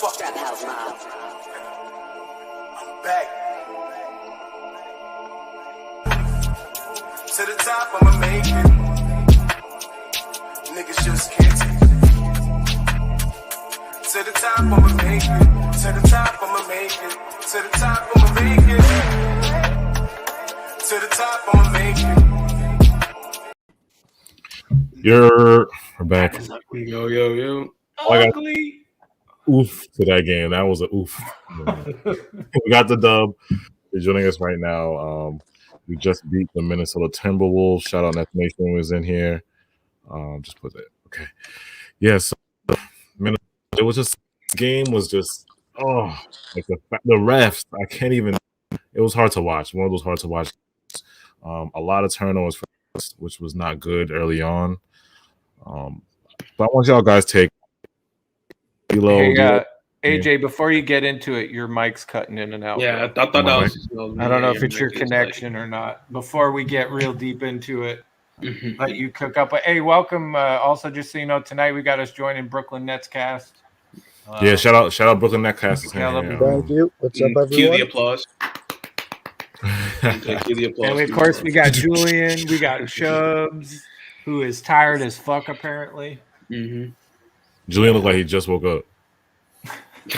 Fuck that house, man. I'm back. To the top, I'ma make it. Niggas just can't take it. To the top, I'ma make it. To the top, I'ma make it. To the top, I'ma make it. To the top, I'ma make it. We're back. Yo. Ugly. Oof to that game. That was a oof. We got the dub. You're joining us right now. We just beat the Minnesota Timberwolves. Shout out Nets Nation who was in here. Just put that. Okay. Yeah, so it was just game was just like the refs. I can't even. It was hard to watch. One of those hard to watch. A lot of turnovers, which was not good early on. But I want y'all guys take. Hey, AJ, before you get into it, your mic's cutting in and out. Yeah, I thought that was. I don't know if it's your connection or not. Before we get real deep into it, let you cook up. But hey, welcome. Also, just so you know, tonight we got us joining Brooklyn Nets Cast. Yeah, shout out Brooklyn Nets Cast. Thank you. What's up, everyone? Cue the applause. And of course, we got Julian. We got Chubbs, who is tired as fuck apparently. Julian looked like he just woke up.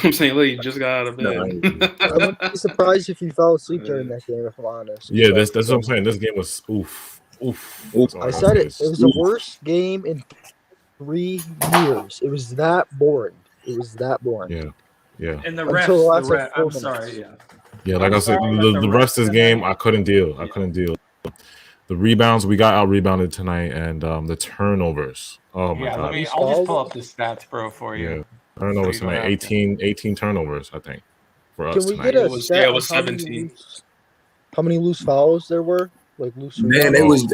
I'm saying, look, he just got out of bed. I wouldn't be surprised if you fell asleep during that game, if I'm honest. Yeah, that's what I'm saying. This game was oof. I said it. It was the worst game in 3 years. It was that boring. Yeah. And the refs, I'm sorry, Yeah, like I said, the rest of this game, I couldn't deal. The rebounds, we got out rebounded tonight, and the turnovers. Oh my god! I'll just pull up the stats, bro, for you. Yeah, turnovers tonight. 18 turnovers, I think, for us. Can we tonight. get a stat? It was 17. How many loose fouls there were? Like loose. Man, it was.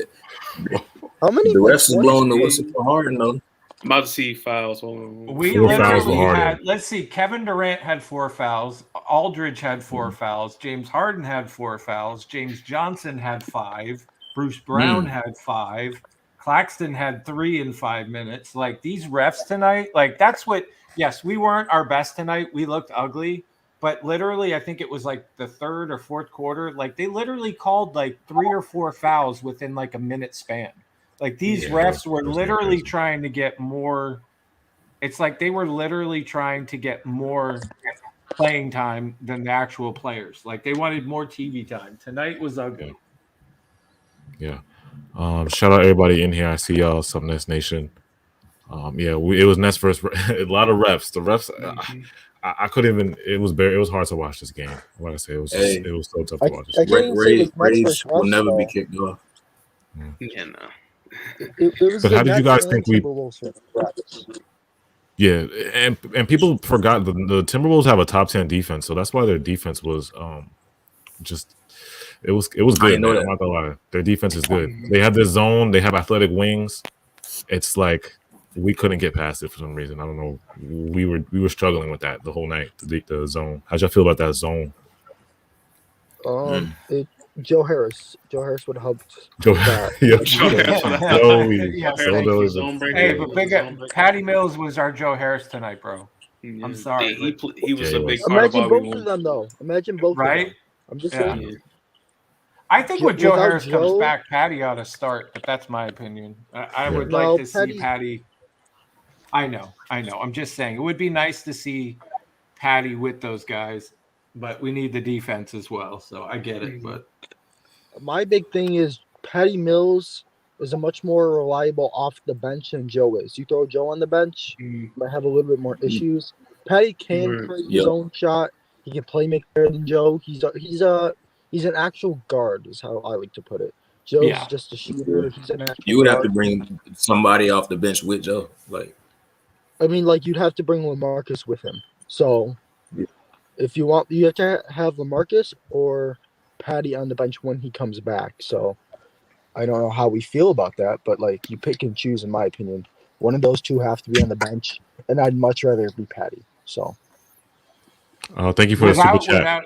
How many? The refs is blowing the whistle for Harden though. I'm about to see fouls. We Four fouls literally for had. Harden. Let's see. Kevin Durant had 4 fouls. Aldridge had 4 fouls. James Harden had 4 fouls. James Johnson had 5. Bruce Brown had 5. Claxton had 3 in 5 minutes. Like these refs tonight, like that's what. Yes, we weren't our best tonight. We looked ugly, but literally, I think it was like the 3rd or 4th quarter. Like they literally called like 3 or 4 fouls within like a minute span. Like these refs were literally trying to get more. It's like they were literally trying to get more playing time than the actual players. Like they wanted more TV time. Tonight was ugly. Yeah. Shout out everybody in here. I see y'all, some Nets Nation. It was Nets versus a lot of refs. The refs, I couldn't even. It was hard to watch this game. Like I say, it was so tough to watch. Rays will never be kicked off. Yeah, no. But how did you guys think we? Yeah, and people forgot the Timberwolves have a top 10 defense, so that's why their defense was just. It was good. I'm not gonna lie. Their defense is good. They have this zone. They have athletic wings. It's like we couldn't get past it for some reason. I don't know. We were struggling with that the whole night. The zone. How'd y'all feel about that zone? Joe Harris would have helped. Hey, but Patty Mills was our Joe Harris tonight, bro. I'm sorry. He was a big part of Imagine both of them, though. Imagine both. Right? I'm just saying. I think when Joe Harris comes back, Patty ought to start, but that's my opinion. I would like to see Patty. I know. I'm just saying it would be nice to see Patty with those guys, but we need the defense as well. So I get it. But my big thing is Patty Mills is a much more reliable off the bench than Joe is. You throw Joe on the bench, might have a little bit more issues. Patty can create his own shot. He can play make better than Joe. He's an actual guard, is how I like to put it. Joe's just a shooter. He's an actual You would guard. have to bring somebody off the bench with Joe. You'd have to bring LaMarcus with him. So, if you want, you have to have LaMarcus or Patty on the bench when he comes back. So, I don't know how we feel about that, but you pick and choose, in my opinion. One of those two have to be on the bench, and I'd much rather it be Patty. So, thank you for the super chat.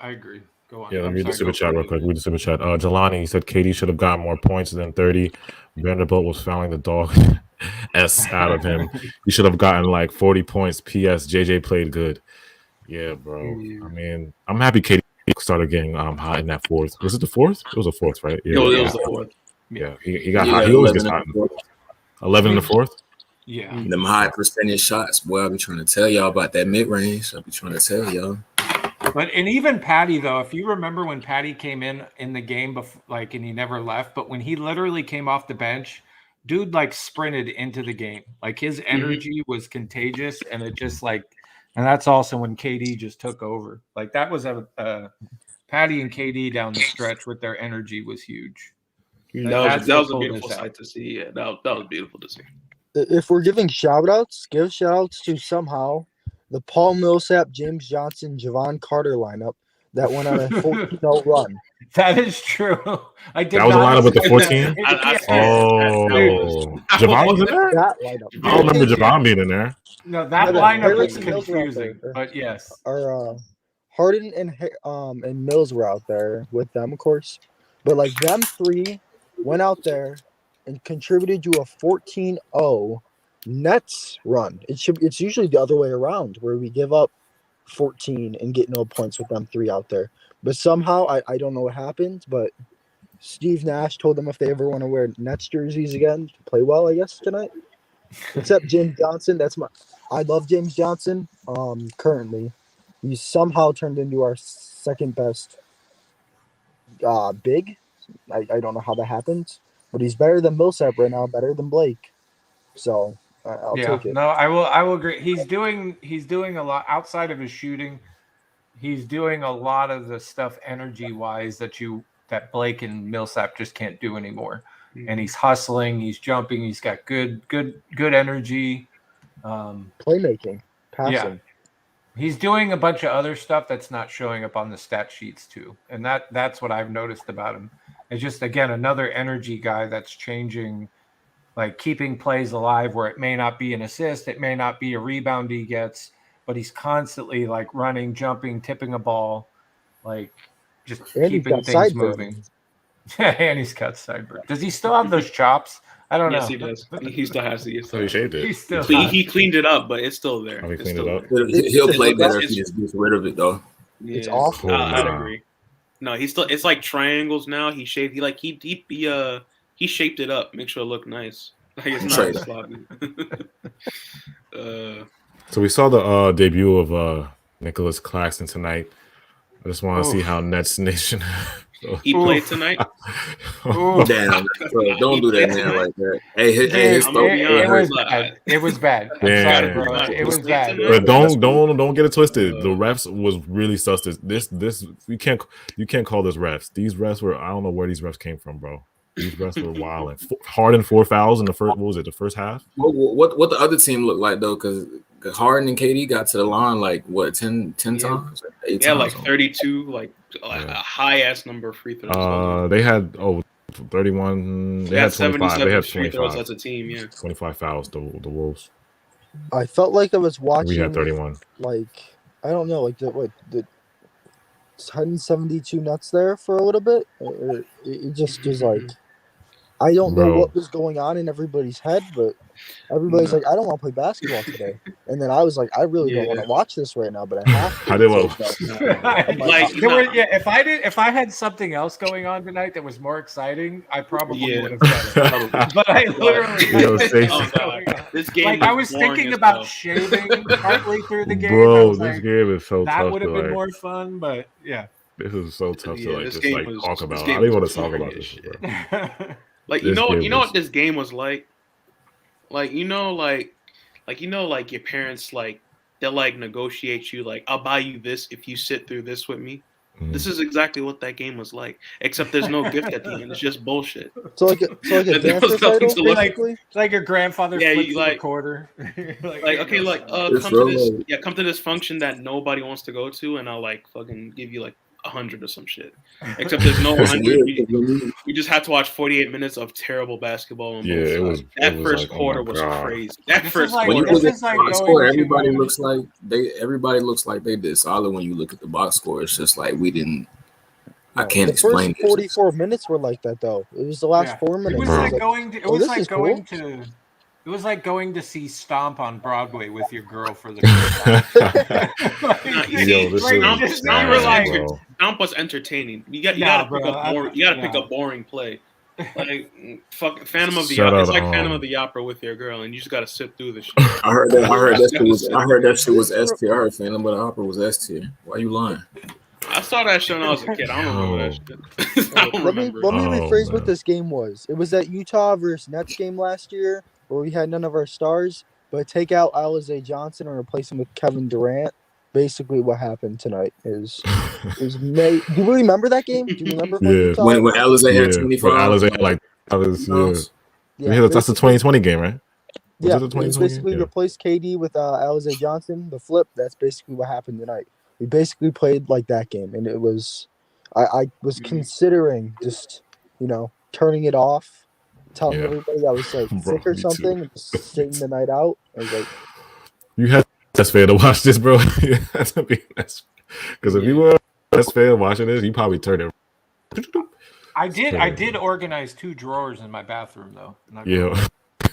I agree. Go on. Yeah, let me read the super chat real quick. Read the super chat. Jelani, he said KD should have gotten more points than 30. Vanderbilt was fouling the dog. S out of him. He should have gotten like 40 points. P.S. JJ played good. Yeah, bro. I mean, I'm happy KD started getting hot in that fourth. Was it the fourth? It was the fourth, right? Yeah, it was the fourth. Yeah, he got hot. He always gets hot in the fourth. 11 in the fourth? Yeah. Them high percentage shots, boy. I be trying to tell y'all about that mid range. I be trying to tell y'all. But and even Patty though, if you remember when Patty came in the game before, like, and he never left, but when he literally came off the bench, dude like sprinted into the game. Like his energy was contagious, and it just like, and that's also when KD just took over. Like that was a Patty and KD down the stretch with their energy was huge. That was a beautiful sight to see. Yeah, that was beautiful to see. If we're giving shout outs, give shout outs to somehow the Paul Millsap, James Johnson, Javon Carter lineup that went on a 14-0 run. That is true. I did. That was a lineup with the 14. Javon was in there. That lineup. I don't remember Javon being in there. No, that lineup was confusing. But yes, our Harden and Mills were out there with them, of course. But like them three went out there and contributed to a 14-0 Nets run. It's usually the other way around where we give up 14 and get no points with them three out there. But somehow I don't know what happened, but Steve Nash told them if they ever want to wear Nets jerseys again to play well, I guess, tonight. Except James Johnson. I love James Johnson. Currently. He's somehow turned into our second best big. I don't know how that happened, but he's better than Millsap right now, better than Blake. So I'll take it. No, I will agree. He's doing a lot outside of his shooting. He's doing a lot of the stuff energy wise that Blake and Millsap just can't do anymore. And he's hustling, he's jumping, he's got good energy. Playmaking, passing. Yeah. He's doing a bunch of other stuff that's not showing up on the stat sheets too. And that's what I've noticed about him. It's just, again, another energy guy that's changing, like keeping plays alive where it may not be an assist, it may not be a rebound he gets, but he's constantly like running, jumping, tipping a ball, like just keeping things moving. And he's got sideburns. Does he still have those chops? I don't know. Yes, he does. He still has the. So he shaved it. He cleaned it up, but it's still there. Oh, he cleaned it up. He'll play better if he just gets rid of it, though. Yeah, it's awful. I'd agree. No, he's still. It's like triangles now. He shaved. He shaped it up. Make sure it look nice. Like it's not sloppy. So we saw the debut of Nicholas Claxton tonight. I just want to see how Nets Nation. He played tonight. Damn, bro, don't do that, man, like that. Hey, it was bad. I'm sorry, bro. It was bad. But don't get it twisted. The refs was really sus. This you can't call this refs. These refs were, I don't know where these refs came from, bro. These refs were wild. Harden 4 fouls in the first. What was it? The first half. What the other team looked like though? Because Harden and KD got to the line like what 10 times? Yeah, like 32, like a high ass number of free throws. They had 31. They had 25. They had 25 as a team. Yeah, 25 fouls. The Wolves. I felt like I was watching. We had 31. Like I don't know, like the 172 Nets there for a little bit. It just was like. I don't know what was going on in everybody's head, but everybody's like, I don't want to play basketball today. And then I was like, I really don't want to watch this right now, but I have to. I did well. If I had something else going on tonight that was more exciting, I probably would have done it. But I literally this game. Like I was thinking about shaving partly through the game. Bro, this game is so tough. That would have been more fun, but yeah. This is so tough to talk about. I don't even want to talk about this, bro. Like you know what this game was like? Like your parents they'll negotiate you I'll buy you this if you sit through this with me. This is exactly what that game was like, except there's no gift at the end. It's just bullshit. So like a dancer title, like your grandfather flips the quarter. Come to this function that nobody wants to go to, and I'll fucking give you 100 or some shit. Except there's no 100. We just had to watch 48 minutes of terrible basketball. It was. That first quarter was crazy. That first quarter, everybody looks like they did solid. When you look at the box score, it's just like we didn't. I can't explain. The first 44 minutes were like that though. It was the last 4 minutes. It was like going to. It was like going to see Stomp on Broadway with your girl for the first time. Yo, this is sad, bro. Stomp was entertaining. You gotta pick a boring play. Like fuck Phantom of the Opera. It's like Phantom of the Opera with your girl, and you just gotta sit through the shit. I heard that shit was S tier. I heard Phantom of the Opera was S tier. Why you lying? I saw that show when I was a kid. I don't remember that shit. I don't remember. Let me rephrase what this game was. It was that Utah versus Nets game last year where we had none of our stars, but take out Alize Johnson and replace him with Kevin Durant. Basically, what happened tonight is May. Do you remember that game? Do you remember when Alize had 25? That's the 2020 game, right? Yeah, basically replaced KD with Alize Johnson. The flip. That's basically what happened tonight. We basically played like that game, and it was. I was considering just turning it off, telling everybody I was like sick or something, and just sitting the night out. I was like, you had that's fair to watch this, bro. Because if you were that's fair watching this, you probably turned it. I did organize 2 drawers in my bathroom though. Yeah,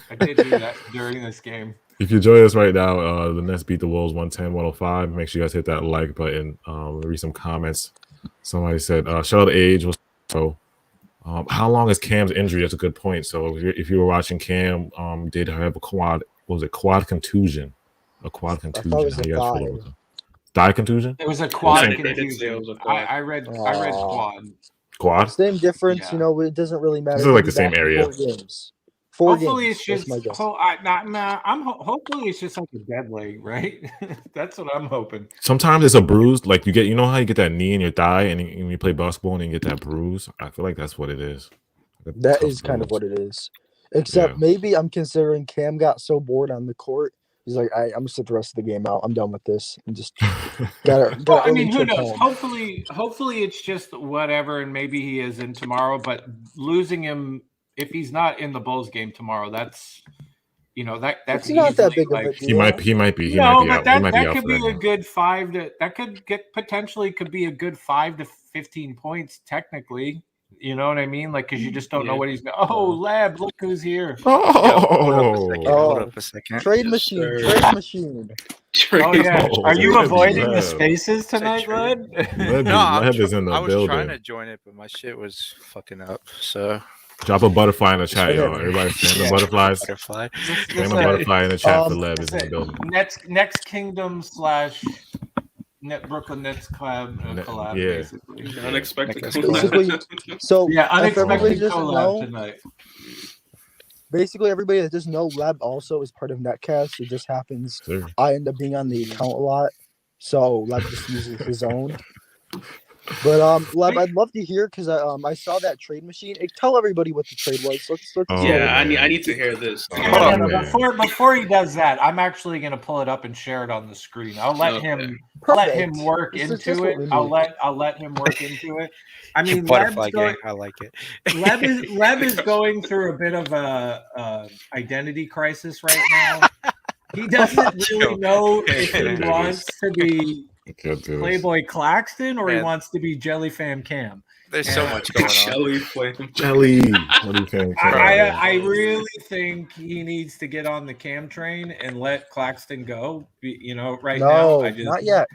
I did do that during this game. If you join us right now, the Nets beat the Wolves 110-105. Make sure you guys hit that like button. Read some comments. Somebody said, shout out to Age. So, how long is Cam's injury? That's a good point. So, if you were watching Cam, did have a quad contusion? A quad contusion. I thought it was thigh contusion? It was a quad contusion. I read quad. Quad? Same difference. Yeah. It doesn't really matter. This is like the same area. 4 games. Hopefully it's just hopefully it's just like a dead leg, right? That's what I'm hoping. Sometimes it's a bruise, like you know how you get that knee in your thigh and you play basketball and you get that bruise. I feel like that's what it is. That is kind of what it is. Except maybe I'm considering Cam got so bored on the court. He's like, I'm gonna sit the rest of the game out. I'm done with this. And just got well, I mean, who knows? Hopefully it's just whatever, and maybe he is in tomorrow. But losing him. If he's not in the Bulls game tomorrow, that's that's not that big of a deal. He might be. That could be a good 5 to. That could be a good 5 to 15 points technically. You know what I mean? Like, because you just don't know what he's going. Oh, Lab, look who's here! Hold up a second. Trade machine. Oh yeah. Are you avoiding the spaces tonight, Lab? No, I was trying to join it, but my shit was fucking up. So. Drop a butterfly in the chat, yo. Everybody stand the butterflies. Stand the butterfly in the chat for Lev is in the building. Next Kingdom / Brooklyn Nets collab, basically. Unexpected collab. So unexpected collab tonight. Basically, everybody that doesn't know, Lab also is part of Netcast. It just happens. Sure. I end up being on the account a lot, so Lab just uses his own. But Lab, I'd love to hear because I saw that trade machine. Tell everybody what the trade was. I need to hear this. Before he does that, I'm actually going to pull it up and share it on the screen. I'll let him work into it. I'll let him work into it. I mean, butterfly gang. I like it. Leb is going through a bit of a identity crisis right now. He doesn't really know if he wants to be Playboy Claxton or he wants to be Jelly Fam Cam. There's so much going on. Jelly Fam Cam. I really think he needs to get on the Cam train and let Claxton go. Now. Not yet.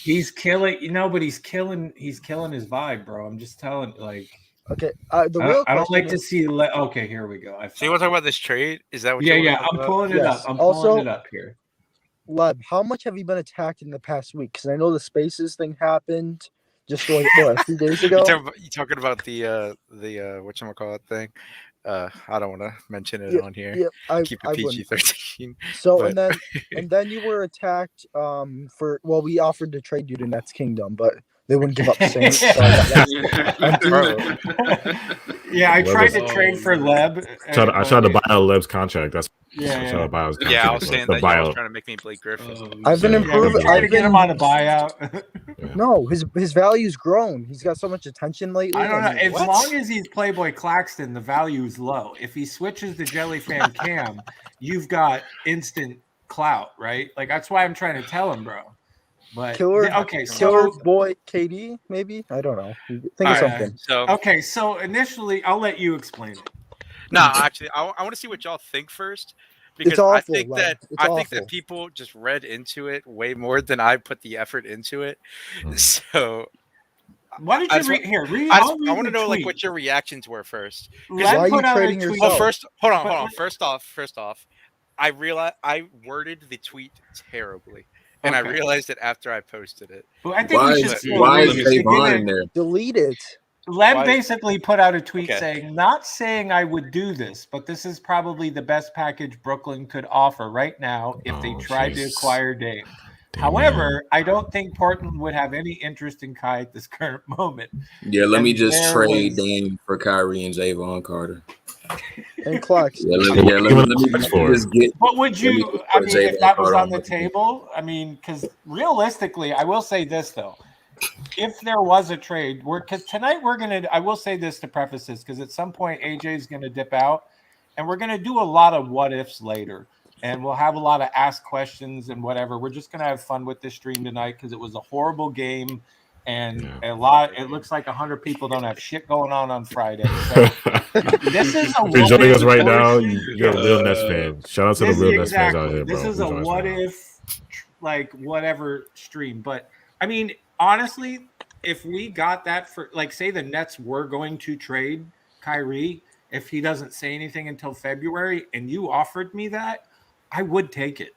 He's killing, but he's killing his vibe, bro. I'm just telling, like. Okay. I don't like to see. Okay, here we go. So you want to talk about this trade? Is that what? Yeah. I'm pulling it up. I'm pulling it up here. Leb, how much have you been attacked in the past week? Because I know the Spaces thing happened just like a few days ago. You talking about the whatchamacallit thing? I don't want to mention it on here. Yeah, keep it PG-13. So and then you were attacked we offered to trade you to Nets Kingdom, but they wouldn't give up the same. I tried to trade for Leb. I tried to buy out Leb's contract. That's I was saying that I was trying to make me Blake Griffin. I've been improving. I've been him on a buyout. No, his value's grown. He's got so much attention lately. I don't know. As long as he's Playboy Claxton, the value's low. If he switches to Jelly Fam Cam, you've got instant clout, right? Like that's why I'm trying to tell him, bro. But Killer boy KD, maybe? I don't know. Think of something. So initially, I'll let you explain it. No, actually, I want to see what y'all think first, It's because awful, Lem. It's I think awful. that people just read into it way more than I put the effort into it. So Why don't I you just read want here? I Read want to the know like tweet. what your reactions were first. Because Why Len are you put out a trading tweet. well, yourself? first hold on, But hold on. First off, I realized I worded the tweet terribly, and I okay. realized it after I posted it. Well, I think we Why should is still why read is it. You're Javon gonna in there? Delete it. Len Why- basically put out a tweet Okay. saying, not saying I would do this, but this is probably the best package Brooklyn could offer right now if they tried to jeez. acquire Dame. Damn, However, I don't think Portland would have any interest in Kai at this current moment. Yeah, let And me just there trade was- Dame for Kyrie and Javon Carter. And Claxton. Yeah, What are you giving the Bucks for? just get. What would let me you? just I put mean, if Javon that was Carter on the my team. table, I mean, because realistically, I will say this though: if there was a trade, because tonight we're gonna, I will say this to preface this, because at some point AJ is gonna dip out, and we're gonna do a lot of what ifs later, and we'll have a lot of ask questions and whatever. We're just gonna have fun with this stream tonight because it was a horrible game. And a lot. It looks like 100 people don't have shit going on Friday. So this is a If you're joining us right now, portion. you're a real Nets fan. Shout out to the real Nets fans out here, bro. This is Who a join us what right now. if, like whatever stream. But I mean, honestly, if we got that for, like, say the Nets were going to trade Kyrie, if he doesn't say anything until February, and you offered me that, I would take it.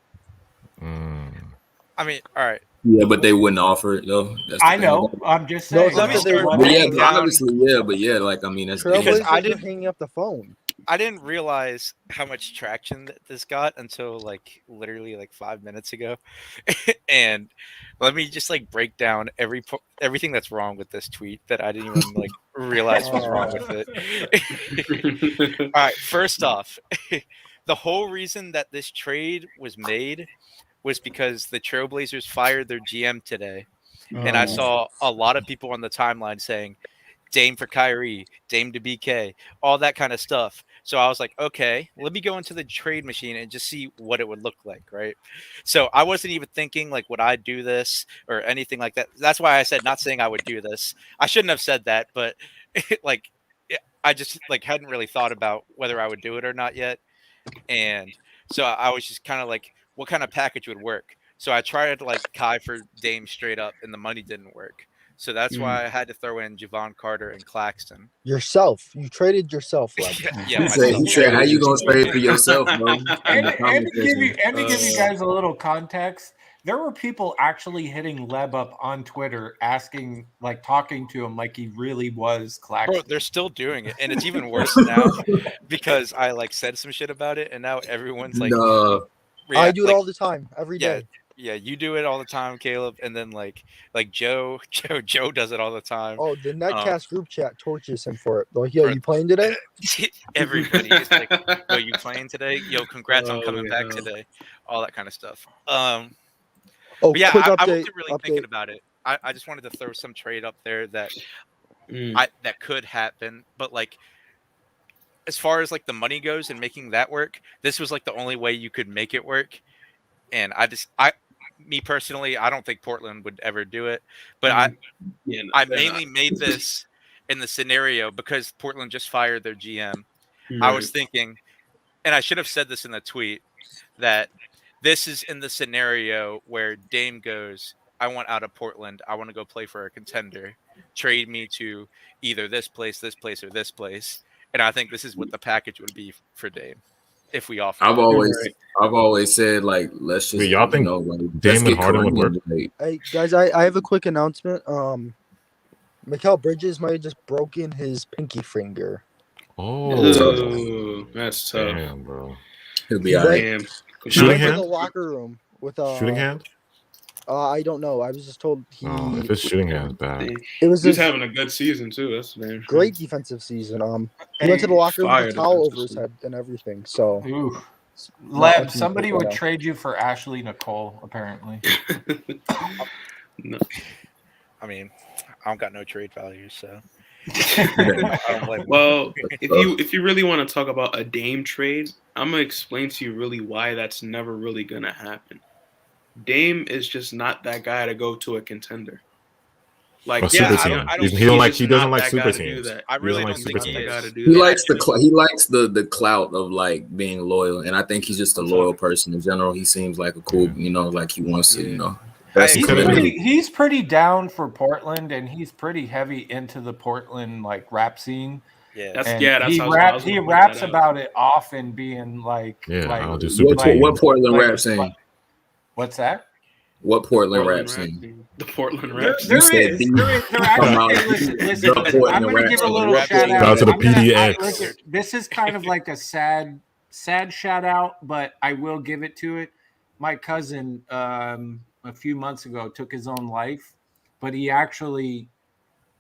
I mean, all right. Yeah, but they wouldn't offer it though. That's the I thing know. about it. I'm just No, saying. it's not that they start would But yeah, breaking down- obviously, yeah, but yeah, like I mean, that's Because Trailblazers I are didn't- hanging up the phone. I didn't realize how much traction that this got until like literally like 5 minutes ago. And let me just like break down everything that's wrong with this tweet that I didn't even like realize was wrong with it. All right, first off, the whole reason that this trade was made was because the Trailblazers fired their GM today. And I saw a lot of people on the timeline saying, Dame for Kyrie, Dame to BK, all that kind of stuff. So I was like, okay, let me go into the trade machine and just see what it would look like, right? So I wasn't even thinking like, would I do this or anything like that? That's why I said not saying I would do this. I shouldn't have said that, but like, I just like hadn't really thought about whether I would do it or not yet. And so I was just kind of like, what kind of package would work? So I tried like Kai for Dame straight up, and the money didn't work. So that's why I had to throw in Javon Carter and Claxton. Yourself. You traded yourself, Lem. Yeah, He said, "How you gonna trade for yourself, bro?" And to give you guys a little context, there were people actually hitting Leb up on Twitter, asking, like, talking to him like he really was Claxton. Bro, they're still doing it, and it's even worse now because I like said some shit about it, and now everyone's like, I do it all the time, every day. Yeah, you do it all the time, Caleb, and then like Joe does it all the time. Oh, the Netcast group chat tortures him for it. Like, yo, you playing today? Everybody is like, yo, you playing today? Yo, congrats on coming back today. All that kind of stuff. Oh, but yeah, quick I update. wasn't really thinking about it. I just wanted to throw some trade up there that that could happen, but like as far as like the money goes and making that work, this was like the only way you could make it work. And me personally, I don't think Portland would ever do it, but I mainly made this in the scenario because Portland just fired their GM. I was thinking, and I should have said this in the tweet, that this is in the scenario where Dame goes, I want out of Portland. I want to go play for a contender. Trade me to either this place, or this place. And I think this is what the package would be for Dame if we offer. I've always said, like, let's just y'all think Dame and Harden would work? Hey guys, I have a quick announcement. Mikal Bridges might have just broken his pinky finger. Oh, that's tough. Damn, bro. He'll be all right. He went to the locker room with shooting hand. I don't know. I was just told he. Oh, if it's shooting hand, bad. It was He's having a good season too. That's damn great defensive season. He went to the locker room with a towel over his head and everything. So, Leb, somebody would trade you for Ashley Nicole, apparently. No. I mean, I don't got no trade value, so. Well, if you really want to talk about a Dame trade, I'm gonna explain to you really why that's never really gonna happen. Dame is just not that guy to go to a contender. Like, A super team. He doesn't like super teams. That. I really don't think he is. He likes the clout of like being loyal, and I think he's just a loyal person in general. He seems like a cool, like he wants to, He's pretty down for Portland, and he's pretty heavy into the Portland like rap scene. Yeah, that's he raps about it often, being like, I'll do super team. What Portland rap scene? What's that? What Portland rap scene? The Portland rap scene. There is. Listen. I'm going to give a little shout out to the PDX. This is kind of like a sad shout out, but I will give it to it. My cousin, a few months ago, took his own life, but he actually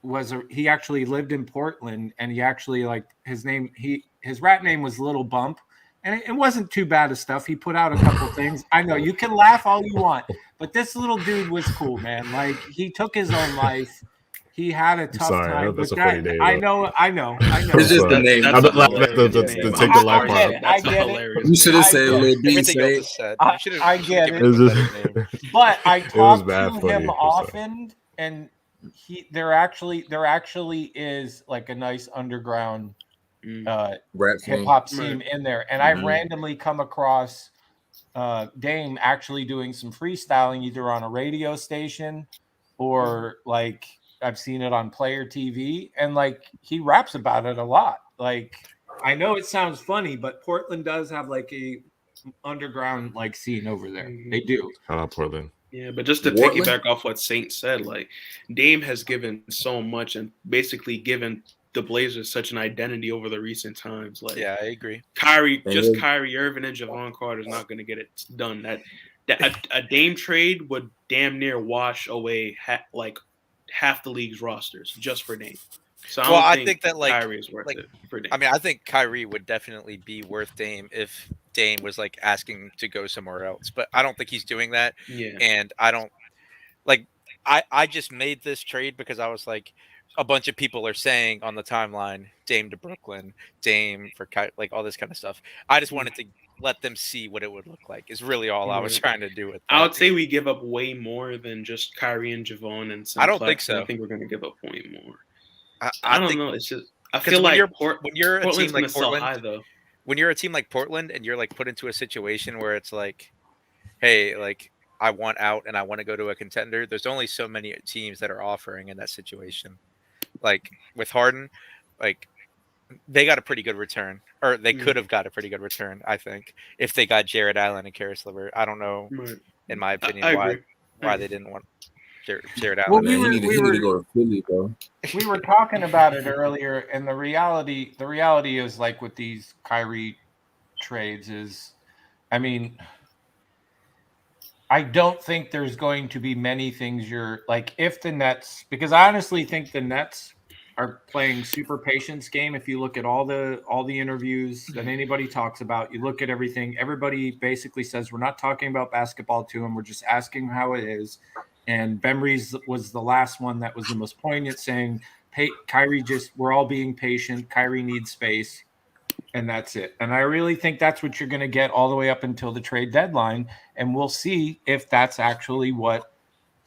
lived in Portland, and he actually his rap name was Little Bump, and it wasn't too bad of stuff. He put out a couple things. I know you can laugh all you want, but this little dude was cool, man. Like, he took his own life. He had a tough time. That's a funny name. I know. It's just the name. I'm not laughing at the take the life part. I get it. You should have said Lil B. I get it. But I talked to him often, and there actually is like a nice underground hip hop scene in there, and I randomly come across Dame actually doing some freestyling either on a radio station or like I've seen it on Player TV, and like he raps about it a lot. Like, I know it sounds funny, but Portland does have like a underground like scene over there. They do. Shout out Portland. Yeah, but just to piggyback off what Saint said, like Dame has given so much and basically given the Blazers such an identity over the recent times. Like, yeah, I agree. Kyrie Irving and Javon Carter is not going to get it done. That a Dame trade would damn near wash away half the league's rosters just for Dame. So I think that like Kyrie is worth it for Dame. I mean, I think Kyrie would definitely be worth Dame if Dame was like asking to go somewhere else, but I don't think he's doing that. Yeah, and I don't like. I just made this trade because I was like, a bunch of people are saying on the timeline, Dame to Brooklyn, Dame for like all this kind of stuff. I just wanted to let them see what it would look like. Is really all I was trying to do with that. I would say we give up way more than just Kyrie and Javon and Simplex. I don't think so. I think we're going to give up way more. I don't know. It's just I feel like when you're a team like Portland, high, though. When you're a team like Portland and you're like put into a situation where it's like, hey, like I want out and I want to go to a contender. There's only so many teams that are offering in that situation. Like with Harden, like they got a pretty good return, or they could have got a pretty good return, I think, if they got Jared Allen and Karis LeVert. I don't know, in my opinion, why they didn't want Jared Allen. Well, he needed to go to Philly, bro. We were talking about it earlier, and the reality is like with these Kyrie trades is, I mean, I don't think there's going to be many things you're like if the Nets, because I honestly think the Nets are playing super patience game. If you look at all the interviews that anybody talks about, you look at everything, everybody basically says we're not talking about basketball to him. We're just asking how it is. And Bembry's was the last one that was the most poignant, saying, hey, Kyrie, we're all being patient. Kyrie needs space. And that's it. And I really think that's what you're going to get all the way up until the trade deadline. And we'll see if that's actually what,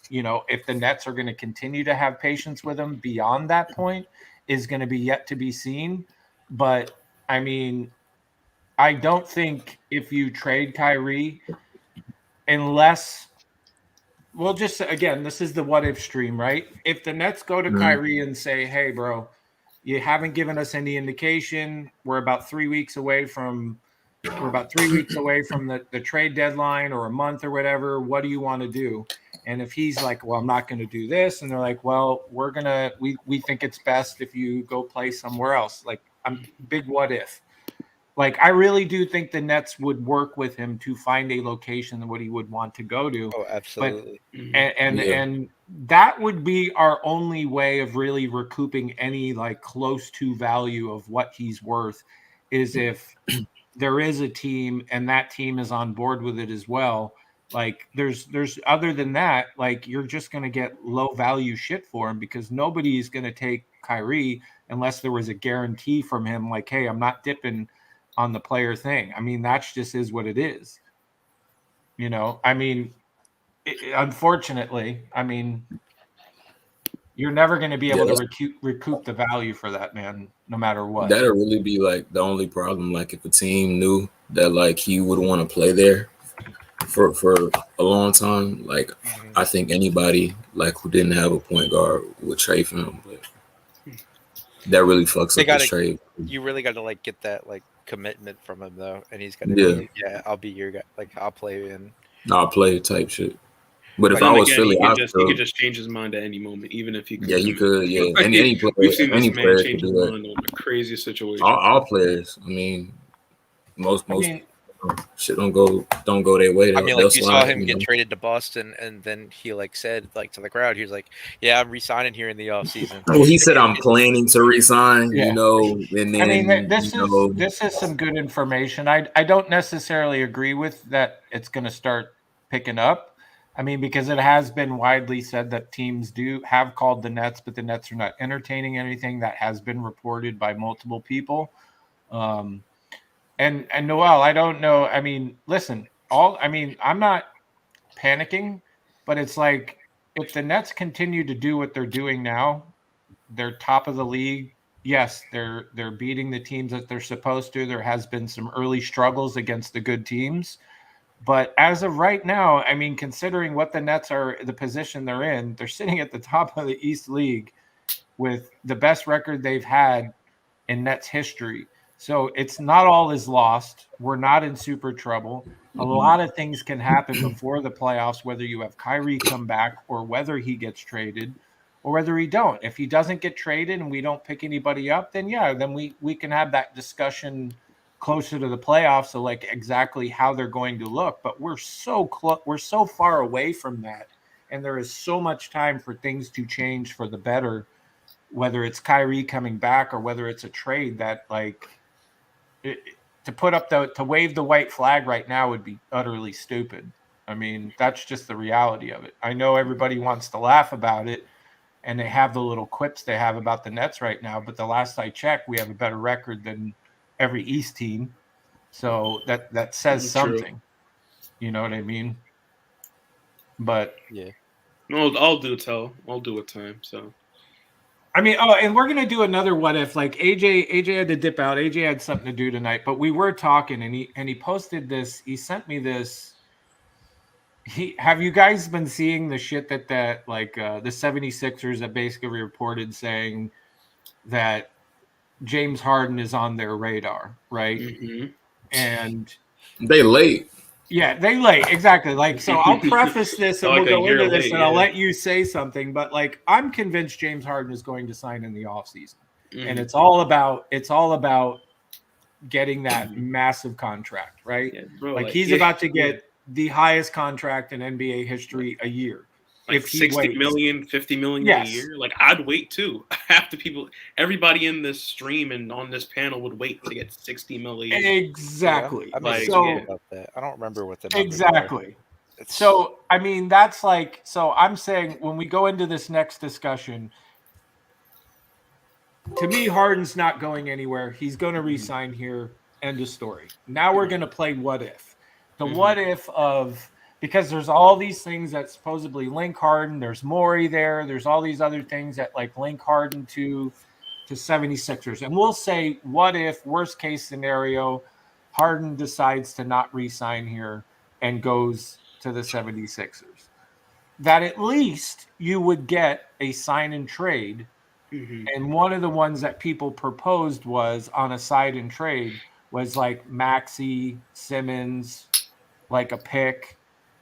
if the Nets are going to continue to have patience with him beyond that point is going to be yet to be seen. But, I mean, I don't think if you trade Kyrie, unless – well, just again, this is the what-if stream, right? If the Nets go to Kyrie and say, hey, bro, you haven't given us any indication. We're about 3 weeks away from the trade deadline, or a month or whatever. What do you want to do? And if he's like, well, I'm not going to do this. And they're like, well, we think it's best if you go play somewhere else. Like, I'm big what if. Like, I really do think the Nets would work with him to find a location that what he would want to go to. Oh, absolutely. And that would be our only way of really recouping any like close to value of what he's worth, is if there is a team and that team is on board with it as well. Like there's other than that, like you're just going to get low value shit for him, because nobody is going to take Kyrie unless there was a guarantee from him. Like, hey, I'm not dipping on the player thing. I mean, that's just is what it is. I mean, unfortunately, I mean, you're never going to be able to recoup the value for that man, no matter what. That'll really be like the only problem. Like if a team knew that like he would want to play there for a long time, like I think anybody like who didn't have a point guard would trade for him. But that really fucks up his trade. You really got to like get that like commitment from him though, and he's got to be I'll be your guy. Like I'll play in. I'll play type shit. But if then I was again, Philly, he could just change his mind at any moment, even if he could. Yeah, he could. Yeah, like, any player, we've seen any this man player change could his do that. mind on the craziest situation. All players. I mean, most shit don't go their way. I mean, like you saw him get traded to Boston, and then he like said like to the crowd, he was like, "Yeah, I'm resigning here in the offseason." Well, he said, "I'm planning to resign." Yeah. You know, and then I mean, this is some good information. I don't necessarily agree with that. It's going to start picking up. I mean, because it has been widely said that teams have called the Nets, but the Nets are not entertaining anything. That has been reported by multiple people. And Noel, I don't know. I mean, listen, I'm not panicking, but it's like if the Nets continue to do what they're doing now, they're top of the league. Yes, they're beating the teams that they're supposed to. There has been some early struggles against the good teams. But as of right now, I mean, considering what the Nets are, the position they're in, they're sitting at the top of the East League with the best record they've had in Nets history. So it's not all is lost. We're not in super trouble. A lot of things can happen before the playoffs, whether you have Kyrie come back or whether he gets traded or whether he don't. If he doesn't get traded and we don't pick anybody up, then then we can have that discussion closer to the playoffs, so like exactly how they're going to look. But we're so close, we're so far away from that, and there is so much time for things to change for the better, whether it's Kyrie coming back or whether it's a trade. That like to wave the white flag right now would be utterly stupid. I mean, that's just the reality of it. I know everybody wants to laugh about it, and they have the little quips they have about the Nets right now, but the last I checked, we have a better record than every East team. So that says something. True. You know what I mean? But yeah. No, I'll do it time. So I mean, and we're gonna do another what if. Like AJ had to dip out. AJ had something to do tonight, but we were talking, and he posted this. He sent me this. Have you guys been seeing the shit that the 76ers that basically reported saying that James Harden is on their radar, right? Mm-hmm. And they late. Yeah, they late. Exactly. Like, so I'll preface this and we'll go into this and I'll let you say something. But like, I'm convinced James Harden is going to sign in the offseason. And it's all about getting that massive contract, right? Yeah, bro, like he's about to get the highest contract in NBA history a year. Like if 60 million, 50 million a year. Like I'd wait too. Everybody in this stream and on this panel would wait to get 60 million. Exactly. Yeah, about that. I don't remember what the exactly. So I mean, that's like, so I'm saying when we go into this next discussion, to me, Harden's not going anywhere. He's going to re-sign here. End of story. Now we're going to play what if. The what if of, because there's all these things that supposedly link Harden. There's Morey there. There's all these other things that like link Harden to 76ers. And we'll say, what if, worst case scenario, Harden decides to not re-sign here and goes to the 76ers. That at least you would get a sign and trade. And one of the ones that people proposed was on a side and trade was like Maxey, Simmons, like a pick.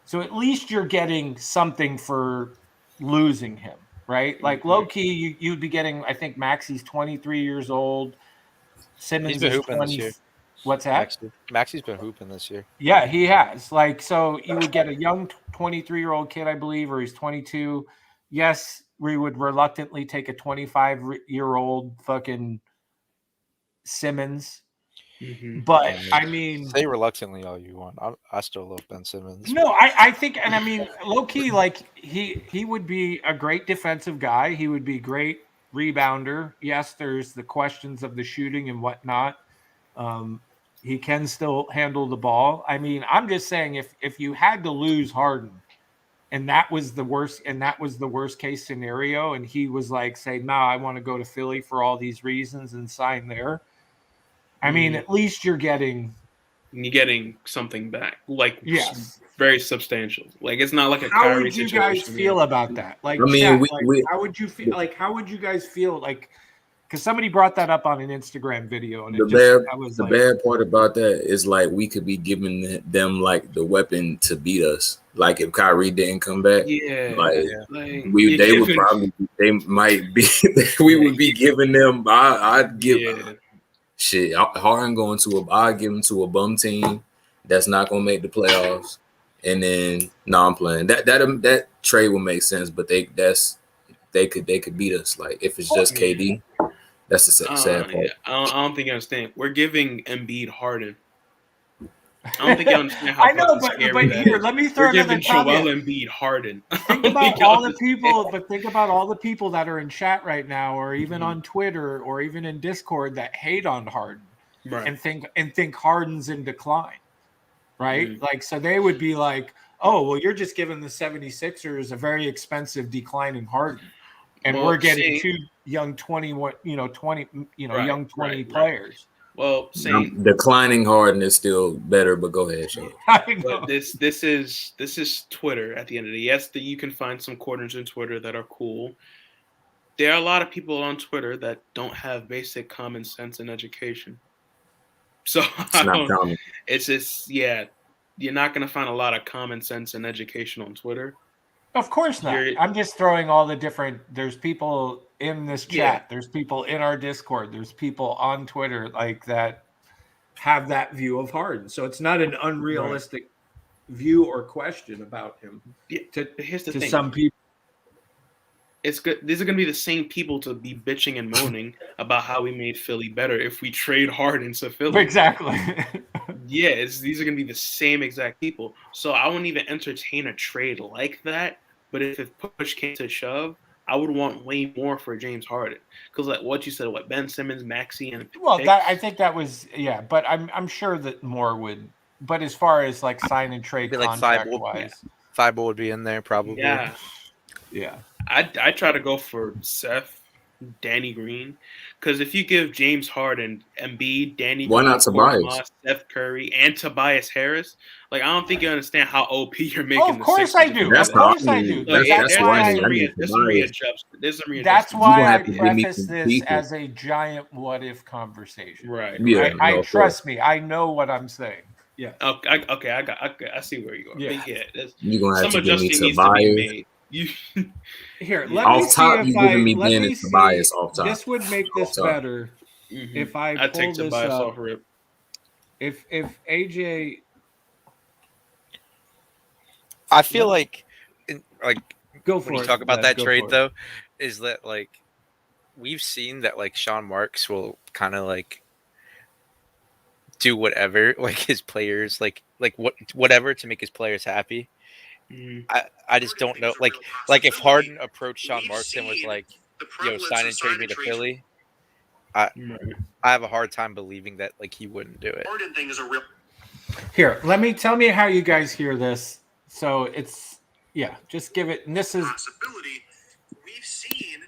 So at least you're getting something for losing him, right? Like low key, you'd be getting. I think Maxey's 23 years old. Simmons is 20. What's that? Maxey's been hooping this year. Yeah, he has. Like, so you would get a young 23-year-old kid, I believe, or he's 22. Yes, we would reluctantly take a 25-year-old fucking Simmons. But I mean, say reluctantly all you want. I still love Ben Simmons. No, I think, and I mean, low key, like he would be a great defensive guy. He would be a great rebounder. Yes, there's the questions of the shooting and whatnot. He can still handle the ball. I mean, I'm just saying, if you had to lose Harden, and that was the worst case scenario, and he was like, say, nah, I want to go to Philly for all these reasons and sign there. I mean, at least you're getting something back, like yes, very substantial. Like it's not like a how Kyrie would you situation. guys feel about that? Like, I mean, chat, like, how would you feel? Like, how would you guys feel? Like, because somebody brought that up on an Instagram video, and the bad part about that is like we could be giving them like the weapon to beat us. Like if Kyrie didn't come back, they might be we would be giving them. I'd give shit. Harden going to I'd give him to a bum team that's not gonna make the playoffs, and then I'm playing that trade will make sense, but they could beat us. Like if it's just KD. That's the sad part. Yeah. I don't think you understand. We're giving Embiid Harden. I don't think you understand how I know, scary but that here, is. let me throw We're another giving Joel comment. Embiid Harden. Think about all the people, but think about all the people that are in chat right now, or even on Twitter, or even in Discord that hate on Harden and think Harden's in decline, right? Like, so they would be like, oh, well, you're just giving the 76ers a very expensive decline in Harden. And we're getting two young 21, young 20 players. Well, declining Harden is still better, but go ahead, Sean. But this is Twitter at the end of the day. Yes, that you can find some corners in Twitter that are cool. There are a lot of people on Twitter that don't have basic common sense and education. So it's just you're not gonna find a lot of common sense and education on Twitter. Of course not. I'm just throwing all the different. There's people in this chat. Yeah. There's people in our Discord. There's people on Twitter like that have that view of Harden. So it's not an unrealistic view or question about him. Yeah. Here's the thing. Some people, it's good. These are going to be the same people to be bitching and moaning about how we made Philly better if we trade Harden to Philly. Exactly. These are going to be the same exact people. So I wouldn't even entertain a trade like that. But if push came to shove, I would want way more for James Harden because, like what you said, Ben Simmons, Maxey, and I think that was But I'm sure that more would. But as far as like sign and trade contract wise, Thibault would be in there probably. Yeah. I try to go for Seth, Danny Green, because if you give James Harden, Embiid, Danny, why not Tobias, Steph Curry, and Tobias Harris, like I don't think you understand how OP you're making. Of course I do. That's why I preface this as a giant what if conversation. Right. Yeah. I trust me. I know what I'm saying. Yeah. Okay. I see where you are. Yeah. You're gonna have some to give me adjusting needs to be made. Here, let off me top, see if you giving me Ben and Tobias off top. This would make this better if I pull this up. If AJ, I feel like go for when you talk about that trade though, is that like we've seen that like Sean Marks will kind of like do whatever like his players like whatever to make his players happy. I just don't know. Like if Harden approached Sean Marks and was like, "Yo, sign and trade me to Philly," I have a hard time believing that like he wouldn't do it. Harden thing is a real. Here, tell me how you guys hear this. So it's just give it. And this is possibility. We've seen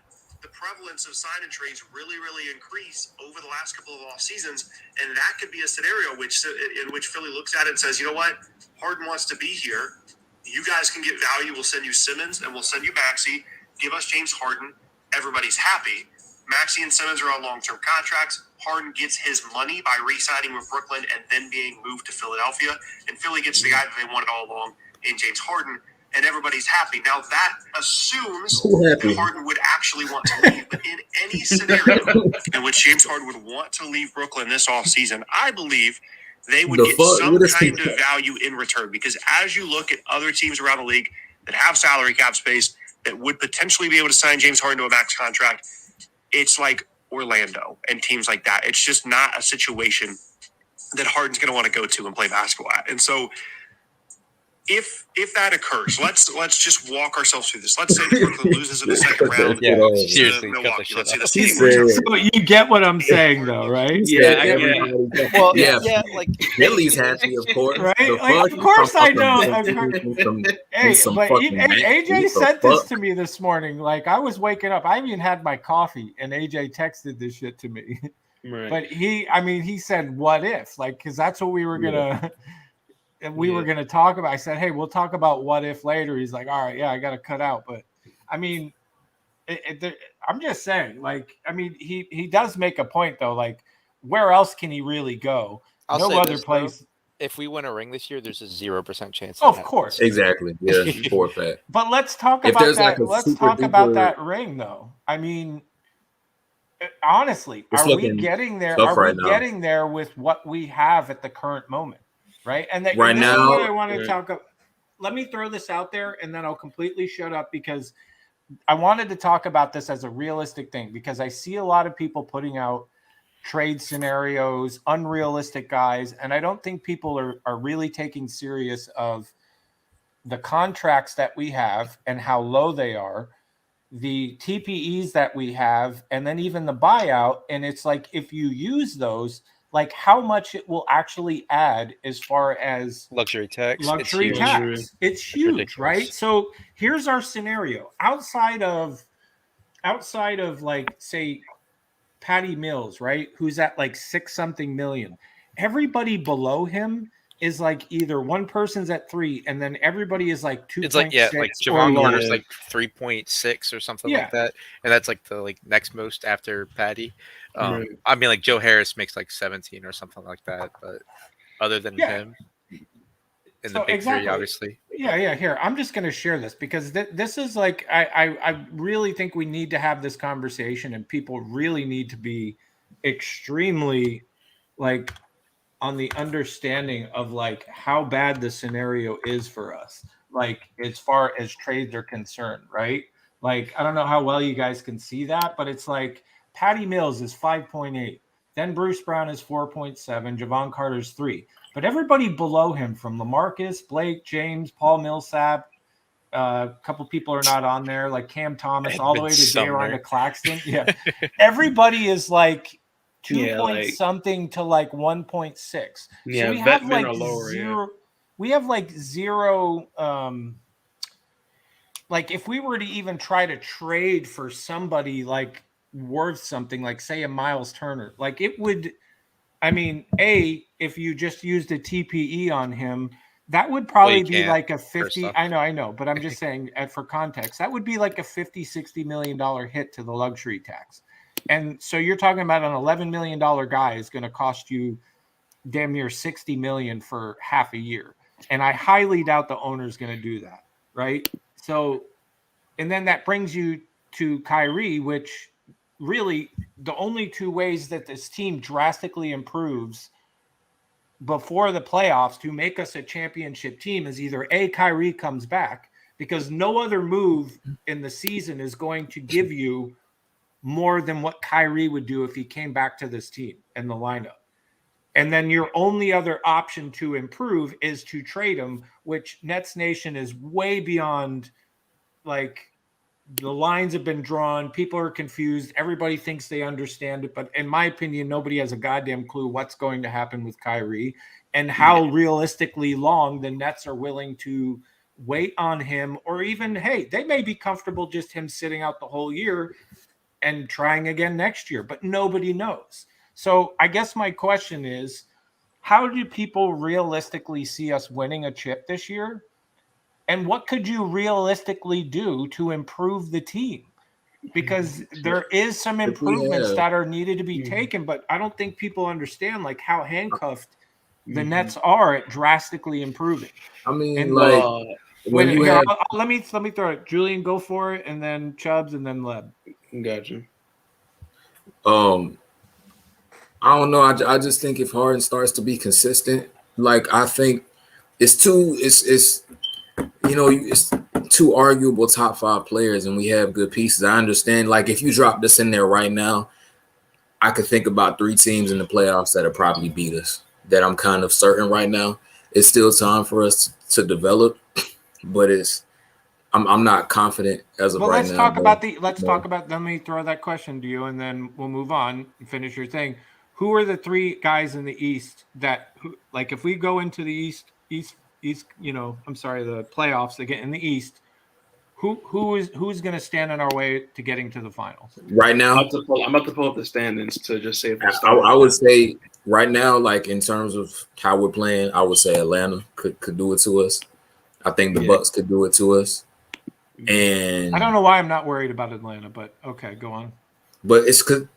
the prevalence of sign and trades really increase over the last couple of off seasons, and that could be a scenario in which Philly looks at it and says, "You know what? Harden wants to be here. You guys can get value. We'll send you Simmons and we'll send you Maxey. Give us James Harden. Everybody's happy. Maxey and Simmons are on long-term contracts. Harden gets his money by re-signing with Brooklyn and then being moved to Philadelphia. And Philly gets the guy that they wanted all along in James Harden. And everybody's happy. Now, that assumes that Harden would actually want to leave. But in any scenario in which James Harden would want to leave Brooklyn this offseason, I believe – they would get some kind of value in return because as you look at other teams around the league that have salary cap space that would potentially be able to sign James Harden to a max contract, it's like Orlando and teams like that. It's just not a situation that Harden's going to want to go to and play basketball at. And so if that occurs, let's just walk ourselves through this. Let's say Brooklyn loses in the second round. Yeah, Oh, seriously, to cut Milwaukee. the Let's say shit the out. same He works said- out. So you get what I'm saying, though, right? He Yeah, said I get it. everybody. Well, yeah, yeah, like Philly's happy, of course. Right? The Like, fuck? of course I Some know. fucking Patriots need some- Hey, need some but fucking bank. AJ What the sent this fuck? to me this morning. Like, I was waking up. I haven't even had my coffee, and AJ texted this shit to me. Right. But he said, "What if?" Like, because that's what we were gonna. And we were going to talk about. I said, "Hey, we'll talk about what if later." He's like, "All right, yeah, I got to cut out." But I mean, I'm just saying. Like, I mean, he does make a point though. Like, where else can he really go? I'll No say other this, place. if we win a ring this year, there's a 0% chance. Of that course. happens. Exactly. Yeah, for a fact. But let's talk If about there's like that. a Let's super talk about duper- that ring though. I mean, honestly, It's are we looking getting there? tough Are right we now. getting there with what we have at the current moment? Right. And this Right is now- what I want to Right. talk about. Let me throw this out there and then I'll completely shut up because I wanted to talk about this as a realistic thing because I see a lot of people putting out trade scenarios, unrealistic guys, and I don't think people are really taking serious of the contracts that we have and how low they are, the TPEs that we have, and then even the buyout. And it's like, if you use those, like how much it will actually add as far as Luxury tax. luxury it's huge. tax. It's huge, ridiculous. right? So here's our scenario. Outside of like, say, Patty Mills, right? Who's at like 6-something million. Everybody below him is like either one person's at 3 and then everybody is like 2.6 It's like like or Javon lower. Carter's like 3.6 or something Yeah. like that, and that's like the next most after Patty. Right. I mean, like Joe Harris makes like 17 or something like that, but other than Yeah. him, in So the big exactly. three, obviously. Yeah. Here, I'm just going to share this because this is like I really think we need to have this conversation, and people really need to be extremely like on the understanding of like how bad the scenario is for us, like as far as trades are concerned, right? Like I don't know how well you guys can see that, but it's like Patty Mills is 5.8, then Bruce Brown is 4.7, Javon Carter's 3. But everybody below him, from LaMarcus, Blake, James, Paul Millsap, a couple people are not on there, like Cam Thomas, all the way to J-Ron to Claxton. Yeah, everybody is like 2 Yeah, point like- something to like 1.6. Yeah, so we vet have men like are lower, zero. We have like zero. Like if we were to even try to trade for somebody like worth something, like say a Miles Turner, like it would. I mean, if you just used a TPE on him, that would probably be can't, like a 50. off. I know, but I'm just saying for context, that would be like a $50-60 million hit to the luxury tax. And so you're talking about an $11 million guy is going to cost you damn near $60 million for half a year. And I highly doubt the owner's going to do that. Right. So, and then that brings you to Kyrie, which really the only two ways that this team drastically improves before the playoffs to make us a championship team is either Kyrie comes back, because no other move in the season is going to give you more than what Kyrie would do if he came back to this team and the lineup. And then your only other option to improve is to trade him, which Nets Nation is way beyond. Like, the lines have been drawn. People are confused. Everybody thinks they understand it. But in my opinion, nobody has a goddamn clue what's going to happen with Kyrie and how realistically long the Nets are willing to wait on him, or even, hey, they may be comfortable just him sitting out the whole year and trying again next year, but nobody knows. So I guess my question is, how do people realistically see us winning a chip this year? And what could you realistically do to improve the team? Because there is some improvements that are needed to be taken, but I don't think people understand like how handcuffed the Nets are at drastically improving. I mean, And like when wait, you here, have, let me throw it. Julian, go for it, and then Chubbs, and then Leb. Gotcha. I don't know. I just think if Harden starts to be consistent, like I think it's two arguable top 5 players, and we have good pieces. I understand. Like if you drop this in there right now, I could think about 3 teams in the playoffs that'll probably beat us. That I'm kind of certain right now. It's still time for us to develop, but I'm not confident as of Well, right let's now. talk but- about the. Let's talk about. Let me throw that question to you, and then we'll move on and finish your thing. Who are the three guys in the East that, like, if we go into the East, I'm sorry, the playoffs again in the East, who's going to stand in our way to getting to the finals? Right now, I'm about to pull up the standings to just say if we're I starting. would say right now, like in terms of how we're playing, I would say Atlanta could do it to us. I think the Bucks could do it to us. And I don't know why I'm not worried about Atlanta, but okay, go on. But it's because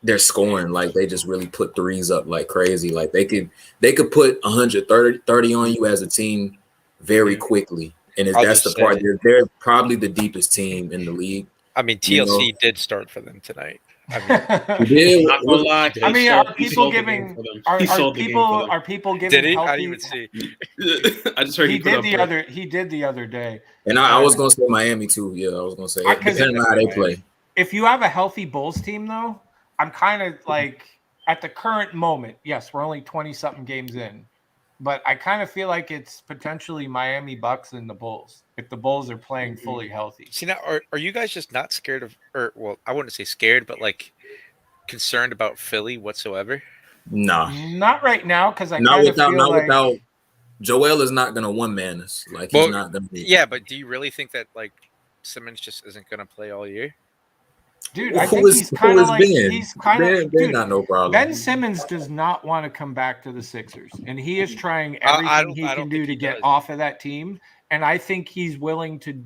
they're scoring, like they just really put threes up like crazy. Like they could put 130 on you as a team very quickly. And that's the part. They're probably the deepest team in the league. I mean, TLC did start for them tonight. I He did. Not gonna lie, I mean, are he people sold the giving? game for them. Are He sold the game for them. are people giving did he? I healthy? didn't even see. I just heard He he put did up the break. other. He did the other day. And I was gonna say Miami too. Yeah, I was gonna say it depending on how they play. If you have a healthy Bulls team, though, I'm kind of like at the current moment. Yes, we're only 20-something games in, but I kind of feel like it's potentially Miami Bucks and the Bulls if the Bulls are playing fully healthy. See, now are you guys just not scared of, or well, I wouldn't say scared, but like concerned about Philly whatsoever? Nah, not right now because I not kind of without feel not like without Joel is not gonna one man us. Like he's not gonna be. Yeah, but do you really think that like Simmons just isn't gonna play all year? dude, I think he's kind of like Ben? he's kind of Ben got no problem. Ben Simmons does not want to come back to the Sixers, and he is trying everything he can do to get off of that team. And I think he's willing to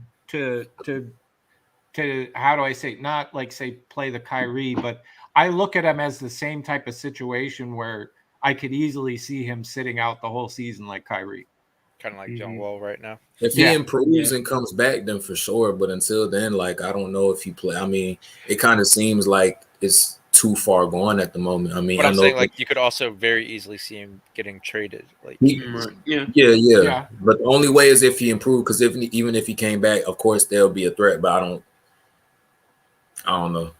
how do I say, not like say play the Kyrie, but I look at him as the same type of situation where I could easily see him sitting out the whole season like Kyrie. Kind of like John Wall right now. If he improves and comes back, then for sure. But until then, like I don't know if he play. I mean, it kind of seems like it's too far gone at the moment. I mean, but I'm know saying like you could also very easily see him getting traded. Like yeah. But the only way is if he improved. Because even if he came back, of course there'll be a threat. But I don't know.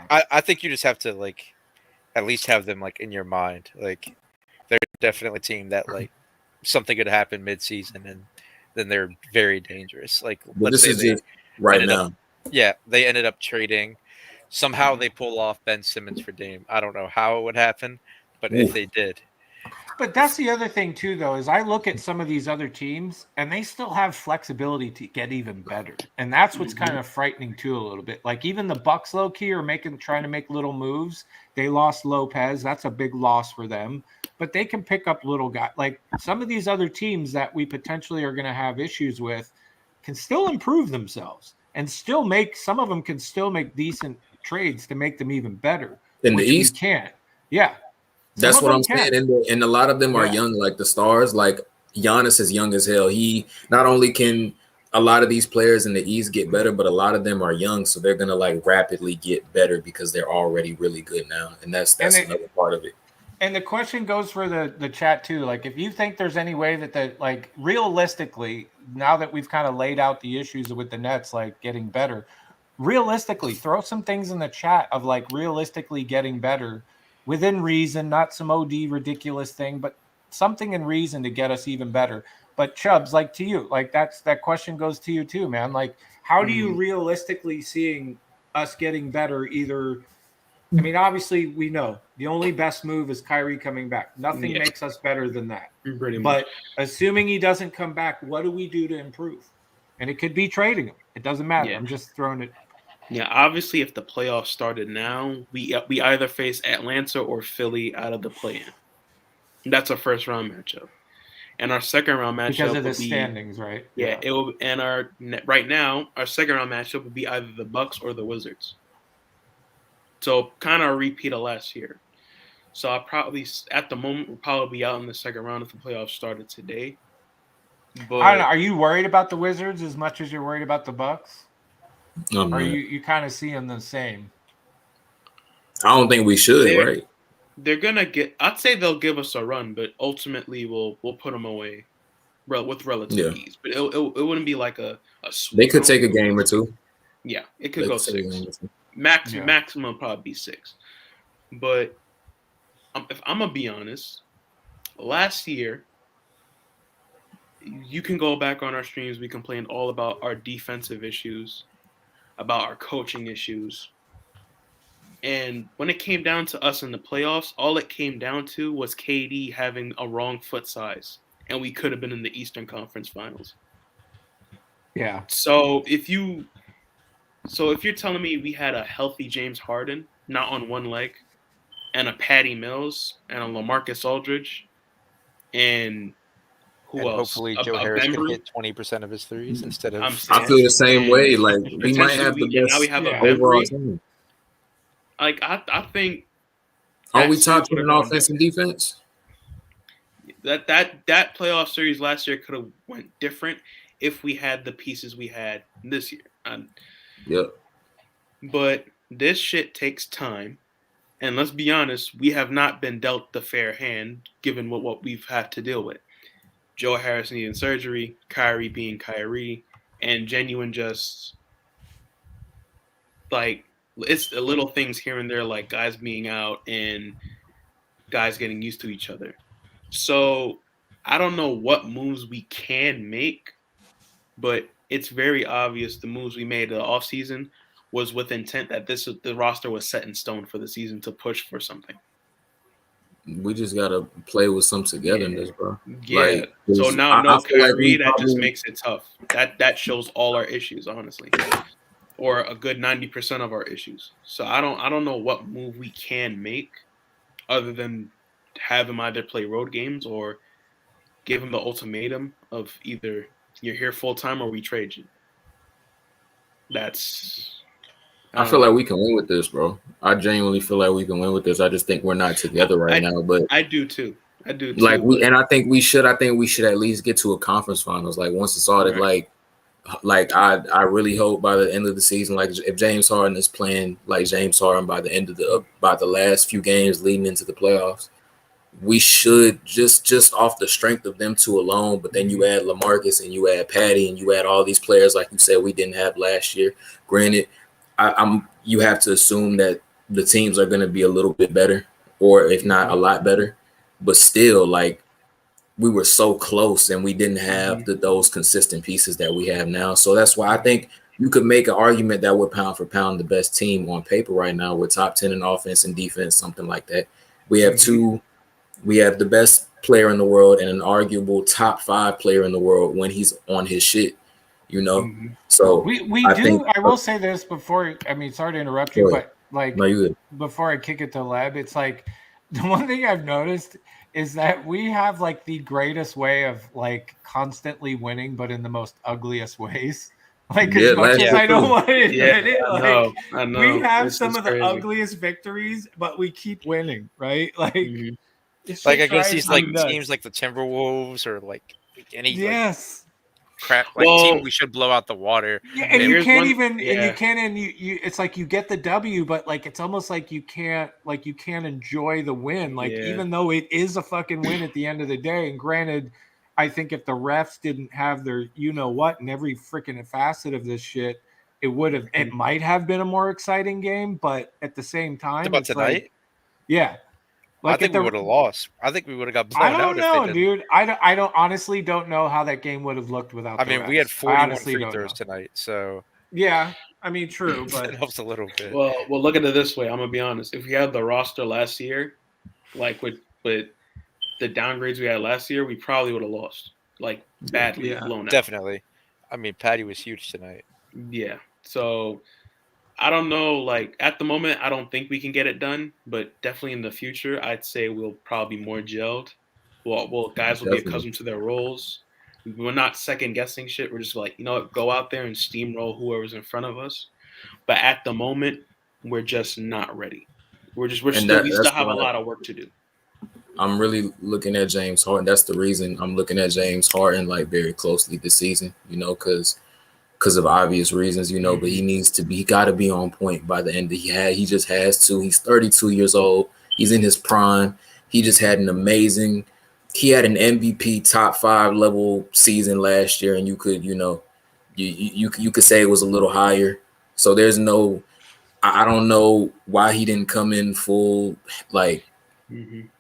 I think you just have to like at least have them like in your mind. Like they're definitely a team that like something could happen mid-season and then they're very dangerous. Like let's say they right now. They ended up trading. Somehow they pull off Ben Simmons for Dame. I don't know how it would happen, but if they did. But that's the other thing too, though, is I look at some of these other teams and they still have flexibility to get even better, and that's what's kind of frightening too a little bit. Like even the Bucks, low key, are trying to make little moves. They lost Lopez, that's a big loss for them, but they can pick up little guys. Like some of these other teams that we potentially are going to have issues with can still improve themselves and still make some of them can still make decent trades to make them even better. In the East, we can't. Yeah. That's what I'm saying. And a lot of them are young, like the stars. Like Giannis is young as hell. He not only can a lot of these players in the East get better, but a lot of them are young, so they're gonna like rapidly get better because they're already really good now. And that's another part of it. And the question goes for the chat too. Like, if you think there's any way that like realistically, now that we've kind of laid out the issues with the Nets, like getting better, realistically, throw some things in the chat of like realistically getting better. Within reason, not some OD ridiculous thing, but something in reason to get us even better. But Chubbs, like to you, like that question goes to you too, man. Like, how do you realistically seeing us getting better? Either, I mean, obviously we know the only best move is Kyrie coming back. Nothing makes us better than that. But assuming he doesn't come back, what do we do to improve? And it could be trading him. It doesn't matter. I'm just throwing it. Yeah, obviously, if the playoffs started now, we either face Atlanta or Philly out of the play-in. That's our first round matchup, and our second round matchup because of the standings, right? Yeah, it will. And right now, our second round matchup would be either the Bucks or the Wizards. So kind of a repeat of last year. So I probably at the moment we'll probably be out in the second round if the playoffs started today. But I don't know. Are you worried about the Wizards as much as you're worried about the Bucks? Or you kind of see them the same? I don't think we should, right? They're gonna get. I'd say they'll give us a run, but ultimately we'll put them away, with relative ease. But it wouldn't be like a sweep. They could take a game or two. Yeah, it could go 6. Maximum probably be 6. But if I'm gonna be honest, last year you can go back on our streams. We complained all about our defensive issues, about our coaching issues. And when it came down to us in the playoffs, all it came down to was KD having a wrong foot size, and we could have been in the Eastern Conference Finals. Yeah. So if you're telling me we had a healthy James Harden, not on one leg, and a Patty Mills and a LaMarcus Aldridge, and who And else? hopefully A Joe Harris could Bembry. hit 20% of his threes instead of. I'm I saying, feel the same and way. Like we might potentially have the now we best have a Yeah. overall Bembry. team. Like I think Aren't we that top series 10 would in have gone offense and different. defense? That playoff series last year could have went different if we had the pieces we had this year. Yep. But this shit takes time. And let's be honest, we have not been dealt the fair hand given what we've had to deal with. Joe Harris needing surgery, Kyrie being Kyrie, and genuine just like it's the little things here and there, like guys being out and guys getting used to each other. So I don't know what moves we can make, but it's very obvious the moves we made in the offseason was with intent that the roster was set in stone for the season to push for something. We just gotta play with some togetherness, bro. Yeah. Like, So now I no feel like Kyrie, we that just probably makes it tough. That shows all our issues, honestly. Or a good 90% of our issues. So I don't know what move we can make other than have him either play road games or give him the ultimatum of either you're here full time or we trade you. That's I feel like we can win with this, bro. I genuinely feel like we can win with this. I just think we're not together right now. But I do too. like and I think we should at least get to a conference finals. Like once it's all that, like I really hope by the end of the season, like if James Harden is playing like James Harden by the end of by the last few games leading into the playoffs, we should just off the strength of them two alone. But then you add LaMarcus and you add Patty and you add all these players like you said we didn't have last year. Granted, you have to assume that the teams are going to be a little bit better, or if not a lot better. But still, like we were so close, and we didn't have those consistent pieces that we have now. So that's why I think you could make an argument that we're pound for pound the best team on paper right now. We're top 10 in offense and defense, something like that. We have we have the best player in the world and an arguable top 5 player in the world when he's on his shit. You know, so we do. I will say this before. I mean, sorry to interrupt you, but like before I kick it to Leb, it's like the one thing I've noticed is that we have like the greatest way of like constantly winning, but in the most ugliest ways. Like as much as I don't want to admit it, like I know. We have some of the ugliest victories, but we keep winning, right? Like, like against these like teams like the Timberwolves or like any yes. Crap like team we should blow out the water. Yeah, and you can't and you can't and you it's like you get the W, but like it's almost like you can't enjoy the win. Like even though it is a fucking win at the end of the day. And granted, I think if the refs didn't have their you know what in every freaking facet of this shit, it might have been a more exciting game, but at the same time about tonight? Like, yeah. Like I think we would have lost. I think we would have got blown out. I don't know, dude. I don't honestly don't know how that game would have looked without. I mean, we had 41 free throws tonight, so yeah. I mean, true, but it helps a little bit. Well, look at it this way. I'm gonna be honest. If we had the roster last year, like with the downgrades we had last year, we probably would have lost, like badly blown out. Definitely. I mean, Patty was huge tonight. Yeah. So. I don't know. Like at the moment, I don't think we can get it done, but definitely in the future, I'd say we'll probably be more gelled. Well, guys will be accustomed to their roles. We're not second guessing shit. We're just like, you know what, go out there and steamroll whoever's in front of us. But at the moment, we're just not ready. We still have a lot of work to do. I'm really looking at James Harden. That's the reason I'm looking at James Harden like very closely this season. You know, because of obvious reasons, you know, but he got to be on point by the end. He just has to. He's 32 years old. He's in his prime. He just had an MVP top 5 level season last year, and you could, you know, you could say it was a little higher. So I don't know why he didn't come in full like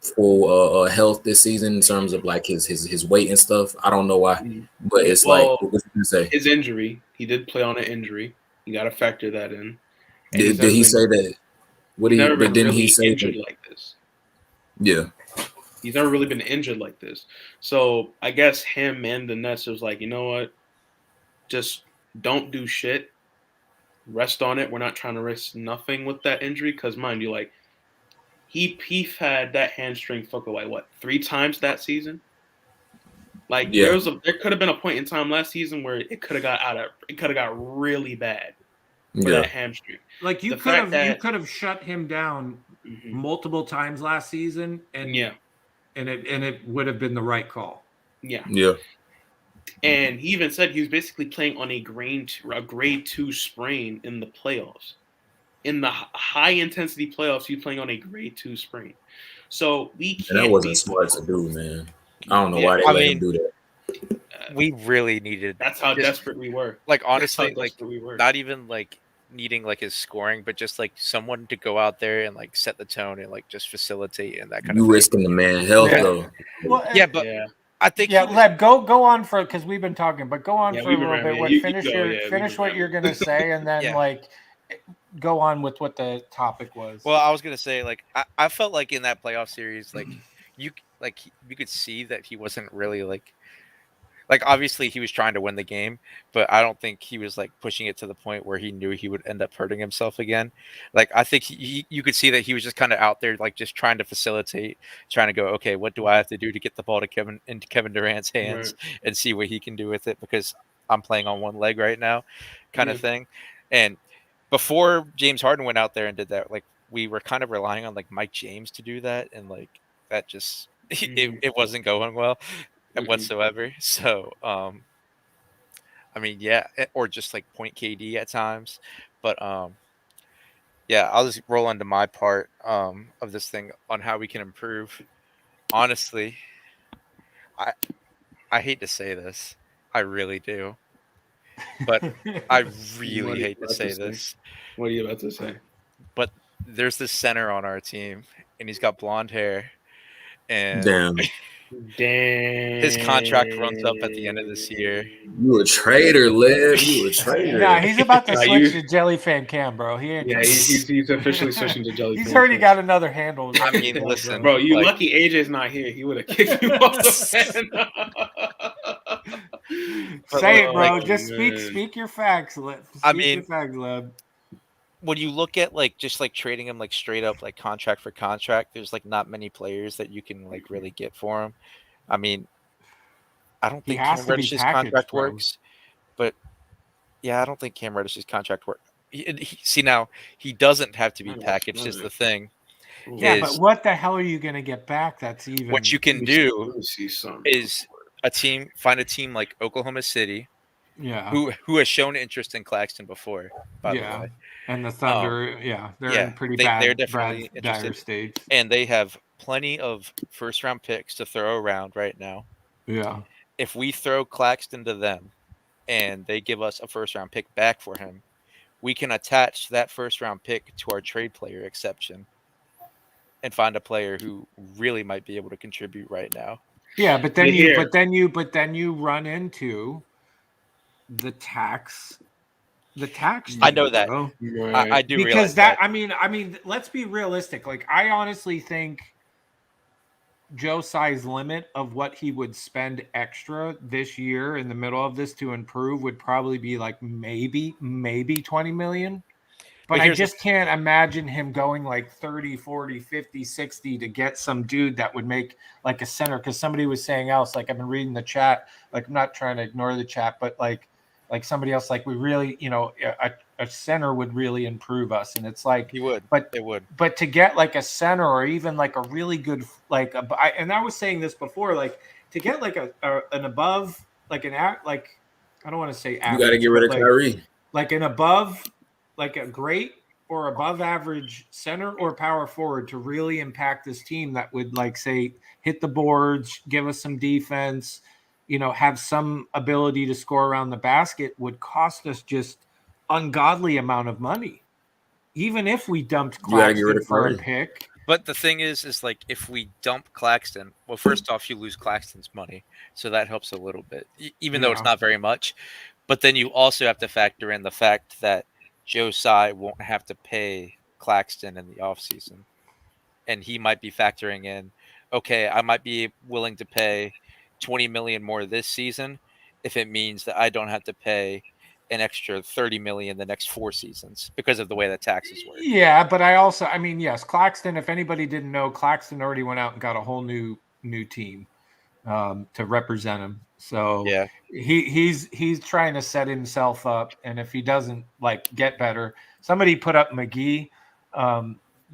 full health this season in terms of like his weight and stuff. I don't know why, but it's Well, like what you say. his injury. He did play on an injury. You got to factor that in. And Did he say that? What he's he never been didn't he really say injured that? like this. Yeah, He's never really been injured like this. So I guess him and the Nets was like, you know what? Just don't do shit. Rest on it. We're not trying to risk nothing with that injury because, mind you, like he had that hamstring fuck away 3 times that season. Like yeah. there could have been a point in time last season where it could have got really bad for Yeah. that hamstring. Like you The could fact have that shut him down multiple times last season, and it would have been the right call. Yeah. Yeah. And he even said he was basically playing on a grade 2 sprain in the playoffs. In the high intensity playoffs, he's playing on a grade 2 sprain. So we And that can't wasn't be smart to do, man. I don't know Yeah, why they I let him mean, do that. we really needed. That's how just- desperate we were. Like That's how honestly, like desperate we were. not even like needing like his scoring, but just like someone to go out there and like set the tone and like just facilitate and that kind You of thing. risking the man health Yeah. though. Well, Yeah, but Yeah. I think yeah, he was- Leb, go on for because we've been talking, but go on Yeah, for a we've been little bit. rambling. What You finish go, your yeah, we've finish been what you're gonna say, and then Yeah. like go on with what the topic was. Well, I was gonna say like I felt like in that playoff series, like you could see that he wasn't really like obviously he was trying to win the game, but I don't think he was like pushing it to the point where he knew he would end up hurting himself again. Like I think you could see that he was just kind of out there like just trying to facilitate, trying to go, okay, what do I have to do to get the ball to Kevin Durant's hands and see what he can do with it because I'm playing on one leg right now, kind of thing. And before James Harden went out there and did that, like we were kind of relying on like Mike James to do that, and like that just it wasn't going well whatsoever. So I mean, yeah, or just like point KD at times, but yeah, I'll just roll into my part of this thing on how we can improve. Honestly, I hate to say this, I really do, but I really hate to say this. What are you about to say? But there's this center on our team, and he's got blonde hair, and Damn. his contract runs up at the end of this year. You a traitor, Lev. You a traitor. Nah, he's about to Nah, switch you- to Jellyfan Cam, bro. He ain't Yeah, he's officially switching to Jelly. he's already got another handle. I mean, listen, Bro, you like- lucky AJ's not here. He would have kicked you off the fan. Say it, bro. Like, Just man. speak your facts. I Speak mean- your facts, Leb. when you look at like just like trading him like straight up like contract for contract, there's like not many players that you can like really get for him. I mean, I don't He think has Cam to be Reddish's packaged, contract bro. works, but yeah, I don't think Cam Reddish's contract works. See, now he doesn't have to be packaged. Is the thing. Yeah, is but what the hell are you gonna get back? That's even what you can Let do me see something. is find a team like Oklahoma City Yeah, who has shown interest in Claxton before, by the way. and the Thunder, they're yeah, in pretty they're bad, definitely dire interested. states. And they have plenty of first round picks to throw around right now. Yeah, If we throw Claxton to them and they give us a first round pick back for him, we can attach that first round pick to our trade player exception and find a player who really might be able to contribute right now. yeah, but then Here. you run into the tax. I know that. bro. I do Because realize that I mean, let's be realistic. Like, I honestly think Joe Tsai's limit of what he would spend extra this year in the middle of this to improve would probably be like maybe 20 million. But I here's the- just can't imagine him going like 30, 40, 50, 60 to get some dude that would make like a center. Because somebody was saying else, like I've been reading the chat, like I'm not trying to ignore the chat, but like somebody else, like we really, a center would really improve us. And it's like, he would, but it would. But to get like a center or even like a really good, and I was saying this before, like to get like an above, like like I don't want to say average, You got to get rid of but, like, Kyrie. like an above, like a great or above average center or power forward to really impact this team that would like say hit the boards, give us some defense, have some ability to score around the basket would cost us just ungodly amount of money. Even if we dumped You gotta get rid Claxton of for a Curry. pick, But the thing is like if we dump Claxton, well, first off, you lose Claxton's money, so that helps a little bit, even though it's not very much. But then you also have to factor in the fact that Joe Tsai won't have to pay Claxton in the offseason. And he might be factoring in, okay, I might be willing to pay 20 million more this season if it means that I don't have to pay an extra 30 million the next 4 seasons because of the way that taxes work. Yeah, but I mean, yes, Claxton, if anybody didn't know, Claxton already went out and got a whole new team to represent him. So yeah, he's trying to set himself up, and if he doesn't like get better, somebody put up McGee.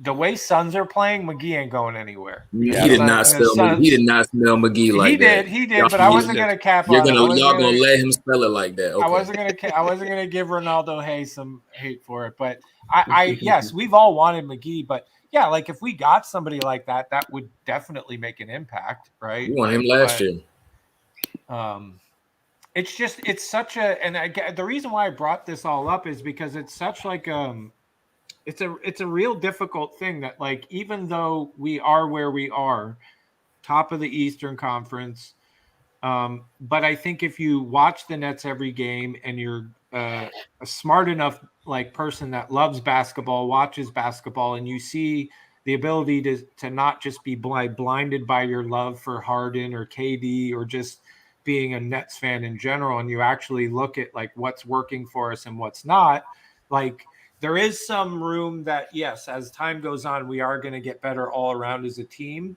The way Suns are playing, McGee ain't going anywhere. He did not spell McGee like that. He did, but I wasn't gonna cap on him. Y'all gonna let him spell it like that. Okay. I wasn't gonna give Ronaldo Hayes some hate for it, but I yes, we've all wanted McGee, but yeah, like if we got somebody like that, that would definitely make an impact, right? We won him last year. It's such a, and the reason why I brought this all up is because it's such like it's a real difficult thing that like even though we are where we are, top of the Eastern Conference, but I think if you watch the Nets every game and you're a smart enough like person that loves basketball, watches basketball, and you see the ability to not just be blinded by your love for Harden or KD or just being a Nets fan in general, and you actually look at like what's working for us and what's not, like there is some room that, yes, as time goes on, we are going to get better all around as a team.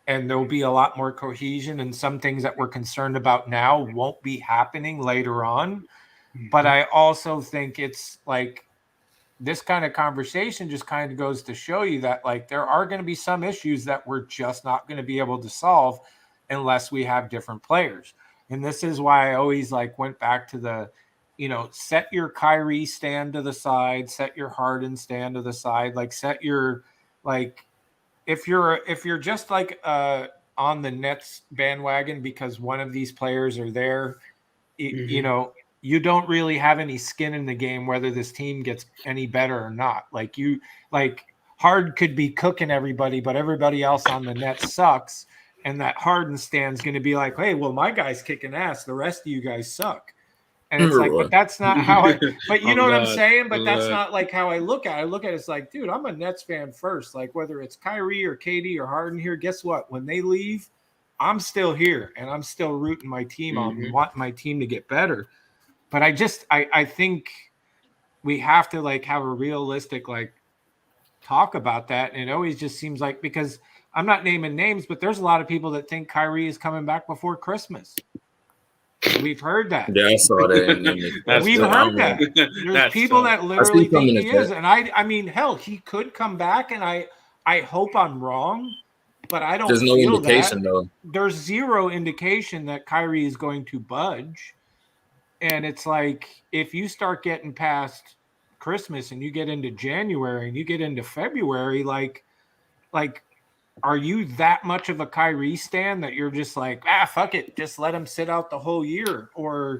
And there'll be a lot more cohesion, and some things that we're concerned about now won't be happening later on. But I also think it's like this kind of conversation just kind of goes to show you that like there are going to be some issues that we're just not going to be able to solve unless we have different players. And this is why I always like went back to the, set your Kyrie stand to the side, set your Harden stand to the side, like set your like if you're just like on the Nets bandwagon because one of these players are there, you don't really have any skin in the game whether this team gets any better or not. Like Hard could be cooking everybody, but everybody else on the Nets sucks, and that Harden stand's going to be like, hey, well, my guy's kicking ass, the rest of you guys suck. And it's like, but that's not how but you know what I'm saying? But that's not like how I look at it. I look at it as like, dude, I'm a Nets fan first. Like whether it's Kyrie or KD or Harden here, guess what? When they leave, I'm still here and I'm still rooting my team on, wanting my team to get better. But I think we have to like have a realistic like talk about that. And it always just seems like, because I'm not naming names, but there's a lot of people that think Kyrie is coming back before Christmas. We've heard that. Yeah, I saw that. We've heard that. There's people that literally think he is. And I mean, hell, he could come back, and I hope I'm wrong, but I don't. There's no indication, though. There's zero indication that Kyrie is going to budge. And it's like, if you start getting past Christmas and you get into January and you get into February, like are you that much of a Kyrie stan that you're just like, fuck it, just let him sit out the whole year? Or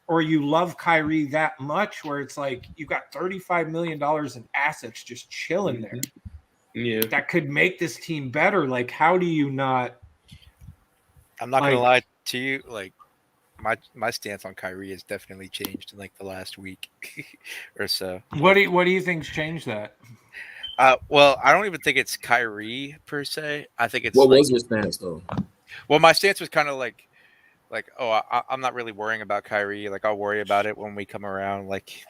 you love Kyrie that much where it's like you got $35 million in assets just chilling there. Yeah. That could make this team better. Like, how do you not? I'm not gonna lie to you, like my stance on Kyrie has definitely changed in like the last week or so. What do you think's changed that? Well, I don't even think it's Kyrie per se. I think it's what was your stance though? Well, my stance was kind of like, I'm not really worrying about Kyrie. Like, I'll worry about it when we come around, like,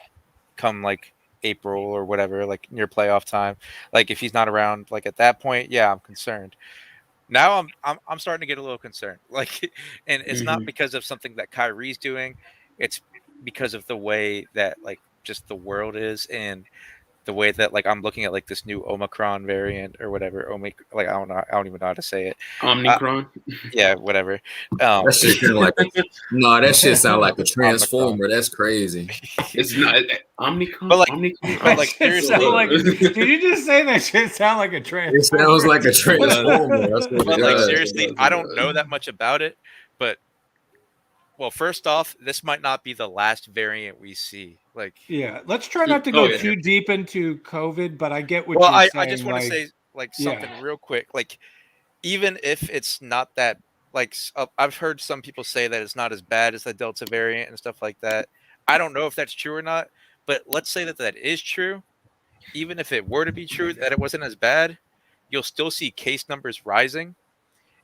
come like April or whatever, like near playoff time. Like, if he's not around, like at that point, yeah, I'm concerned. Now I'm starting to get a little concerned. Like, and it's not because of something that Kyrie's doing. It's because of the way that like just the world is and the way that like I'm looking at like this new Omicron variant or whatever. I don't even know how to say it. Omicron. Yeah, whatever. That shit sound like that shit sound like a transformer. That's crazy. It's not Omicron. But like seriously, did you just say that shit sound like a transformer? It sounds like a transformer. But like seriously, I don't know that much about it, but. Well, first off, this might not be the last variant we see. Like, yeah, let's try not to go too deep into COVID, but I get what you're saying. I just want to say, like something real quick. Like, even if it's not that, like, I've heard some people say that it's not as bad as the Delta variant and stuff like that. I don't know if that's true or not, but let's say that that is true. Even if it were to be true that it wasn't as bad, you'll still see case numbers rising.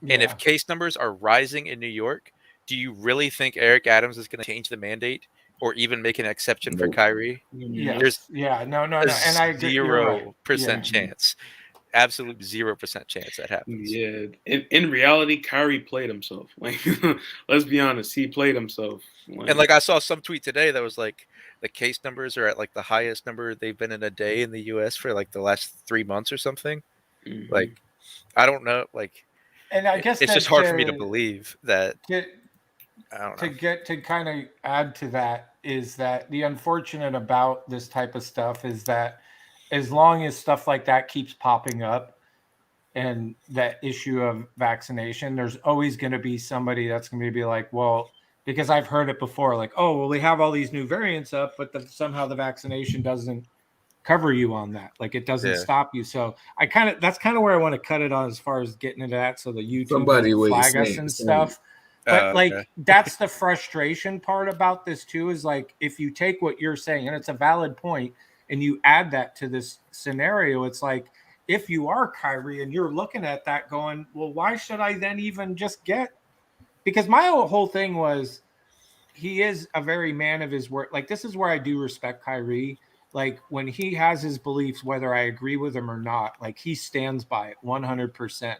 And if case numbers are rising in New York, do you really think Eric Adams is going to change the mandate or even make an exception for Kyrie? There's No, a and I agree. You're right. 0% chance, absolute 0% chance that happens. Yeah, in reality, Kyrie played himself. Like, let's be honest, he played himself. And like I saw some tweet today that was like the case numbers are at like the highest number they've been in a day in the U.S. for like the last 3 months or something. Like, I don't know. Like, and I guess it's just hard for me to believe that. I don't know. To kind of add to that is that the unfortunate about this type of stuff is that as long as stuff like that keeps popping up and that issue of vaccination, there's always going to be somebody that's going to be like, well, because I've heard it before, like, oh, well, they have all these new variants up, but somehow the vaccination doesn't cover you on that. Like, it doesn't stop you. So that's kind of where I want to cut it on as far as getting into that. So the YouTube doesn't flag us and stuff. But that's the frustration part about this too, is like, if you take what you're saying, and it's a valid point, and you add that to this scenario, it's like, if you are Kyrie and you're looking at that going, well, why should I then even just get? Because my whole thing was, he is a very man of his word. Like, this is where I do respect Kyrie. Like, when he has his beliefs, whether I agree with him or not, like, he stands by it 100%.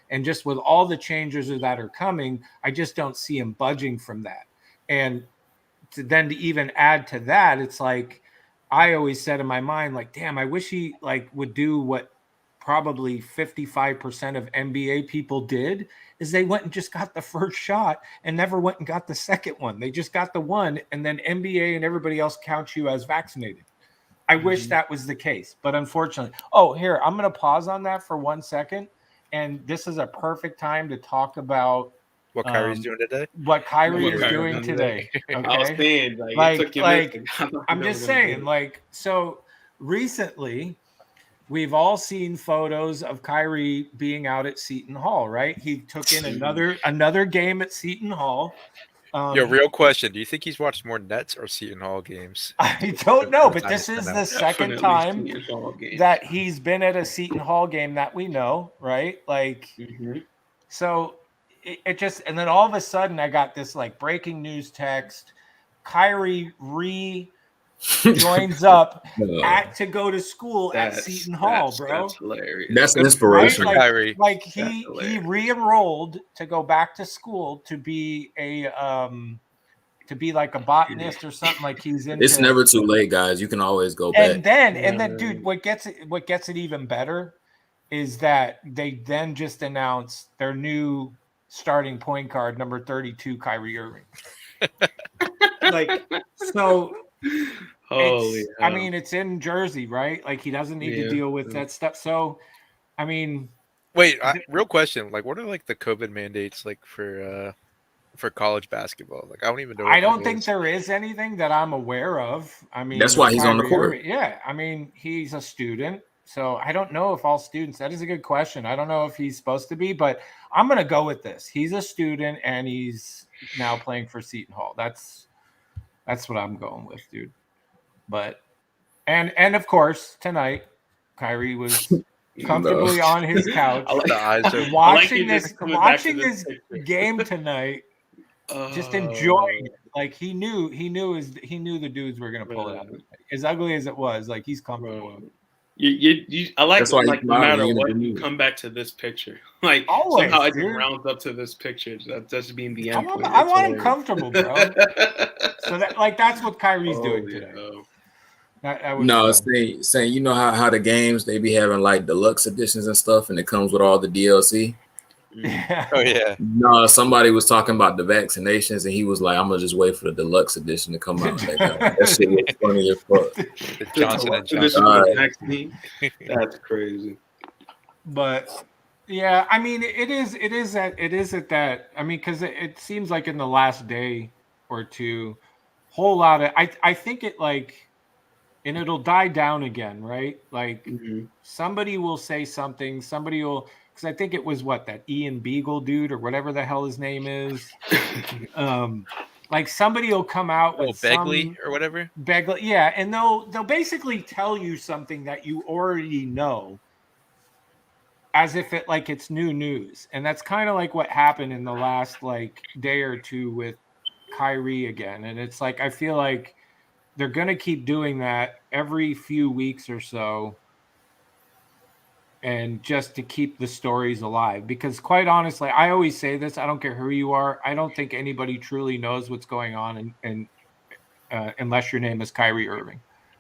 And just with all the changes that are coming, I just don't see him budging from that. And to even add to that, it's like, I always said in my mind, like, damn, I wish he like would do what probably 55% of NBA people did, is they went and just got the first shot and never went and got the second one. They just got the one, and then NBA and everybody else counts you as vaccinated. I wish that was the case, but unfortunately. Oh, here, I'm going to pause on that for 1 second. And this is a perfect time to talk about what Kyrie's doing today. What Kyrie is doing today. Okay? I was saying, I'm just saying, like, so recently we've all seen photos of Kyrie being out at Seton Hall, right? He took in another game at Seton Hall. Real question. Do you think he's watched more Nets or Seton Hall games? I don't know, but this is the second time that he's been at a Seton Hall game that we know, right? Like, so it just, and then all of a sudden I got this like breaking news text. Kyrie joins up to go to school at Seton Hall, bro. That's hilarious. That's inspiration. Right? Kyrie. Like he re-enrolled to go back to school to be like a botanist or something. Like, he's into. It's never too late, guys. You can always go back. And then, dude, what gets it even better is that they then just announced their new starting point guard, number 32, Kyrie Irving. Like, so. I mean, it's in Jersey, right? Like, he doesn't need to deal with that stuff. So, I mean, wait, real question. Like, what are like the COVID mandates like for college basketball? Like, I don't even know. I don't think there is anything that I'm aware of. I mean, that's why he's on the court. Yeah, I mean, he's a student, so I don't know if all students. That is a good question. I don't know if he's supposed to be, but I'm gonna go with this. He's a student, and he's now playing for Seton Hall. That's what I'm going with, dude. But and of course tonight, Kyrie was comfortably on his couch, watching this game tonight, just enjoying it. Like, he knew the dudes were gonna pull it out. As ugly as it was, like, he's comfortable. I like no matter what, you come back to this picture. Like, always, somehow it rounds up to this picture. That's being the end point. I want him comfortable, bro. So that's what Kyrie's doing today. Saying you know how the games, they be having like deluxe editions and stuff, and it comes with all the DLC. Yeah. Oh yeah. No, somebody was talking about the vaccinations, and he was like, "I'm gonna just wait for the deluxe edition to come out." That shit was funny as fuck. The Johnson and Johnson That's crazy. But yeah, I mean, it is at that. I mean, because it seems like in the last day or two, whole lot of I think it like. and it'll die down again, right? Like Mhm. somebody will say something, somebody will, because I think it was that Ian Beagle dude or whatever the hell his name is. Like somebody will come out with Begley some or whatever. Begley, yeah, and they'll basically tell you something that you already know, as if it's new news. And that's kind of like what happened in the last day or two with Kyrie again. And it's like I feel like they're going to keep doing that every few weeks or so, and just to keep the stories alive. Because quite honestly, I always say this, I don't care who you are, I don't think anybody truly knows what's going on unless your name is Kyrie Irving.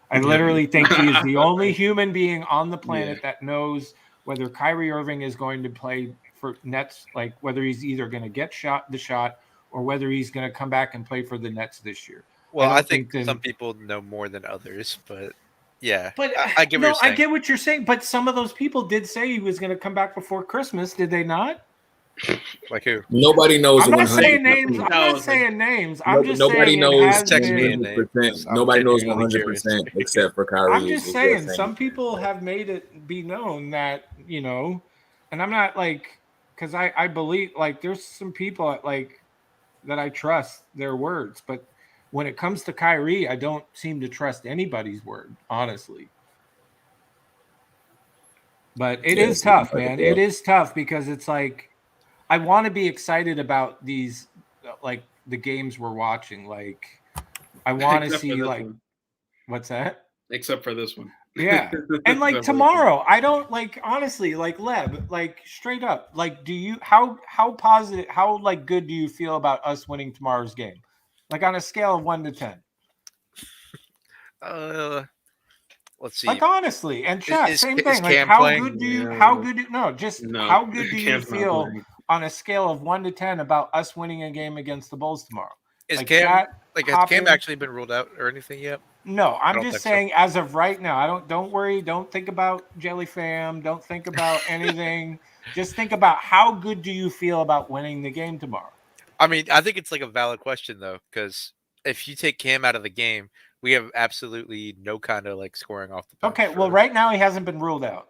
I literally think he is the only human being on the planet that knows whether Kyrie Irving is going to play for Nets, like whether he's either going to get the shot or whether he's going to come back and play for the Nets this year. Well, I think that some people know more than others, but yeah, But I get what you're saying. I get what you're saying. But some of those people did say he was going to come back before Christmas. Did they not? Like who? Nobody knows. I'm not 100%. saying names. I'm not saying names. I'm just Nobody saying knows it has Text me a been. name. 100%. I'm Nobody knows genuinely 100% except for Kyrie. I'm just saying some people have made it be known that, and I'm not because I believe there's some people that I trust their words, but when it comes to Kyrie, I don't seem to trust anybody's word, honestly. But it is tough, man. It is tough because it's like I want to be excited about these, the games we're watching. Like I want to see what's that? Except for this one. Yeah. And tomorrow, I don't honestly, Leb, straight up, do you how positive, how good do you feel about us winning tomorrow's game? On a scale of 1 to 10. Let's see. Honestly, and chat, same thing. Cam how playing? good do you No. how good do you Cam's not feel playing. on a scale of 1 to 10 about us winning a game against the Bulls tomorrow? Is Cam has Cam actually been ruled out or anything yet? No, I'm just saying as of right now. Don't worry, don't think about Jelly Fam, don't think about anything. Just think about how good do you feel about winning the game tomorrow? I mean, I think it's a valid question though, because if you take Cam out of the game, we have absolutely no kind of scoring off the bench. Okay, well, right now he hasn't been ruled out.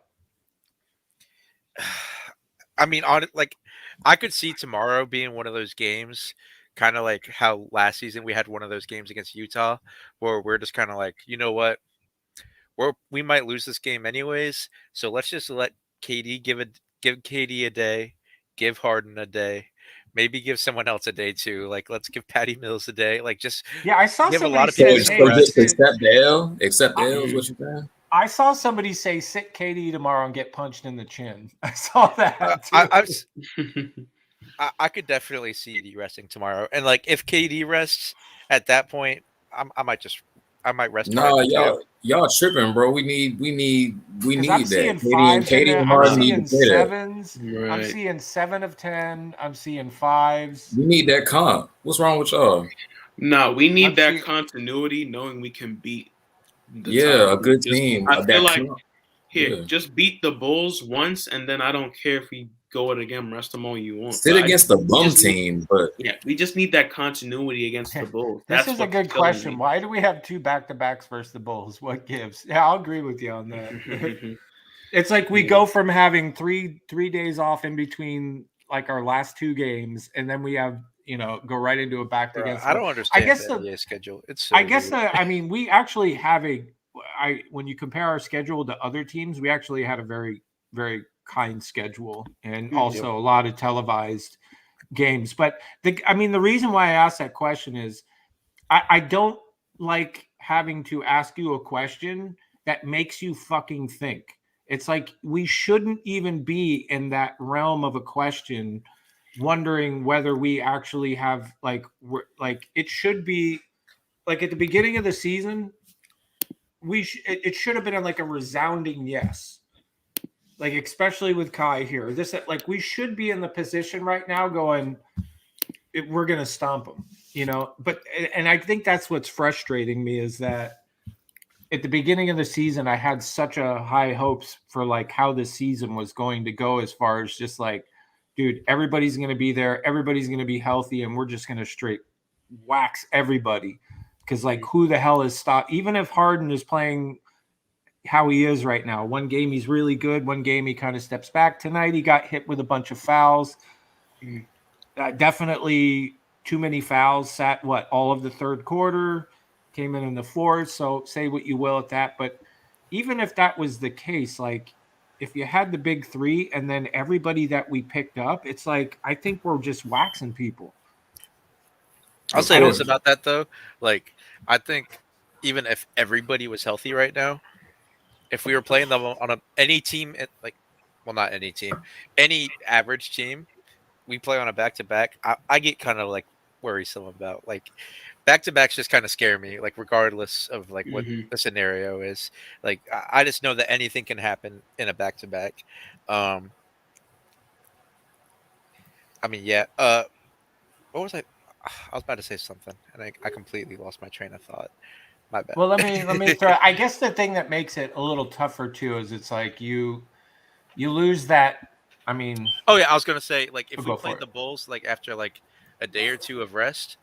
I mean, I could see tomorrow being one of those games, kind of like how last season we had one of those games against Utah, where we're just kind of you know what, we might lose this game anyways, so let's just let KD give KD a day, give Harden a day. Maybe give someone else a day too. Let's give Patty Mills a day. I saw give a somebody lot of say, people except Dale. Except Dale is what you're saying. I saw somebody say sit KD tomorrow and get punched in the chin. I saw that too. I could definitely see KD resting tomorrow, and if KD rests at that point, I might rest. No, y'all tripping, bro. We need I'm that. Seeing fives I'm seeing sevens. Right. I'm seeing 7 of 10. I'm seeing fives. We need that comp. What's wrong with y'all? No, we need that continuity, knowing we can beat. A good team. I feel just beat the Bulls once, and then I don't care if we go it again. Rest them all you want. Sit against the bum team, but we just need that continuity against the Bulls. This is a good question. Why do we have 2 back-to-backs versus the Bulls? What gives? Yeah, I'll agree with you on that. It's like we go from having three days off in between our last 2 games, and then we have go right into a back against. I don't understand. I guess the schedule. It's. So I guess we actually have when you compare our schedule to other teams, we actually had a very, very kind schedule and also a lot of televised games. But the reason why I asked that question is I don't like having to ask you a question that makes you fucking think. It's we shouldn't even be in that realm of a question wondering whether we actually have it should be at the beginning of the season. It should have been a resounding yes. Especially with Kai here, we should be in the position right now going, we're going to stomp them, but, and I think that's what's frustrating me is that at the beginning of the season, I had such a high hopes for how the season was going to go as far as just dude, everybody's going to be there. Everybody's going to be healthy. And we're just going to straight wax everybody. because like who the hell is stop? Even if Harden is playing how he is right now, one game he's really good, one game he kind of steps back. Tonight he got hit with a bunch of fouls. Definitely too many fouls. Sat all of the third quarter, came in the fourth. So say what you will at that, but even if that was the case, like if you had the big three and then everybody that we picked up, it's like I think we're just waxing people. I'll say this about that though. Like, I think even if everybody was healthy right now, if we were playing them on any team, like, well, not any team, any average team, we play on a back to back. I get kind of like worrisome about like back to backs just kind of scare me. Like, regardless of like what the scenario is, like I just know that anything can happen in a back to back. I mean, yeah. What was I? I was about to say something, and I completely lost my train of thought. My bad. Well, let me throw. I guess the thing that makes it a little tougher too is it's like you lose that. I mean, oh yeah, I was gonna say like if we go played for the it. Bulls like after like a day or two of rest,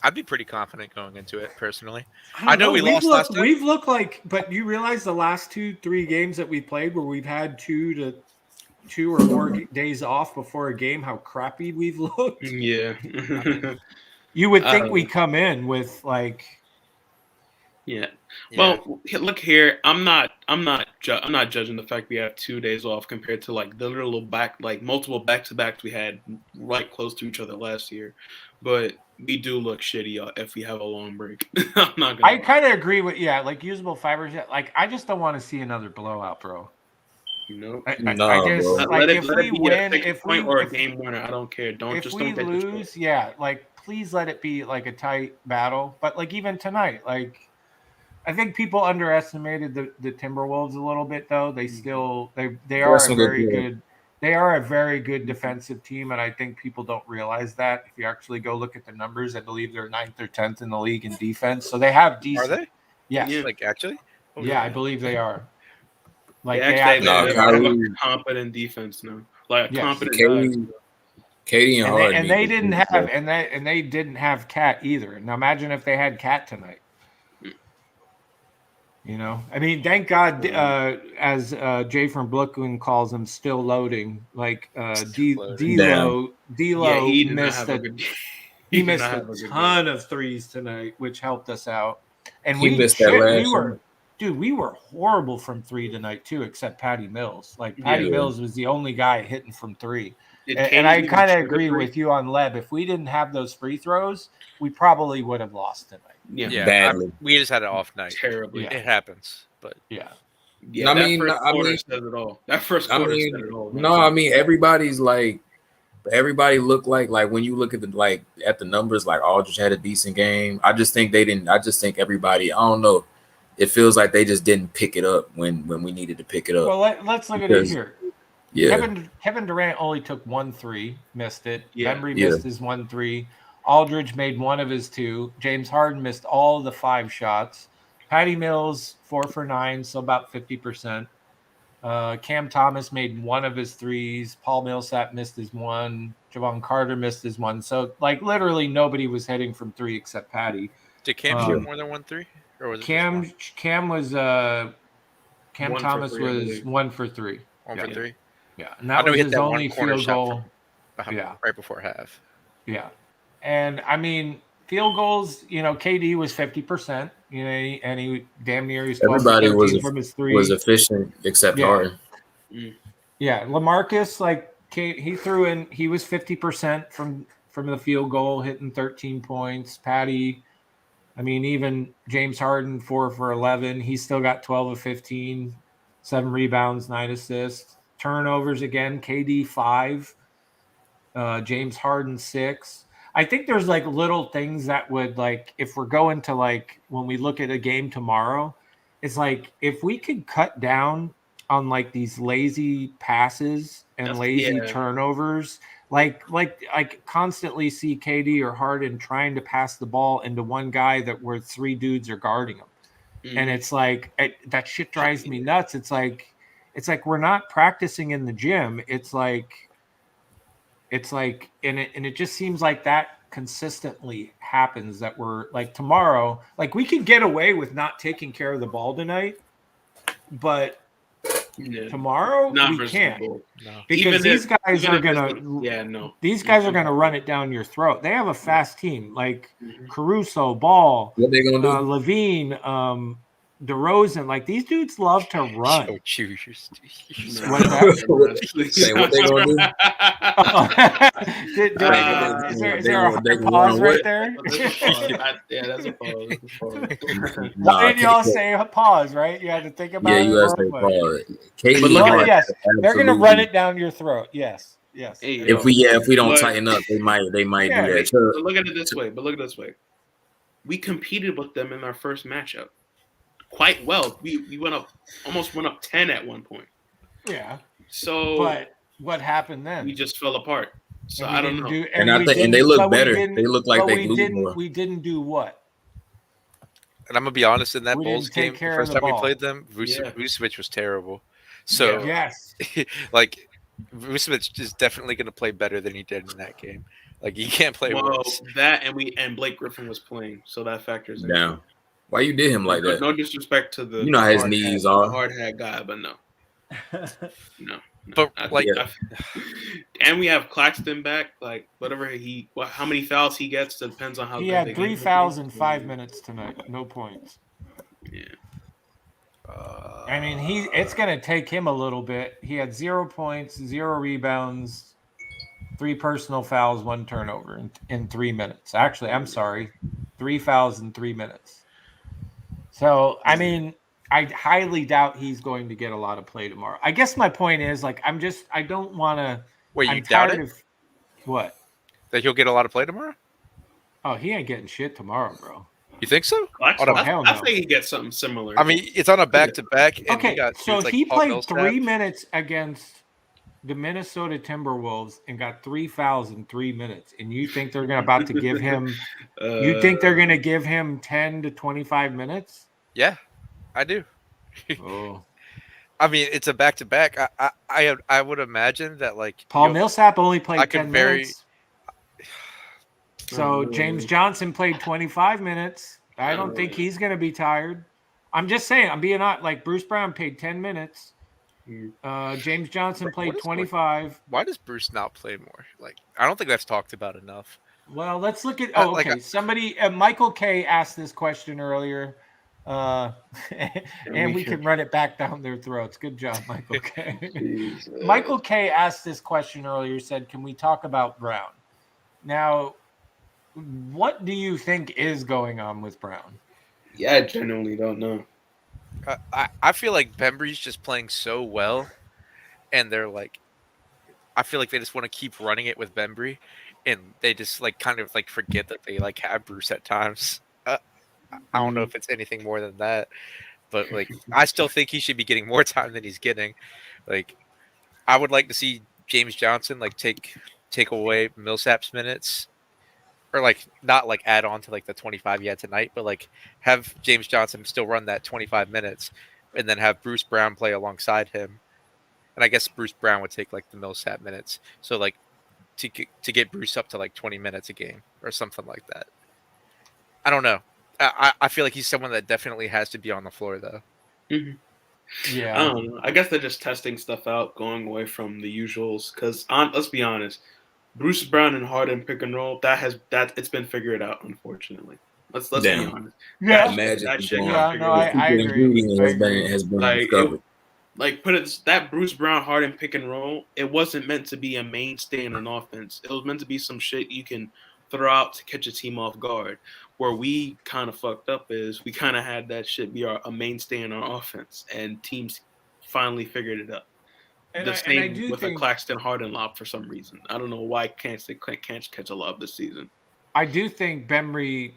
I'd be pretty confident going into it personally. I know we lost last time. We've looked like, but you realize the last 2-3 games that we played where we've had 2 or more days off before a game, how crappy we've looked. Yeah. I mean, you would think we come in with like. Yeah. Well, look here. I'm not judging the fact we have 2 days off compared to like the little multiple back to backs we had right close to each other last year, but we do look shitty if we have a long break. I'm not gonna. I kind of agree with like usable fibers. Like I just don't want to see another blowout, bro. No, I just bro. like if we win, if we or a game winner, I don't care. If we lose, like please let it be like a tight battle. But like even tonight, like. I think people underestimated the Timberwolves a little bit, though. They still they are a very good they are a very good defensive team, and I think people don't realize that. If you actually go look at the numbers, I believe they're 9th or 10th in the league in defense. So they have decent. Are they? Yes. Yeah. Like actually? Oh, yeah, I believe they are. Like they have a competent defense now. Like competent. Katie and Harden, and they didn't have and they didn't have Cat either. Now imagine if they had Cat tonight. You know, I mean, thank God, as Jay from Brooklyn calls him, still loading. Like D'Lo missed he missed a ton of threes tonight, which helped us out. And we were horrible from three tonight too, except Patty Mills. Like Patty Mills was the only guy hitting from three. And I kind of agree with you on Leb. If we didn't have those free throws, we probably would have lost tonight. Yeah, badly. We just had an off night. Terribly. It happens, but yeah. That first quarter says it all. That first quarter said it all. No, I mean everybody looked like when you look at the numbers, like Aldridge had a decent game. I just think everybody, I don't know. It feels like they just didn't pick it up when we needed to pick it up. Well, let's look at it here. Yeah. Kevin Durant only took 1 3, missed it. Bembry missed his 1 3. Aldridge made 1 of his 2. James Harden missed all of the 5 shots. Patty Mills 4 for 9, so about 50%. Cam Thomas made 1 of his 3s. Paul Millsap missed his 1. Javon Carter missed his 1. So like literally nobody was hitting from 3 except Patty. Did Cam shoot more than 1 3? Or was it Cam Thomas was 1 for 3. 1 for 3. Yeah, and that was his only field goal. Right before half. Yeah, and I mean field goals. You know, KD was 50%. You know, and he damn near he's 12 everybody for 13 from his 3. Was efficient except Harden. Yeah, LaMarcus he threw in. He was 50% from the field goal, hitting 13 points. Patty. I mean, even James Harden 4 for 11. He still got 12 of 15, 7 rebounds, 9 assists. Turnovers again, KD 5, James Harden 6. I think there's like little things that would like if we're going to like when we look at a game tomorrow, it's like if we could cut down on like these lazy passes and lazy turnovers, like constantly see KD or Harden trying to pass the ball into one guy that where 3 dudes are guarding him, and it's like that shit drives me nuts. It's like we're not practicing in the gym. It's like, and it just seems like that consistently happens that we're like tomorrow, like we could get away with not taking care of the ball tonight, but tomorrow Not we versus the can't Bulls. No. because these guys are gonna these guys are gonna run it down your throat. They have a fast team like Caruso, Ball, What they gonna do? Levine, DeRozan. Like these dudes love to run. Oh, What's that? Say what they gonna do? Is there a pause right there? That's a pause. Why didn't y'all say a pause, right? You had to think about it. Yeah, you gotta say pause. Yes, they're gonna run it down your throat. Yes. Hey, if we don't tighten up, they might do that. But look at it this way. We competed with them in our first matchup quite well. We almost went up 10 at one point. Yeah. So, but what happened then? We just fell apart. So I don't know. And they look better. They look like they glued more. We didn't do what? And I'm gonna be honest, in that Bulls game, the first time we played them, Vucevic was terrible. So like Vucevic is definitely gonna play better than he did in that game. Like he can't play worse. That and Blake Griffin was playing, so that factors in. Yeah. Why you did him like that? No disrespect to the how his knees are. Hard hat guy, but no. No. But and we have Claxton back. Like whatever how many fouls he gets depends on how. He had 3 fouls in 5 minutes tonight. No points. Yeah. I mean, it's going to take him a little bit. He had 0 points, 0 rebounds, 3 personal fouls, 1 turnover in 3 minutes. Actually, I'm sorry, 3 fouls in 3 minutes. So I mean, I highly doubt he's going to get a lot of play tomorrow. I guess my point is, like, I don't want to. Wait, you doubt it? What? That he'll get a lot of play tomorrow? Oh, he ain't getting shit tomorrow, bro. You think so? Hell no. I think he gets something similar. I mean, it's on a back-to-back. Okay, so he played 3 minutes against the Minnesota Timberwolves and got 3 fouls in 3 minutes. And you think they're about to give him? You think they're going to give him 10 to 25 minutes? Yeah. I do. Oh. I mean, it's a back-to-back. I would imagine that, like, Paul Millsap only played 10 minutes. So James Johnson played 25 minutes. I don't think he's going to be tired. I'm just saying. I'm being honest. Like Bruce Brown played 10 minutes. James Johnson played 25. Why does Bruce not play more? Like, I don't think that's talked about enough. Well, let's look at. Oh, okay. Somebody, Michael K asked this question earlier. And we can run it back down their throats. Good job, Michael K. Michael K asked this question earlier, said, can we talk about Brown? Now, what do you think is going on with Brown? Yeah, I genuinely don't know. I feel like Bembry's just playing so well, and they're like, I feel like they just want to keep running it with Bembry, and they just like kind of like forget that they like have Bruce at times. I don't know if it's anything more than that, but like I still think he should be getting more time than he's getting. Like I would like to see James Johnson like take away Millsap's minutes, or like not like add on to like the 25 he had tonight, but like have James Johnson still run that 25 minutes, and then have Bruce Brown play alongside him. And I guess Bruce Brown would take like the Millsap minutes, so like to get Bruce up to like 20 minutes a game or something like that. I don't know. I feel like he's someone that definitely has to be on the floor, though. Mm-hmm. Yeah. I don't know. I guess they're just testing stuff out, going away from the usuals. Because let's be honest, Bruce Brown and Harden pick and roll, it's been figured out, unfortunately. Let's be honest. Yeah. I agree. Has been discovered. That Bruce Brown Harden pick and roll, it wasn't meant to be a mainstay in an offense. It was meant to be some shit you can throw out to catch a team off guard. Where we kind of fucked up is we kind of had that shit be a mainstay in our offense, and teams finally figured it out. The same with a Claxton Harden lob for some reason. I don't know why can't catch a lob this season. I do think Bembry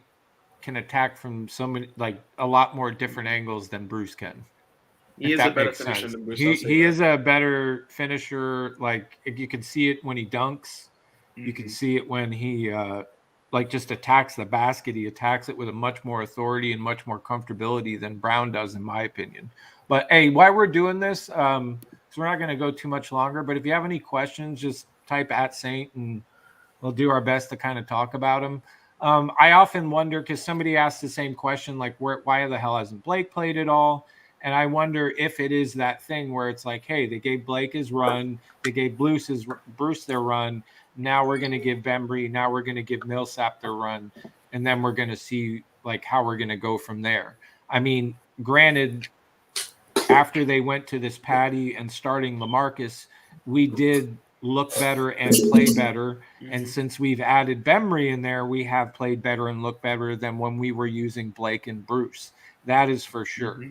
can attack from so many, like a lot more different angles than Bruce can. He is a better finisher than Bruce. He is a better finisher. Like you can see it when he dunks. Mm-hmm. You can see it when he just attacks the basket. He attacks it with a much more authority and much more comfortability than Brown does, in my opinion. But hey, while we're doing this, so we're not going to go too much longer. But if you have any questions, just type @Saint and we'll do our best to kind of talk about him. I often wonder, because somebody asked the same question, like, why the hell hasn't Blake played at all? And I wonder if it is that thing where it's like, hey, they gave Blake his run, they gave Bruce their run. Now we're going to give Bembry, now we're going to give Millsap their run, and then we're going to see like how we're going to go from there. I mean, granted, after they went to this Patty and starting LaMarcus, we did look better and play better. And since we've added Bembry in there, we have played better and looked better than when we were using Blake and Bruce. That is for sure.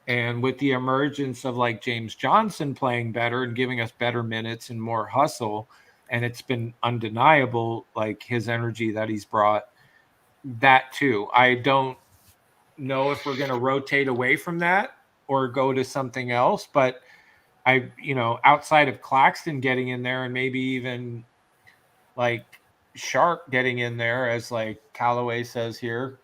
And with the emergence of like James Johnson playing better and giving us better minutes and more hustle, and it's been undeniable, like his energy that he's brought, that too. I don't know if we're going to rotate away from that or go to something else, but outside of Claxton getting in there and maybe even like Sharp getting in there, as like Callaway says here,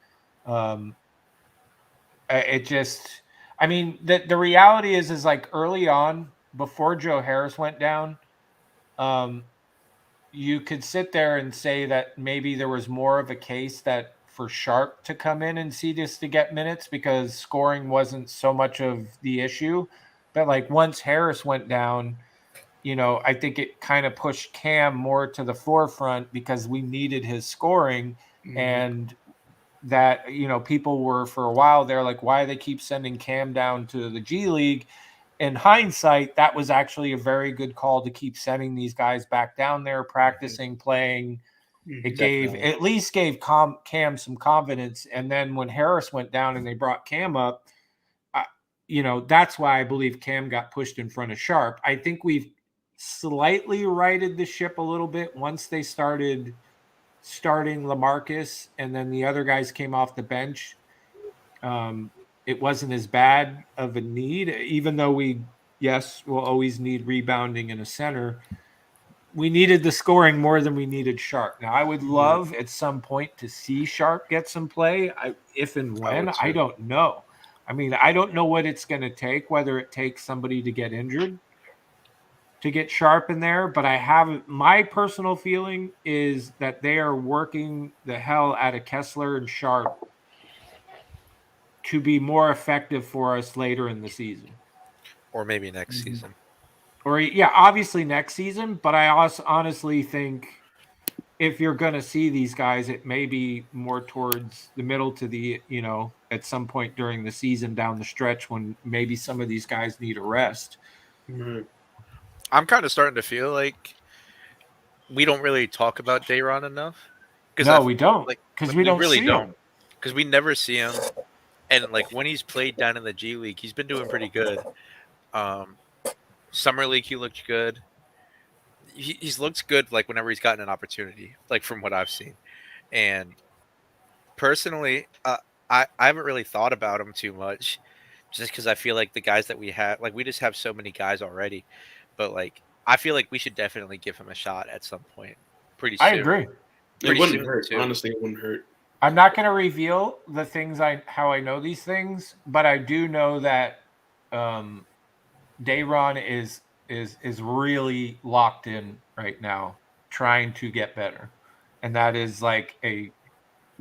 it just, I mean, the reality is like early on before Joe Harris went down, you could sit there and say that maybe there was more of a case that for Sharp to come in and see this to get minutes because scoring wasn't so much of the issue. But like once Harris went down, I think it kind of pushed Cam more to the forefront because we needed his scoring. And that, people were for a while there like, why they keep sending Cam down to the G League. In hindsight, that was actually a very good call to keep sending these guys back down there, practicing, playing. It at least gave Cam some confidence. And then when Harris went down and they brought Cam up, that's why I believe Cam got pushed in front of Sharp. I think we've slightly righted the ship a little bit once they started starting LaMarcus and then the other guys came off the bench. It wasn't as bad of a need, even though we'll always need rebounding in a center. We needed the scoring more than we needed Sharp. Now, I would love at some point to see Sharp get some play. If and when, I don't know. I mean, I don't know what it's going to take, whether it takes somebody to get injured to get Sharp in there. But my personal feeling is that they are working the hell out of Kessler and Sharp to be more effective for us later in the season. Or maybe next season. Or, yeah, obviously next season. But I also honestly think if you're going to see these guys, it may be more towards the middle to the, at some point during the season down the stretch when maybe some of these guys need a rest. I'm kind of starting to feel like we don't really talk about Dayron enough. No, we don't. Because we don't really see don't. him. Because we never see him. And like when he's played down in the G League, he's been doing pretty good. Summer League, he looked good. He's looked good like whenever he's gotten an opportunity, like from what I've seen. And personally, I haven't really thought about him too much, just because I feel like the guys that we have, like we just have so many guys already. But like I feel like we should definitely give him a shot at some point. Pretty soon. I agree. It wouldn't hurt. Too. Honestly, it wouldn't hurt. I'm not going to reveal the things how I know these things, but I do know that Dayron is really locked in right now, trying to get better, and that is like a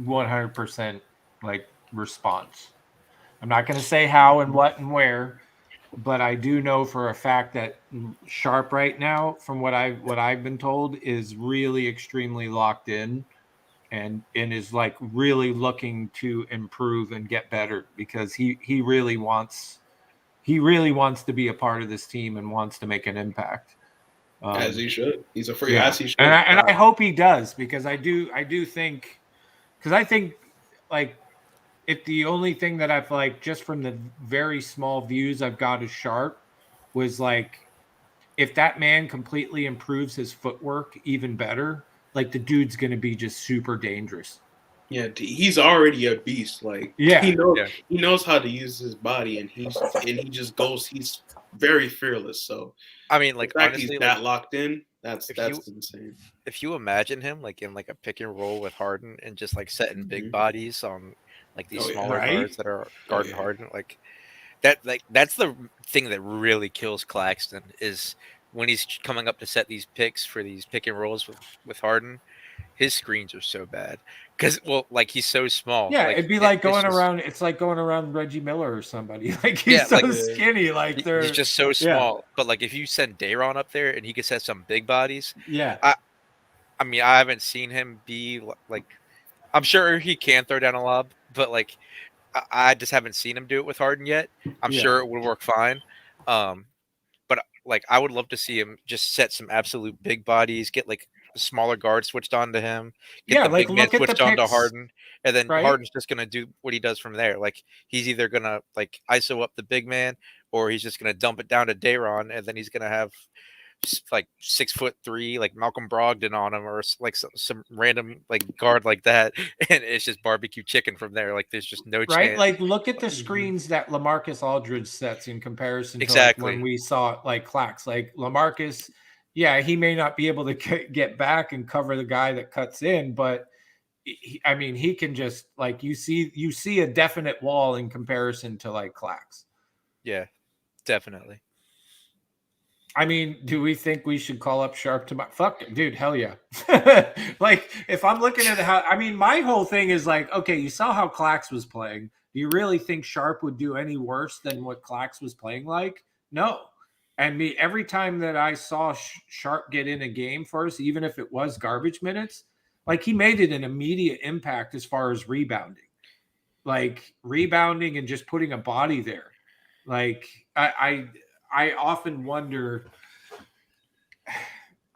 100% like response. I'm not going to say how and what and where, but I do know for a fact that Sharp right now, from what I've been told, is really extremely locked in. And is like really looking to improve and get better because he really wants to be a part of this team and wants to make an impact. As he should. He's a free as he should. And I hope he does because I do think like if the only thing that I've like just from the very small views I've got of Sharp was like if that man completely improves his footwork even better, like the dude's going to be just super dangerous. Yeah, he's already a beast. Like he knows how to use his body, and he just goes. He's very fearless. So I mean, like honestly, he's that locked in. That's insane. If you imagine him like in like a pick and roll with Harden and just like setting big bodies on like these smaller guards that are guarding Harden, like that's the thing that really kills Claxton is when he's coming up to set these picks for these pick and rolls with Harden. his screens are so bad because like he's so small. Yeah, Like it'd be like it's going just around. It's like going around Reggie Miller or somebody. Like yeah, he's like so skinny. Like he's they're just so yeah, small. But like if you send Dayron up there and he could set some big bodies, yeah, I I mean I haven't seen him be like I'm sure he can throw down a lob, but like I just haven't seen him do it with Harden yet. I'm yeah. sure it would work fine. Um, but like I would love to see him just set some absolute big bodies, get like a smaller guard switched onto him, get Yeah, the like big man look at the switched onto picks, Harden, and then right? Harden's just gonna do what he does from there. Like he's either gonna like ISO up the big man, or he's just gonna dump it down to Dayron, and then he's gonna have like 6'3", like Malcolm Brogdon on him, or like some random like guard like that, and it's just barbecue chicken from there. Like there's just no Right? chance. Like look at the screens that LaMarcus Aldridge sets in comparison to like when Exactly. we saw like Clax. Like LaMarcus, yeah, he may not be able to get back and cover the guy that cuts in, but I mean, he can just like you see a definite wall in comparison to like Clax. Yeah, definitely. I mean, do we think we should call up Sharp tomorrow? Fuck, dude, hell yeah. Like, if I'm looking at how, I mean, my whole thing is like, okay, you saw how Clax was playing. Do you really think Sharp would do any worse than what Clax was playing like? No. And me, every time that I saw Sharp get in a game for us, even if it was garbage minutes, like he made it an immediate impact as far as rebounding, like rebounding and just putting a body there. Like, I often wonder.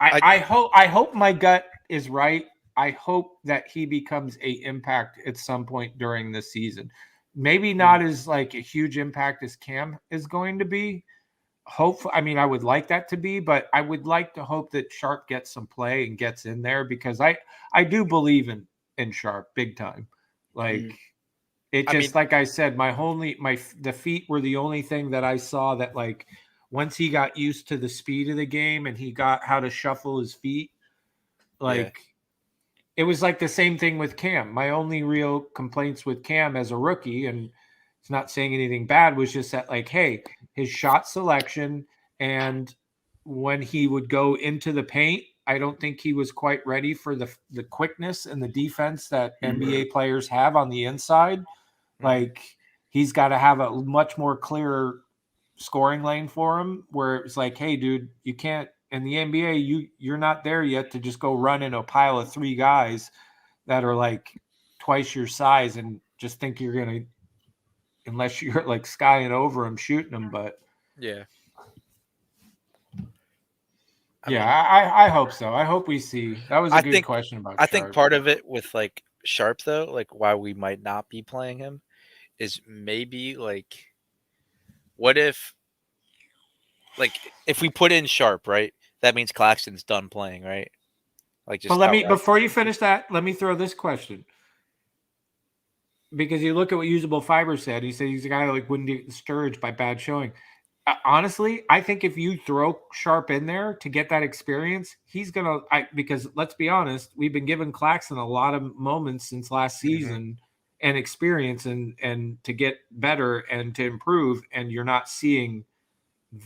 I hope my gut is right. I hope that he becomes a impact at some point during the season. Maybe not as like a huge impact as Cam is going to be. I mean, I would like that to be, but I would like to hope that Sharp gets some play and gets in there because I do believe in Sharp big time. Like it I just mean, like I said, the feet were the only thing that I saw that like once he got used to the speed of the game and he got how to shuffle his feet, yeah, like it was like the same thing with Cam. My only real complaints with Cam as a rookie, and it's not saying anything bad, was just that like, hey, his shot selection and when he would go into the paint, I don't think he was quite ready for the quickness and the defense that NBA players have on the inside. Like he's got to have a much more clear scoring lane for him where it's like, hey, dude, you can't in the NBA, you're not there yet to just go run in a pile of three guys that are like twice your size and just think you're gonna unless you're like skying over them, shooting them. But yeah. I yeah, mean, I hope so. I hope we see. That was a I good think question about I think Sharp. part of it with like Sharp though, like why we might not be playing him is maybe like what if we put in Sharp, right? That means Claxton's done playing, right? Like But just outright. before you finish that, let me throw this question. Because you look at what Usable Fiber said, he said he's a guy who like wouldn't get discouraged by bad showing. Honestly, I think if you throw Sharp in there to get that experience, he's gonna. Because let's be honest, we've been giving Claxton a lot of moments since last season and experience and to get better and to improve, and you're not seeing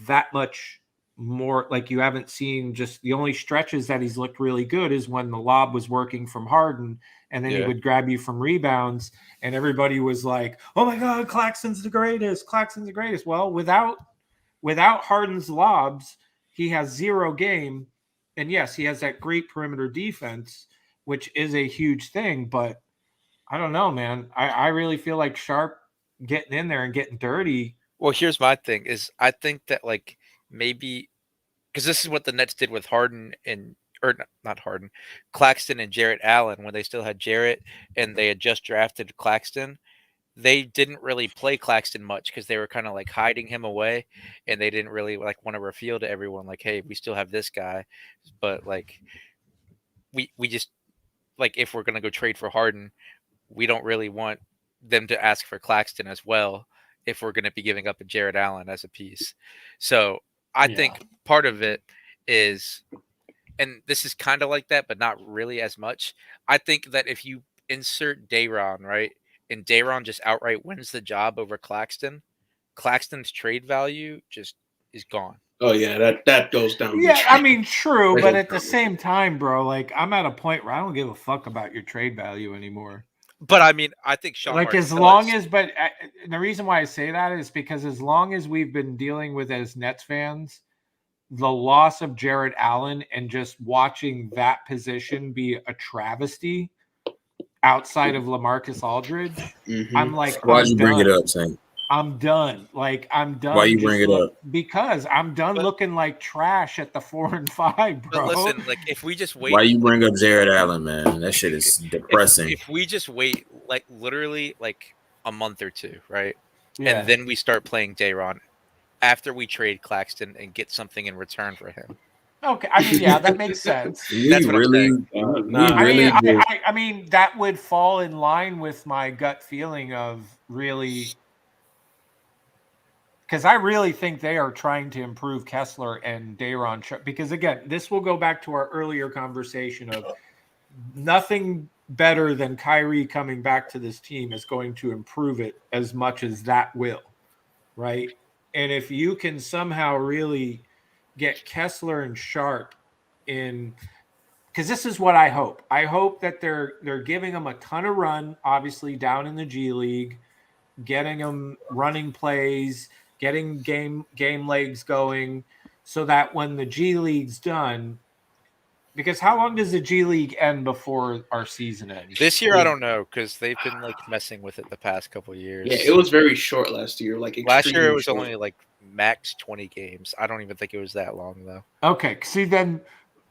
that much more. Like you haven't seen just the only stretches that he's looked really good is when the lob was working from Harden, and then he Yeah. would grab you from rebounds, and everybody was like, "Oh my God, Claxton's the greatest! Claxton's the greatest!" Well, without Harden's lobs, he has zero game. And yes, he has that great perimeter defense, which is a huge thing. But I don't know, man. I really feel like Sharp getting in there and getting dirty. Well, here's my thing is I think that like maybe because this is what the Nets did with Harden and or not Harden, Claxton and Jarrett Allen when they still had Jarrett and they had just drafted Claxton. They didn't really play Claxton much because they were kind of like hiding him away, and they didn't really like want to reveal to everyone like, hey, we still have this guy, but like we just like if we're gonna go trade for Harden, we don't really want them to ask for Claxton as well if we're going to be giving up a Jared Allen as a piece. So I think part of it is, and this is kind of like that, but not really as much. I think that if you insert Dayron, right, and Dayron just outright wins the job over Claxton, Claxton's trade value just is gone. Oh yeah, that goes down. the Yeah, I drain. mean, true, That but goes at the down same time, bro, like I'm at a point where I don't give a fuck about your trade value anymore. But I mean, I think Sean Like Martin as long does. as, but the reason why I say that is because as long as we've been dealing with as Nets fans, the loss of Jared Allen and just watching that position be a travesty outside of LaMarcus Aldridge, Mhm. I'm like, Why'd I'm you bring it done. up, Saint? I'm done. Like I'm done. Why you just bring it up? because I'm done But- looking like trash at the 4 and 5, But bro. listen, like if we just wait, Why you like, bring up Jared Allen, man? That shit is depressing. if we just wait, like literally, like a month or two, right, Yeah. and then we start playing Dayron after we trade Claxton and get something in return for him. Okay. I mean, yeah, that makes sense. That's what I'm saying. Nah. I mean, just, I mean, that would fall in line with my gut feeling of really, because I really think they are trying to improve Kessler and Dayron. Because again, this will go back to our earlier conversation of nothing better than Kyrie coming back to this team is going to improve it as much as that will, right? And if you can somehow really get Kessler and Sharp in, because this is what I hope. I hope that they're giving them a ton of run, obviously down in the G League, getting them running plays, getting game legs going, so that when the G League's done, because how long does the G League end before our season ends? This year, I don't know because they've been like messing with it the past couple years. Yeah, it was very short last year. Like Last year, it was short. only like max 20 games. I don't even think it was that long though. Okay, see then,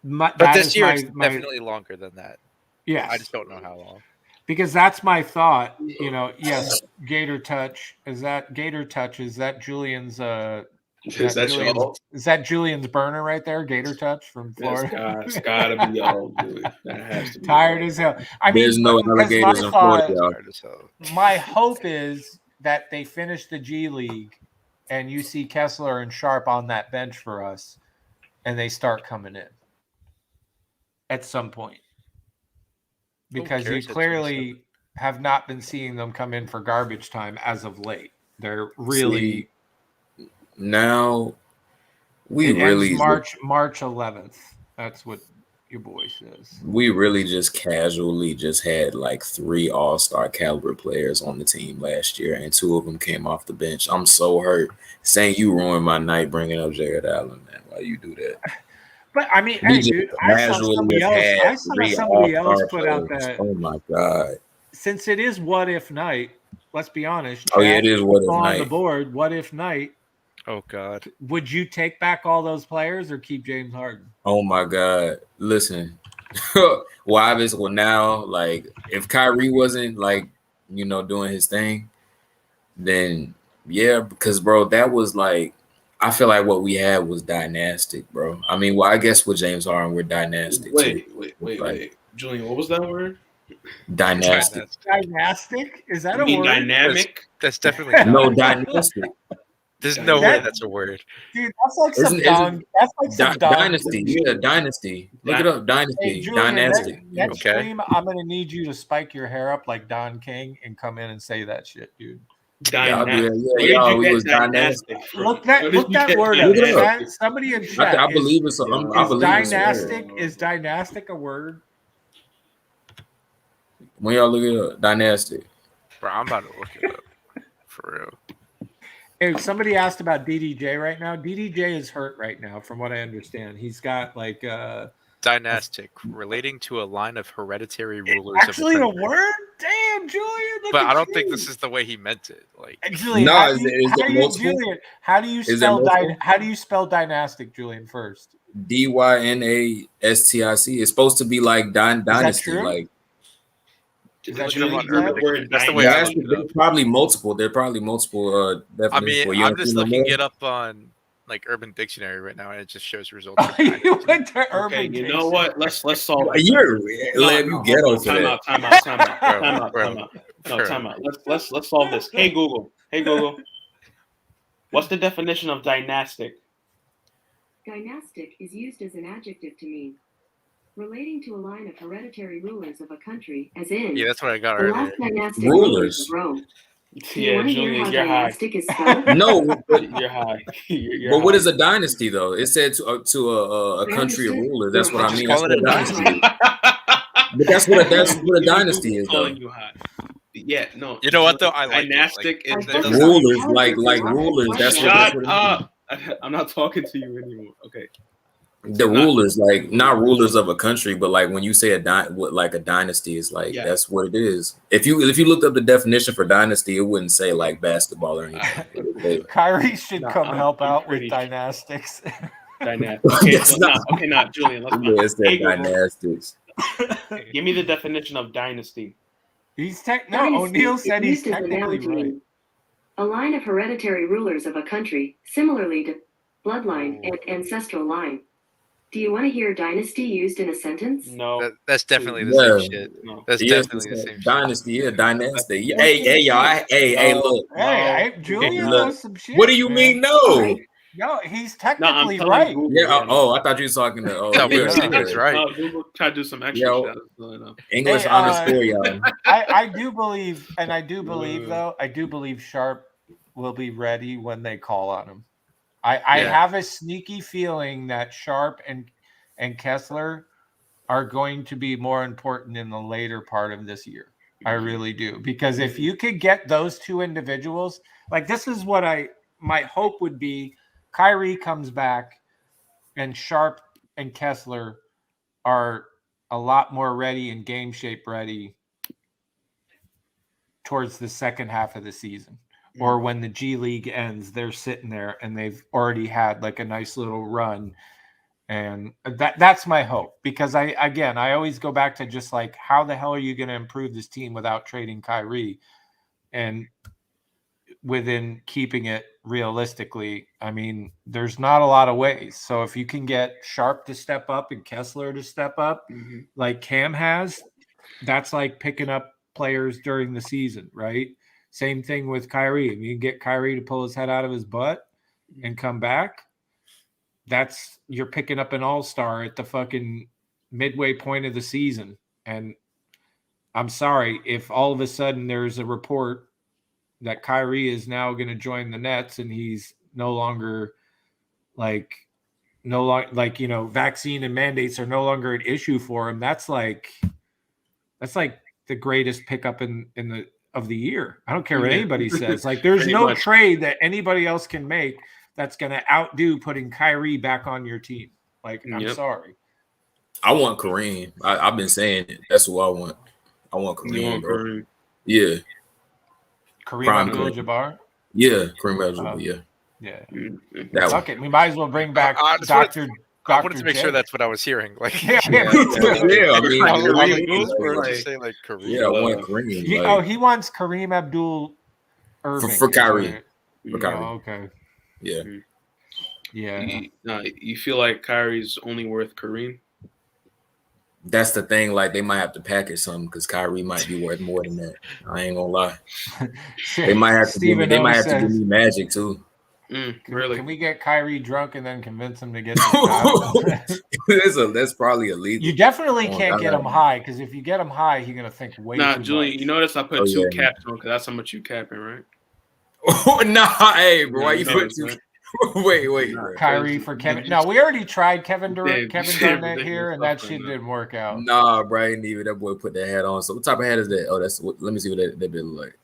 But that this is year, my, it's definitely longer than that. yes. I just don't know how long. Because that's my thought. Yes, Gator Touch. Is that Gator Touch? Is that Julian's Is that y'all? is that Julian's burner right there? Gator Touch from Florida. It's gotta be y'all, dude. That has to be Tired y'all. as hell. I mean, there's no because alligators in Florida, y'all. Tired as hell. my hope is that they finish the G League and you see Kessler and Sharp on that bench for us and they start coming in at some point. Because you cares at clearly have not been seeing them come in for garbage time as of late. They're really Now we it really ends March 11th. That's what your boy says. we really just casually just had like 3 all-star caliber players on the team last year, and 2 of them came off the bench. I'm so hurt. Saying you ruined my night bringing up Jared Allen, man. Why you do that? But I mean, We hey, just dude, I saw casually somebody have else. had I saw 3 somebody else all-star put out players. that Oh my god. since it is what if night. Let's be honest. Oh yeah, Chad, it is what if on the night. board. What if night? Oh God. Would you take back all those players or keep James Harden? Oh my god. Listen. Well, now, like, if Kyrie wasn't like, doing his thing, then yeah, because bro, that was like, I feel like what we had was dynastic, bro. I mean, well, I guess with James Harden, we're dynastic too. Wait. Julian, what was that word? Dynastic. Dynastic? Is that You a mean word? dynamic? That's definitely not. No, dynastic. There's no way That- that's a word. Dude, that's like some Isn't- Don. That's like some Don. Dynasty. Yeah, dynasty. Look it up. Dynasty. Hey, Julian, dynastic. next Okay. stream, I'm gonna need you to spike your hair up like Don King and come in and say that shit, dude. Yeah, I'll do Dynastic. that. Where Yeah, y'all, did you we get was dynastic. dynastic from? Look Where did you that get word up. Look it up. Chat, somebody in chat. I believe it's. I believe it's. Is dynastic a word? When y'all look it up, dynastic. Bro, I'm about to look it up. For real. Hey, somebody asked about DDJ right now. DDJ is hurt right now, from what I understand. He's got like Dynastic, relating to a line of hereditary rulers. actually of a a country. word. Damn, Julian. Look But at I don't you. think this is the way he meant it. Like, Julian, No, how is do you- it how do you- multiple? Julian, how do you Is it spell multiple? how do you spell dynastic, Julian? First, dynastic. It's supposed to be like dynasty. true? Like Is that Julian, true? you heard the word That's the way I dynastic? looked it up. there's probably multiple. There are probably multiple I definitions. mean, I'm just looking it up on like Urban Dictionary right now, and it just shows results. of you dynasty. went to Urban. Okay, you Dictionary. know what? Let's solve it. You're No, let no, you get hold on for Time that. out. Time out. Time out. Bro, Time out. bro, Time out. No, bro. time out. Let's solve this. Hey Google. Hey Google. What's the definition of dynastic? Dynastic is used as an adjective to mean relating to a line of hereditary rulers of a country, as in Yeah, that's what I got the earlier. last dynastic Rulers. rulers of Rome. Do you want to hear Julian, how you're high. dynastic is spelled? No, but You're high. You're but what high. is a dynasty though? It said to a country of Understood. rulers. That's what I Just mean. call That's it what a a dynasty dynasty. is. But that's what a dynasty is though. Calling you high. Yeah, no. You know what though? I like dynastic it. Like, is that doesn't- Rulers, like rulers. That's Shut what it up. I'm not talking to you anymore. Okay. means. The rulers, like not rulers of a country, but like when you say like a dynasty is like that's what it is. If you looked up the definition for dynasty, it wouldn't say like basketball or anything. Kyrie should come I'm help out with pretty- dynastics. Dynastic. Okay, That's okay, not Julian. Let's Yeah, it's that Hey, Google. dynastics. Give me the definition of dynasty. O'Neal said he's Used as a noun technically to right. mean a line of hereditary rulers of a country, similarly to bloodline and ancestral line. Do you want to hear dynasty used in a sentence? No. that's definitely the Yeah. same shit. No. That's Yes, definitely the same shit. dynasty, dynasty. Yeah, hey, y'all. Hey, look. Hey, Julian Look. knows some shit. What do you man. mean? No. No, he's No, I'm technically telling right. Google. Yeah. I thought you was talking to. No, we were yeah. saying it's right. Google tried to do some extra Yo. shit. I don't know. English Hey, underscore y'all. I do believe, though, I do believe Sharp will be ready when they call on him. I have a sneaky feeling that Sharp and Kessler are going to be more important in the later part of this year. I really do. Because if you could get those two individuals, like this is what my hope would be. Kyrie comes back and Sharp and Kessler are a lot more ready and game shape ready towards the second half of the season. Or when the G League ends, they're sitting there and they've already had like a nice little run. And that's my hope, because I always go back to just like, how the hell are you going to improve this team without trading Kyrie? And within keeping it realistically, I mean, there's not a lot of ways. So if you can get Sharp to step up and Kessler to step up, like Cam has, that's like picking up players during the season, right? Same thing with Kyrie. If you can get Kyrie to pull his head out of his butt and come back, you're picking up an all-star at the fucking midway point of the season. And I'm sorry if all of a sudden there's a report that Kyrie is now going to join the Nets and he's no longer vaccine and mandates are no longer an issue for him. That's like the greatest pickup in the year. I don't care what anybody says. Like, there's no trade that anybody else can make that's going to outdo putting Kyrie back on your team. Like, I'm sorry. I want Kareem. I've been saying it. That's who I want. I want Kareem, bro. Kareem. Yeah. Kareem Abdul-Jabbar? Yeah, Kareem Abdul-Jabbar, Yeah. Fuck it. We might as well bring back Dr. I wanted to make sure that's what I was hearing. Like, yeah. I mean, I want Kareem. He wants Kareem Abdul Irving for Kyrie. For Kyrie. Oh, okay. Yeah. Yeah. You feel like Kyrie's only worth Kareem? That's the thing. Like, they might have to package something because Kyrie might be worth more than that. I ain't gonna lie. They might have to give me Magic too. Really? Can we get Kyrie drunk and then convince him to get some That's probably illegal. You definitely can't get him high, because if you get him high, he's gonna think way too much. Julian, you notice I put two caps on because that's how much you capping, right? Hey, bro, why you put two? Wait. Kyrie for Kevin. No, we already tried Kevin Garnett here, and that shit didn't work out. Nah, bro, I didn't even. That boy put that hat on. So what type of hat is that? Oh, let me see what that bit look like.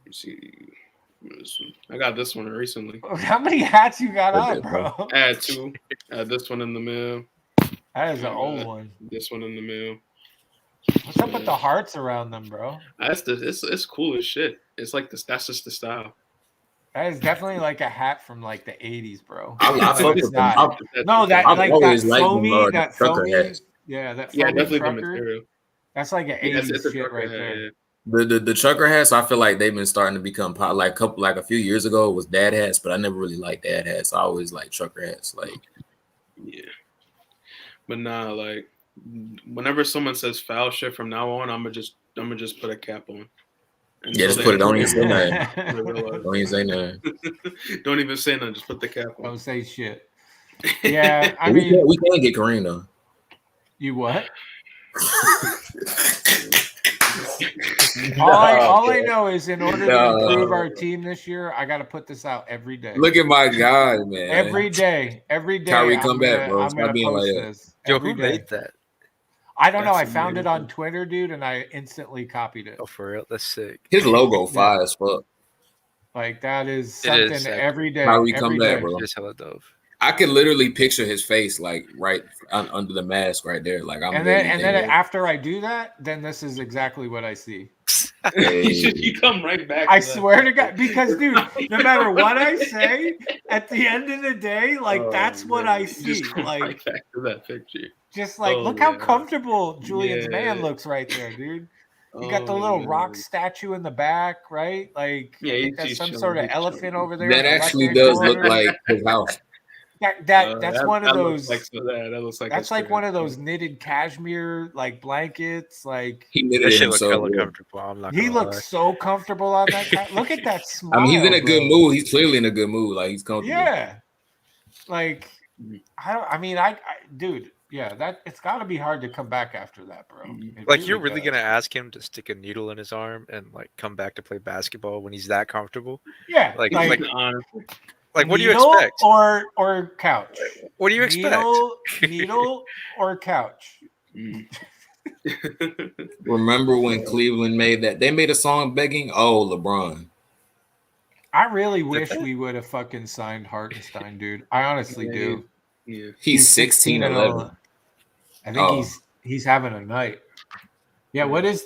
Let's see. I got this one recently. How many hats you got on, bro? I had two. I had this one in the mail. That is an old one. This one in the mail. What's up with the hearts around them, bro? It's cool as shit. It's like this. That's just the style. That is definitely like a hat from like the 80s, bro. I fuck with them. Foamy. Yeah, that foamy definitely trucker. the material. That's like an 80s shit right there. Yeah. The trucker hats, I feel like they've been starting to become pop. Like a few years ago, it was dad hats, but I never really liked dad hats. I always like trucker hats. Like, yeah, but nah, like whenever someone says foul shit from now on, I'm gonna just put a cap on. And just put it on. Don't even say nothing. Don't even say nothing. Don't even say nothing. Just put the cap on. Don't say shit. Yeah, I mean, we can't get Kareem though. You what? All I know is in order to improve our team this year, I got to put this out every day. Look at my guy, man. Every day. Kyrie, come back, bro. I'm gonna being post like that. this. Yo, every who day. made that? I don't know. I That's found it on amazing. Twitter, dude, and I instantly copied it. Oh, for real? That's sick. His logo fire as fuck. Like that is It is, something actually. every day. Kyrie, come every back, day. bro. Just hella dope. I could literally picture his face like right under the mask right there. Like I'm And then after I do that, then this is exactly what I see. You come right back. I swear to God, because dude, no matter what I say, at the end of the day, like that's what I see. Just come Like right back to that picture. just like look how comfortable Julian's man looks right there, dude. You got the little rock statue in the back, right? Like Yeah, I think that's he's some chilling, sort of he's elephant chilling. over there. that in the actually left-hand does look corner. like his house. That's one of those. That looks like That's like one of those knitted cashmere like blankets. Like He knitted That it shit looks himself. hella yeah. comfortable. I'm not he gonna lie. looks so comfortable on that. Look at that smile. I mean, he's in a good bro. mood. He's clearly in a good mood. Like he's comfortable. Yeah. Like I dude, yeah, that it's got to be hard to come back after that, bro. It Like you're really does. gonna ask him to stick a needle in his arm and like come back to play basketball when he's that comfortable? Yeah, Like honestly. like what do you needle expect? or couch? What do you expect? Needle or couch? Remember when Cleveland made that? They made a song begging. Oh, LeBron. I really wish we would have fucking signed Hartenstein, dude. I honestly do. Yeah. He's 16 and 11. I think he's having a night. Yeah, what is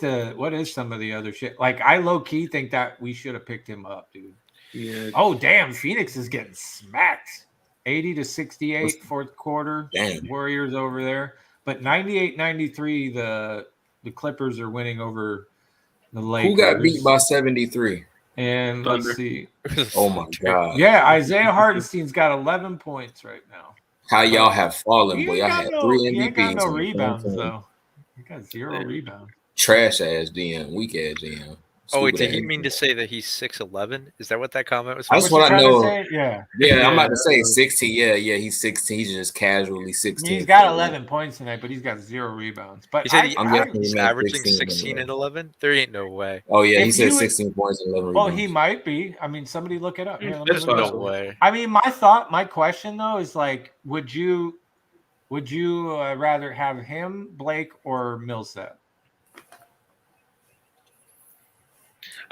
some of the other shit? Like I low key think that we should have picked him up, dude. Yeah. Oh damn, Phoenix is getting smacked. 80-68 fourth quarter. Damn. Warriors over there. But 98-93, the Clippers are winning over the Lakers. Who got beat by 73? And Thunder. let's see. Oh my God. Yeah, Isaiah Hartenstein's got 11 points right now. How y'all have fallen, He boy. ain't I got had no, 3 he ain't got MVPs. no on the rebounds team. though. He got 0 rebounds. Trash ass DM, weak ass DM. Oh wait, Stupid did he ass mean to say that he's 6'11"? Is that what that comment was? That's What what you I trying to know. say? Yeah. Yeah, I'm about to say 16. Yeah, he's 16. He's just casually I 16. mean, he's got 11 points tonight, but he's got 0 rebounds. But He said I'm guessing he's he meant averaging 16 16 and 11. There ain't no way. Oh yeah, he If said you- 16 points and 11 well, rebounds. he might be. I mean, somebody look it up. Here, let me There's look it no up. way. I mean, my question though is like, would you rather have him, Blake, or Millsap?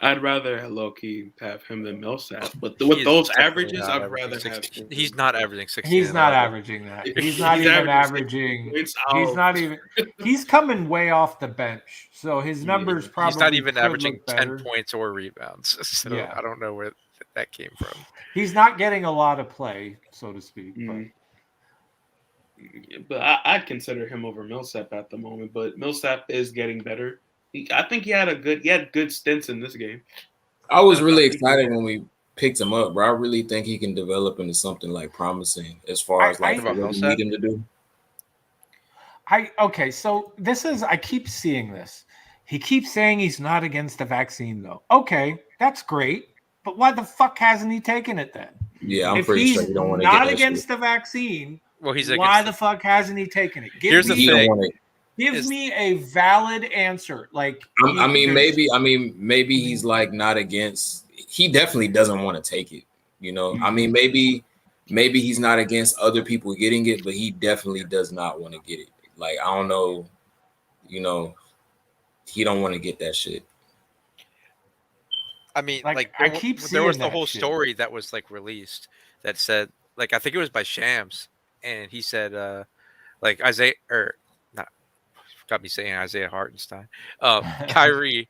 I'd rather low key have him than Millsap, but with those averages, I'd rather have. He's not averaging 16. He's and not 11. averaging that. He's not even averaging. points. He's not even. He's coming way off the bench, so his numbers probably. He's not even could averaging look 10 better. points or rebounds. So Yeah. I don't know where that came from. He's not getting a lot of play, so to speak. But I'd consider him over Millsap at the moment. But Millsap is getting better. I think he had good stints in this game. I was really excited when we picked him up, bro. I really think he can develop into something like promising as far as like what we need him to do. Okay, so I keep seeing this. He keeps saying he's not against the vaccine, though. Okay, that's great, but why the fuck hasn't he taken it then? Yeah, I'm if pretty he's sure he don't want to get not that against shit. the vaccine. Well, he's why the fuck hasn't he taken it? Here's the thing. Give me a valid answer. Like, maybe he's like not against. He definitely doesn't want to take it. You know, I mean, maybe he's not against other people getting it, but he definitely does not want to get it. Like, I don't know, you know, he don't want to get that shit. I mean, there was the whole story that was like released that said, like, I think it was by Shams, and he said, like Isaiah or not, got me saying Isaiah Hartenstein, Kyrie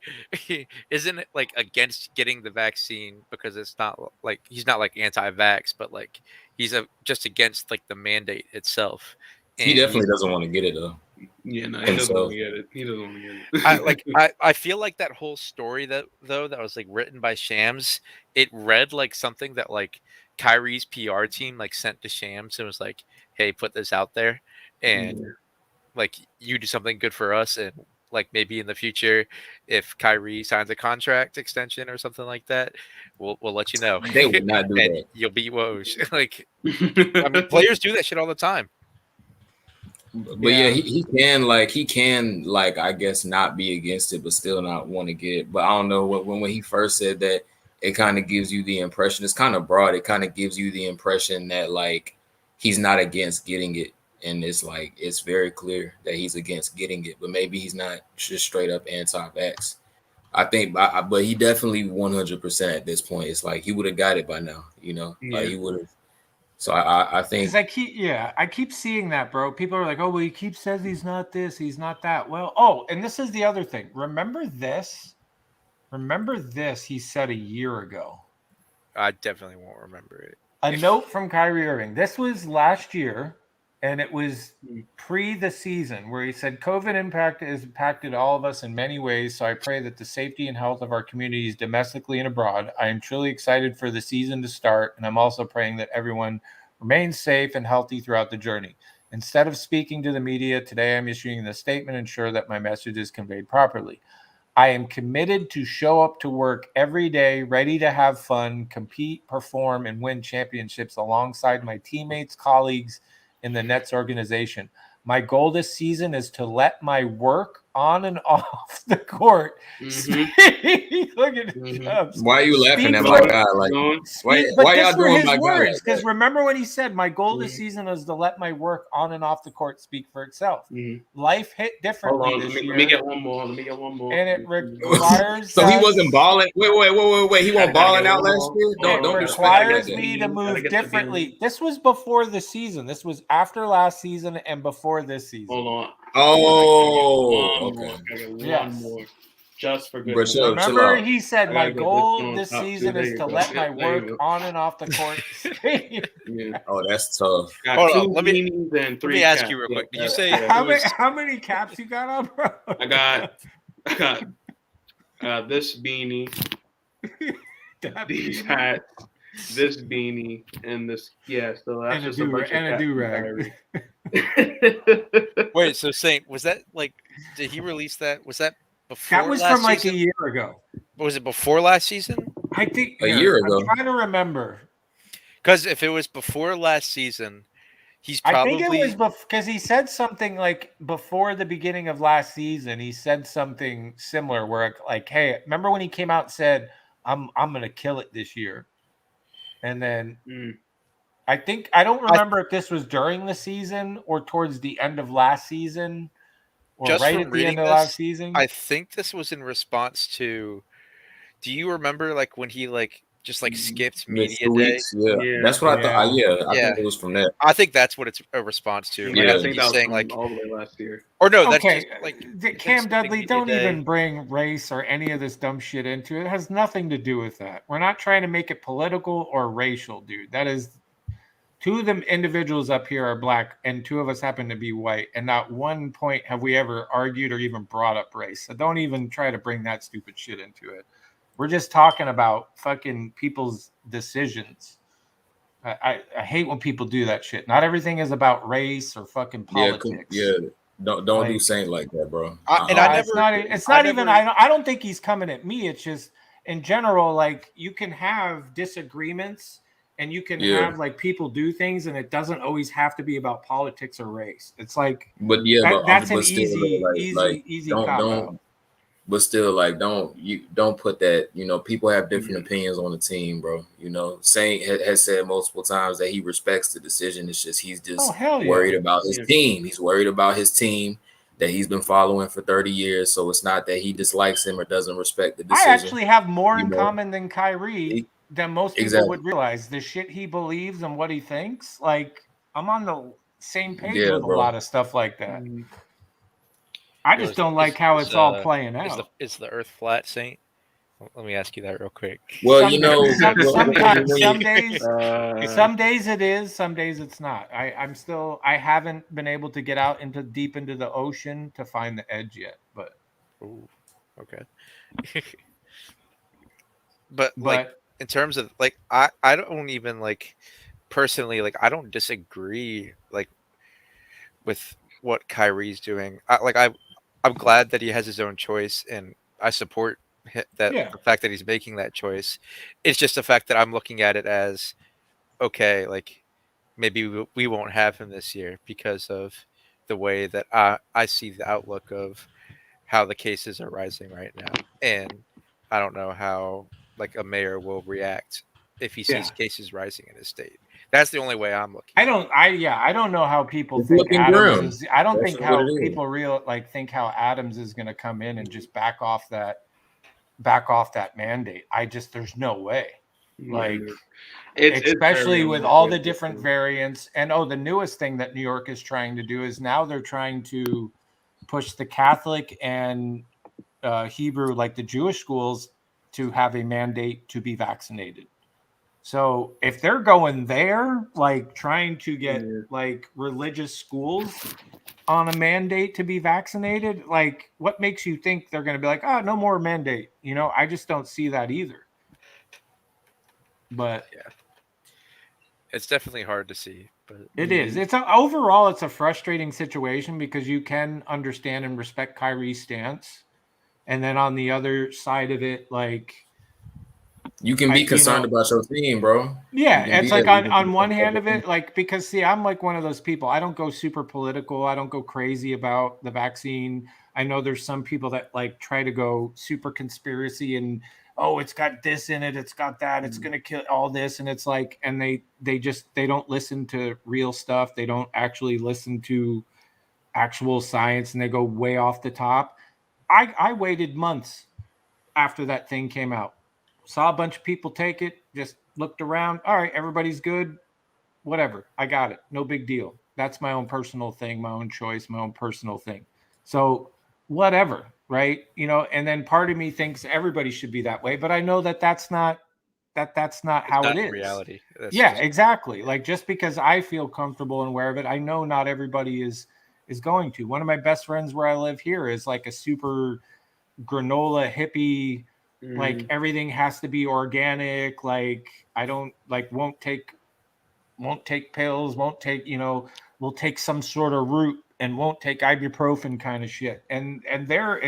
isn't it like against getting the vaccine because it's not like he's not like anti-vax, but like he's just against like the mandate itself. And he definitely doesn't want to get it though. Yeah, no, he doesn't want to get it. He doesn't want to get it. I feel like that whole story that was like written by Shams, it read like something that like Kyrie's PR team like sent to Shams and was like, "Hey, put this out there, and like you do something good for us, and like maybe in the future, if Kyrie signs a contract extension or something like that, we'll let you know." They would not do that. You'll beat Woj. Like, I mean, players do that shit all the time. But yeah, he can I guess not be against it, but still not want to get it. But I don't know when he first said that, it kind of gives you the impression. It's kind of broad. It kind of gives you the impression that like he's not against getting it, and it's like it's very clear that he's against getting it. But maybe he's not just straight up anti-vax. I think, but he definitely 100% at this point. It's like he would have got it by now. You know, like he would have. So I think Because I keep seeing that, bro. People are like, oh, well, he keeps says he's not this, he's not that. Well, oh, and this is the other thing. Remember this he said a year ago. I definitely won't remember it. A note from Kyrie Irving. This was last year, and it was pre the season, where he said, COVID has impacted all of us in many ways, so I pray that the safety and health of our communities domestically and abroad. I am truly excited for the season to start, and I'm also praying that everyone remains safe and healthy throughout the journey. Instead of speaking to the media, today I'm issuing this statement to ensure that my message is conveyed properly. I am committed to show up to work every day, ready to have fun, compete, perform, and win championships alongside my teammates, colleagues in the Nets organization. My goal this season is to let my work on and off the court. Look at why are you laughing at my guy? Like, why y'all doing my guy? Because remember when he said, "My goal this season is to let my work on and off the court speak for itself." Life hit differently this year. Let me get one more. And it requires. So he wasn't balling. Wait. He wasn't balling out last year. Don't requires me to move differently. This was before the season. This was after last season and before this season. Hold on. Oh, okay. One more. Just for good. Remember, he said, "My goal this season is to let my work on and off the court." Oh, that's tough. Hold on. Let me ask you real quick. Did you say how many caps you got on, bro? I got this beanie, these hats, this beanie, and this. Yeah, so that's just a bunch of do-rag. Wait, so Saint, was that like? Did he release that? Was that before? That was last from like season? a year ago. Was it before last season? I think a year ago. I'm trying to remember. Because if it was before last season, he's probably. I think it was because he said something like before the beginning of last season. He said something similar, where like, "Hey, remember when he came out and said, I'm gonna kill it this year," and then. I don't remember if this was during the season or towards the end of last season or just right from at the reading end of last season. I think this was in response to. Do you remember like when he like just like skipped media 2 day? weeks, yeah. That's what I thought. I think it was from that. I think that's what it's a response to. Yeah, Like, I think that was saying from like all the way last year. Or no, that's okay. just like Cam Dudley. Don't even bring race or any of this dumb shit into it. It has nothing to do with that. We're not trying to make it political or racial, dude. That is. Two of them individuals up here are black, and two of us happen to be white. And not one point have we ever argued or even brought up race. So don't even try to bring that stupid shit into it. We're just talking about fucking people's decisions. I hate when people do that shit. Not everything is about race or fucking politics. Yeah. Don't do Saint like that, bro. It's not even. I don't think he's coming at me. It's just in general, like you can have disagreements. And you can have like people do things, and it doesn't always have to be about politics or race. It's like, but that's an still, easy cop out. But still, like, don't put that. You know, people have different opinions on the team, bro. You know, Saint has said multiple times that he respects the decision. It's just he's just worried about his team. He's worried about his team that he's been following for 30 years. So it's not that he dislikes him or doesn't respect the decision. I actually have more in common than Kyrie. Than most people would realize. The shit he believes and what he thinks, like I'm on the same page with a lot of stuff like that. I just don't like how it's all playing out. Is the Earth flat, Saint? Let me ask you that real quick. Well, some days it is, some days it's not. I haven't been able to get out deep into the ocean to find the edge yet, but okay. but like. In terms of like, I don't even like personally like I don't disagree like with what Kyrie's doing. I'm glad that he has his own choice, and I support the fact that he's making that choice. It's just the fact that I'm looking at it as okay, like maybe we won't have him this year because of the way that I see the outlook of how the cases are rising right now, and I don't know how like a mayor will react if he sees cases rising in his state. That's the only way I'm looking. I don't know how people It's think looking Adams grim. is. I don't That's think what how it is. people think how Adams is going to come in and just back off that mandate. There's no way. Like, especially with all the different variants, and the newest thing that New York is trying to do is now they're trying to push the Catholic and Hebrew, like the Jewish schools, to have a mandate to be vaccinated. So if they're going there, like trying to get like religious schools on a mandate to be vaccinated, like what makes you think they're going to be like, oh, no more mandate? I just don't see that either. But yeah, it's definitely hard to see. But it is. Overall, it's a frustrating situation because you can understand and respect Kyrie's stance, and then on the other side of it, like. You can be concerned about your team, bro. Yeah, it's like on one hand of it, like, because see, I'm like one of those people. I don't go super political. I don't go crazy about the vaccine. I know there's some people that like try to go super conspiracy and it's got this in it, it's got that, it's gonna kill all this, and it's like, and they don't listen to real stuff. They don't actually listen to actual science, and they go way off the top. I waited months after that thing came out. Saw a bunch of people take it, just looked around. All right, everybody's good. Whatever. I got it. No big deal. That's my own personal thing, my own choice, my own personal thing. So whatever, right? And then part of me thinks everybody should be that way, but I know that that's not how it is. Reality. Exactly. Like, just because I feel comfortable and aware of it, I know not everybody is going to. One of my best friends where I live here is like a super granola hippie. Like, everything has to be organic. Like, I don't won't take pills, won't take, will take some sort of root and won't take ibuprofen kind of shit. And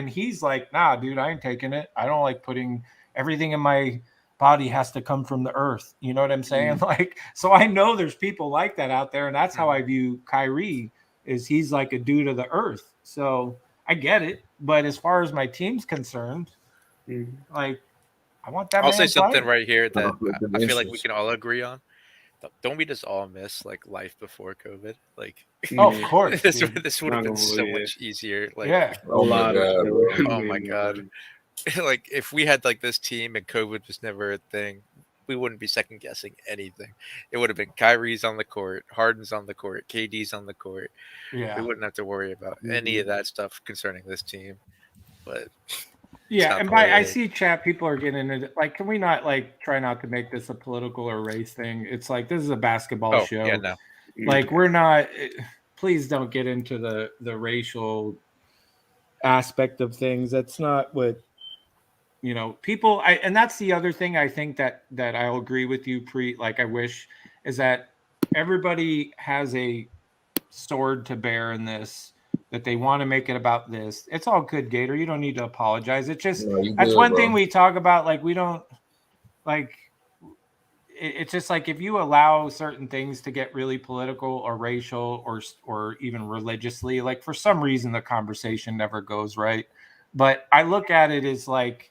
he's like, nah, dude, I ain't taking it. I don't like putting everything in my body has to come from the earth. You know what I'm saying? Like, so I know there's people like that out there. And that's how I view Kyrie, is he's like a dude of the earth. So I get it. But as far as my team's concerned, like, I want that. I'll say man something fighting. right here that I feel like we can all agree on. Don't we just all miss like life before COVID? Like, of course, this would have been so much easier. Like, oh my god, oh my god. Like, if we had like this team and COVID was never a thing, we wouldn't be second guessing anything. It would have been Kyrie's on the court, Harden's on the court, KD's on the court. Yeah, we wouldn't have to worry about any of that stuff concerning this team. But yeah, and I see chat, people are getting into like, can we not like try not to make this a political or race thing? It's like, this is a basketball show. Yeah, no. Like, we're not. Please don't get into the racial aspect of things. That's not what people. And that's the other thing I think that I'll agree with you. Like, I wish is that everybody has a sword to bear in this. That they want to make it about this. It's all good, Gator. You don't need to apologize. It's just that's one thing we talk about. Like, we don't like. It's just like, if you allow certain things to get really political or racial or even religiously, like, for some reason the conversation never goes right. But I look at it as like,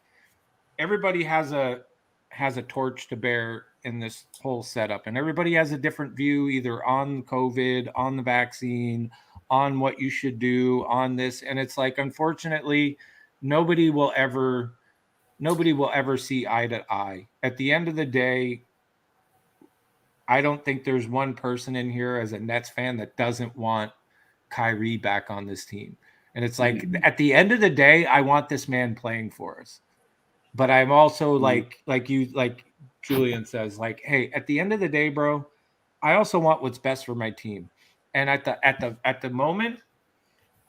everybody has a torch to bear in this whole setup, and everybody has a different view, either on COVID, on the vaccine, on what you should do on this. And it's like, unfortunately, nobody will ever see eye to eye. At the end of the day, I don't think there's one person in here as a Nets fan that doesn't want Kyrie back on this team. And it's like, at the end of the day, I want this man playing for us. But I'm also like Julian says, like, hey, at the end of the day, bro, I also want what's best for my team. And at the moment,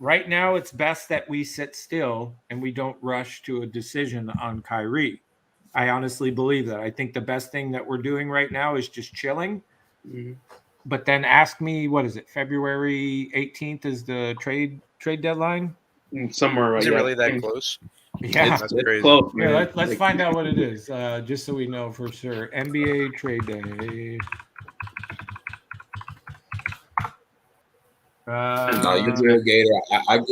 right now, it's best that we sit still and we don't rush to a decision on Kyrie. I honestly believe that. I think the best thing that we're doing right now is just chilling. But then ask me, what is it? February 18th is the trade deadline? Somewhere right. Is it really that close? Yeah, that's crazy. Close, yeah, let's find out what it is, just so we know for sure. NBA trade day. No, you're good, Gator.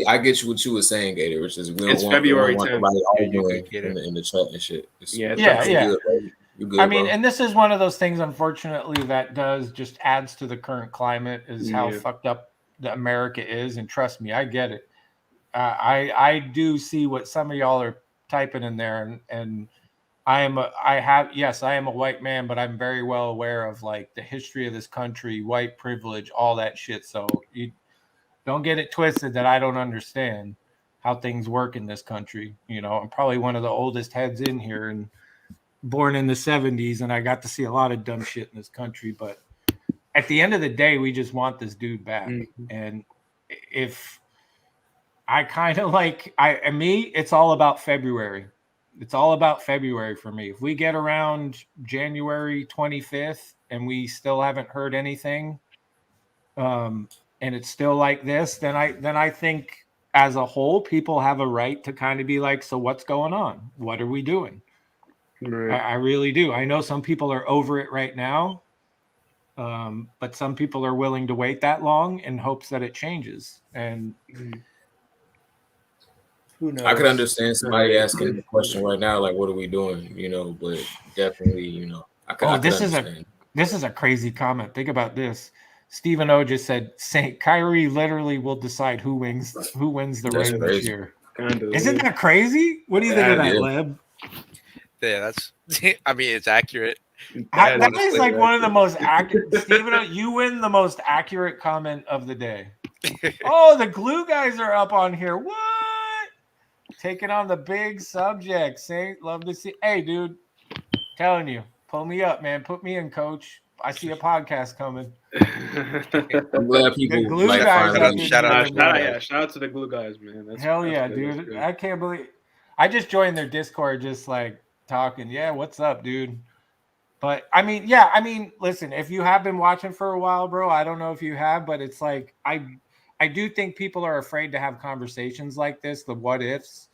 I get you what you were saying, Gator, which is we It's don't February want 10th. nobody Yeah, you arguing could get in it. the chat and shit. Yeah, Yeah. You good, bro. You good, I mean, bro. and this is one of those things, unfortunately, that does just adds to the current climate is how Yeah. fucked up the America is. And trust me, I get it. I do see what some of y'all are typing in there, and I am a white man, but I'm very well aware of like the history of this country, white privilege, all that shit. So you don't get it twisted that I don't understand how things work in this country. You know, I'm probably one of the oldest heads in here and born in the 70s, and I got to see a lot of dumb shit in this country. But at the end of the day, we just want this dude back. Mhm. And if I kind of it's all about February. It's all about February for me. If we get around January 25th and we still haven't heard anything, and it's still like this, then I think as a whole, people have a right to kind of be like, so what's going on? What are we doing? Right. I really do. I know some people are over it right now, but some people are willing to wait that long in hopes that it changes. And who knows? I could understand somebody asking the question right now, like, "What are we doing?" You know, but definitely, you know, I could understand. This is a crazy comment. Think about this. Stephen O just said Saint Kyrie literally will decide who wins the That's ring crazy. this year. Kind of. Isn't that crazy? What do you think of that, Yeah. Leb? Yeah, that's. I mean, it's accurate. That is like one of the most accurate. Stephen O, you win the most accurate comment of the day. Oh, the glue guys are up on here. What? Taking on the big subject. Saint, love to see. Hey, dude, telling you, pull me up, man. Put me in, coach. I see a podcast coming. I'm glad people The glue like guys finally shout out shout out to the glue guys, man. Hell yeah, good, dude. I can't believe I just joined their Discord, just like talking. Yeah, what's up, dude? But I mean, listen, if you have been watching for a while, bro, I don't know if you have, but it's like I do think people are afraid to have conversations like this, the what ifs,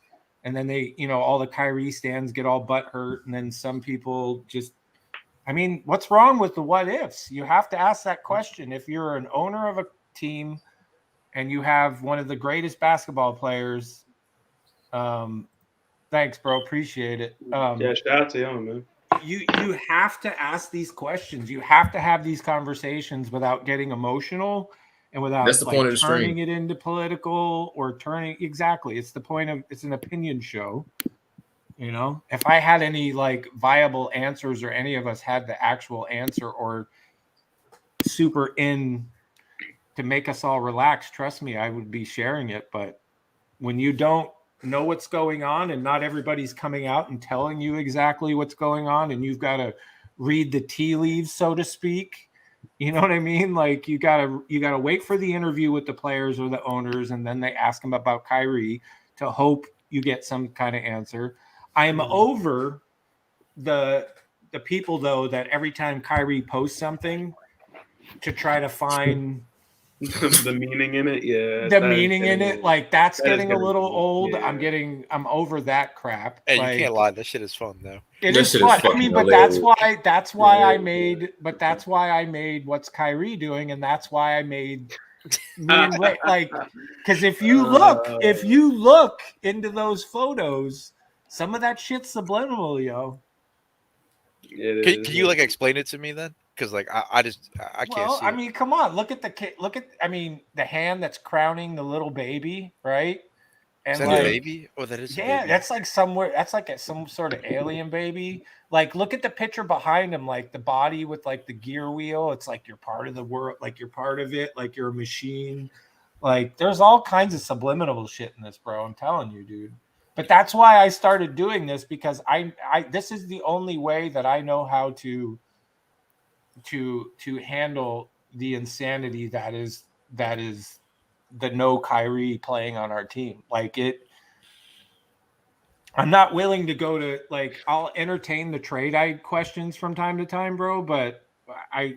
and then they, all the Kyrie stands get all butt hurt, and then some people just, I mean, what's wrong with the what ifs? You have to ask that question. If you're an owner of a team and you have one of the greatest basketball players, thanks, bro, appreciate it. Yeah, shout out to y'all, man. You have to ask these questions. You have to have these conversations without getting emotional and without that's the point of the turning stream. it into political or turning exactly. It's the point of it's an opinion show. If I had any viable answers or any of us had the actual answer or super in to make us all relax, trust me, I would be sharing it. But when you don't know what's going on and not everybody's coming out and telling you exactly what's going on and you've got to read the tea leaves, so to speak, you know what I mean? Like you gotta wait for the interview with the players or the owners, and then they ask them about Kyrie to hope you get some kind of answer. I am over the people though that every time Kyrie posts something to try to find the meaning in it, yeah. The meaning in it, that's getting a little old. Yeah. I'm over that crap. Hey, you can't lie. This shit is fun though. It This is shit fun. is I fucking mean, but hilarious. that's why I made. But that's why I made what's Kyrie doing, and that's why I made me and Ray. Because if you look into those photos, some of that shit's subliminal, yo. Can you explain it to me then? Because I just I can't see. I mean, come on, look at the kid. The hand that's crowning the little baby, right? And is that a baby? Oh, that is. Yeah, a baby. that's like somewhere. That's like some sort of alien baby. Like, look at the picture behind him, like the body with the gear wheel. It's like you're part of the world, like you're part of it, like you're a machine. Like, there's all kinds of subliminal shit in this, bro. I'm telling you, dude. But that's why I started doing this, because I this is the only way that I know how to handle the insanity that is the no Kyrie playing on our team. I'm not willing to go to I'll entertain the trade questions from time to time, bro, but I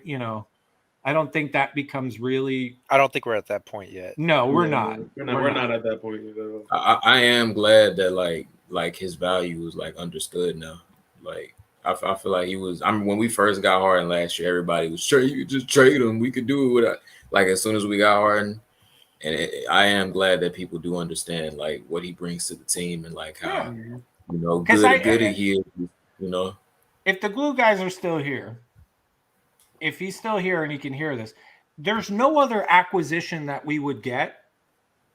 don't think that becomes really. I don't think we're at that point yet. No, we're not. We're not at that point yet. I am glad that like his value is understood now. I feel like he was. I mean, when we first got Harden last year, everybody was sure you could just trade him. We could do it without. As soon as we got Harden, and I am glad that people do understand like what he brings to the team and like how good he is. If the glue guys are still here, if he's still here and he can hear this, there's no other acquisition that we would get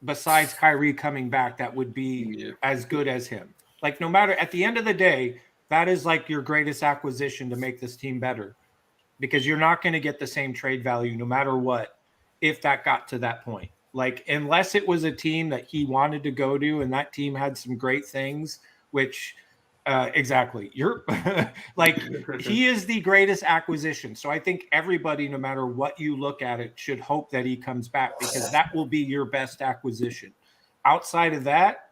besides Kyrie coming back that would be as good as him. Like, no matter, at the end of the day, that is like your greatest acquisition to make this team better, because you're not going to get the same trade value no matter what if that got to that point. Like, unless it was a team that he wanted to go to and that team had some great things, which exactly, you're like, he is the greatest acquisition. So I think everybody, no matter what you look at it, should hope that he comes back, because that will be your best acquisition. Outside of that,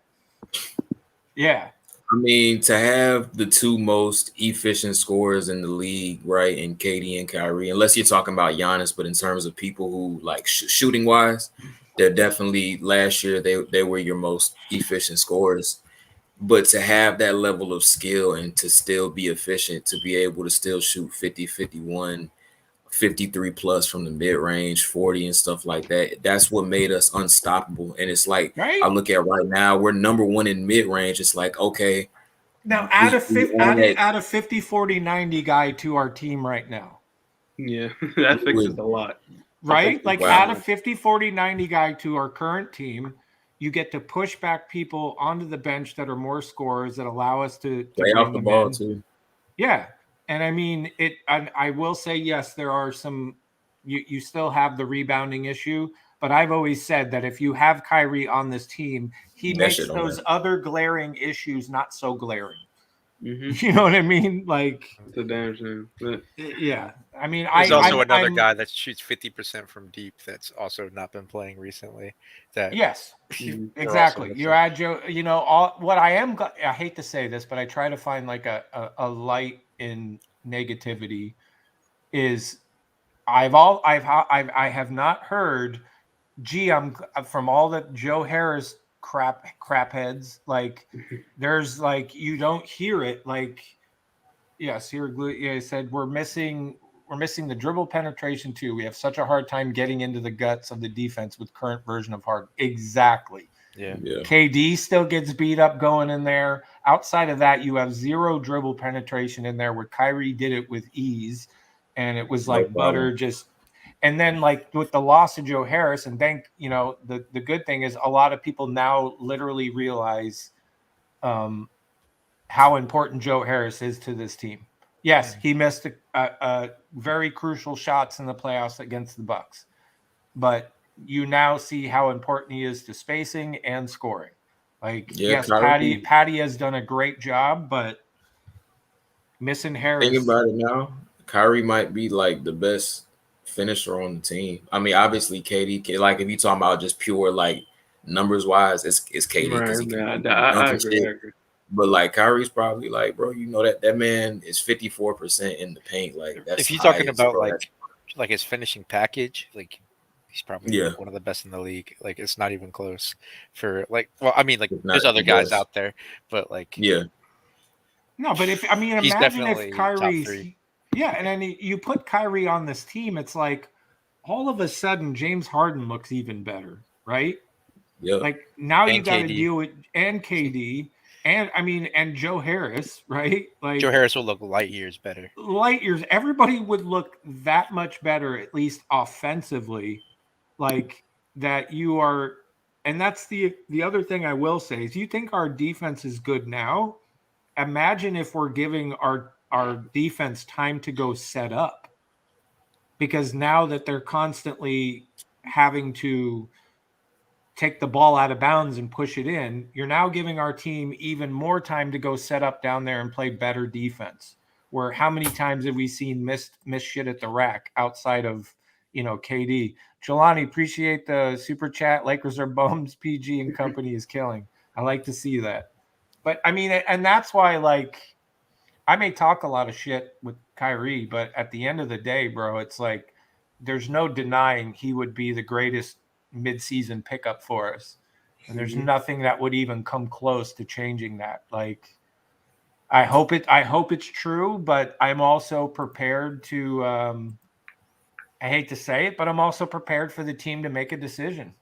yeah. I mean, to have the two most efficient scorers in the league, right, in KD and Kyrie, unless you're talking about Giannis, but in terms of people who like shooting wise, they're definitely, last year they were your most efficient scorers. But to have that level of skill and to still be efficient, to be able to still shoot 50, 51, 53 plus from the mid range, 40 and stuff like that, that's what made us unstoppable. And it's like, I look at right now, we're number one in mid range. It's like, okay, now add a 50, 40, 90 guy to our team right now. Yeah, that fixes a lot. Right? Like, add a 50, 40, 90 guy to our current team. You get to push back people onto the bench that are more scorers that allow us to play bring off the them ball in. too. Yeah. And I mean, I will say, yes, there are some, you still have the rebounding issue, but I've always said that if you have Kyrie on this team, he makes those other glaring issues not so glaring. You know what I mean? Like, it's a damn shame. Yeah. I mean, there's also another guy that shoots 50% from deep that's also not been playing recently. That yes, exactly. You add Joe. You know, what I hate to say this, but I try to find like a light in negativity. Is I have not heard. Gee, I'm from all the Joe Harris crap heads. Like, there's like, you don't hear it. Like, yes, I said we're missing the dribble penetration too. We have such a hard time getting into the guts of the defense with current version of Harden. Exactly. Yeah. KD still gets beat up going in there. Outside of that, you have zero dribble penetration in there, where Kyrie did it with ease, and it was like butter. Just, and then like with the loss of Joe Harris, and then the good thing is a lot of people now literally realize how important Joe Harris is to this team. Yes, he missed a very crucial shots in the playoffs against the Bucks, but you now see how important he is to spacing and scoring. Like, yes, Patty has done a great job, but missing Harris. Think about it now. Kyrie might be like the best finisher on the team. I mean, obviously KD, like if you talking about just pure like numbers wise, it's KD because he can I agree. But like Kyrie's probably like, bro, you know that man is 54% in the paint. Like, that's if you're talking about bro, like his finishing package, like he's probably one of the best in the league. Like, it's not even close for like. Well, I mean, like there's other guys out there, but like no, but imagine if Kyrie's and then you put Kyrie on this team, it's like all of a sudden James Harden looks even better, right? Yeah. Like, now you got to deal with KD. And Joe Harris, right? Like, Joe Harris will look light years better. Light years. Everybody would look that much better, at least offensively. Like, that you are, and that's the other thing I will say is, you think our defense is good now? Imagine if we're giving our defense time to go set up, because now that they're constantly having to take the ball out of bounds and push it in, you're now giving our team even more time to go set up down there and play better defense. Where how many times have we seen miss shit at the rack outside of, KD? Jelani, appreciate the super chat. Lakers are bums. PG and company is killing. I like to see that. But I mean, and that's why, like, I may talk a lot of shit with Kyrie, but at the end of the day, bro, it's like there's no denying he would be the greatest mid-season pickup for us, and there's nothing that would even come close to changing that. Like, I hope it's true, but I'm also prepared to I hate to say it, but I'm also prepared for the team to make a decision.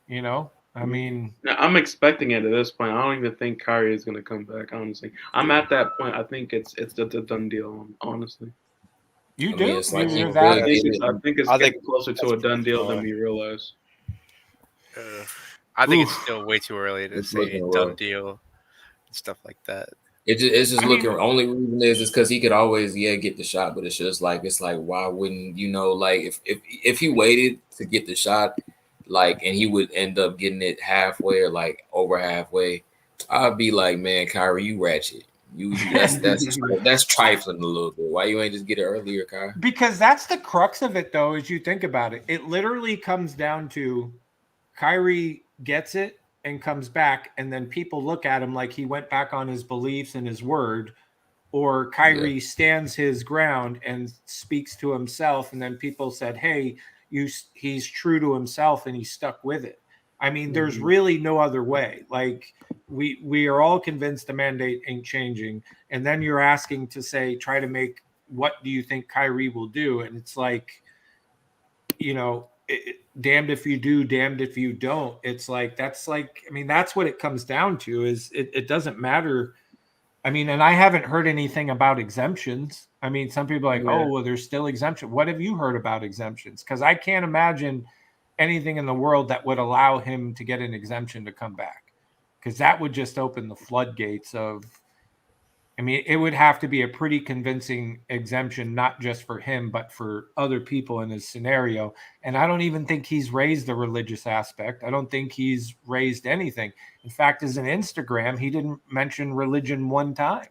You know, I mean, now, I'm expecting it at this point. I don't even think Kyrie is going to come back. Honestly, I'm at that point. I think it's the done deal. Honestly, you I mean, do. it's like he You're could that. get it. I think it's I think getting closer to that's a done pretty deal than far. we realize. I think it's Oof. still way too early to It's say looking done rough. deal and stuff like that. It's just I looking. mean, Only reason is because he could always get the shot, but it's like why wouldn't like if he waited to get the shot, like and he would end up getting it halfway or like over halfway, I'd be like, man, Kyrie, you ratchet. That's trifling a little bit. Why you ain't just get it earlier, Kyrie? because that's the crux of it, though, as you think about it. It literally comes down to Kyrie gets it and comes back, and then people look at him like he went back on his beliefs and his word, or Yeah. Kyrie stands his ground and speaks to himself, and then people said, "Hey, he's true to himself and he stuck with it." I mean, there's really no other way. Like we are all convinced the mandate ain't changing, and then you're asking to say, try to make what do you think Kyrie will do, and it's like, damned if you do, damned if you don't. It's like I mean, that's what it comes down to. Is it doesn't matter. I mean, and I haven't heard anything about exemptions. I mean, some people are like, oh, well, there's still exemption. What have you heard about exemptions? Because I can't imagine anything in the world that would allow him to get an exemption to come back. Because that would just open the floodgates of, I mean, it would have to be a pretty convincing exemption, not just for him, but for other people in his scenario. And I don't even think he's raised the religious aspect. I don't think he's raised anything. In fact, as an Instagram, he didn't mention religion one time.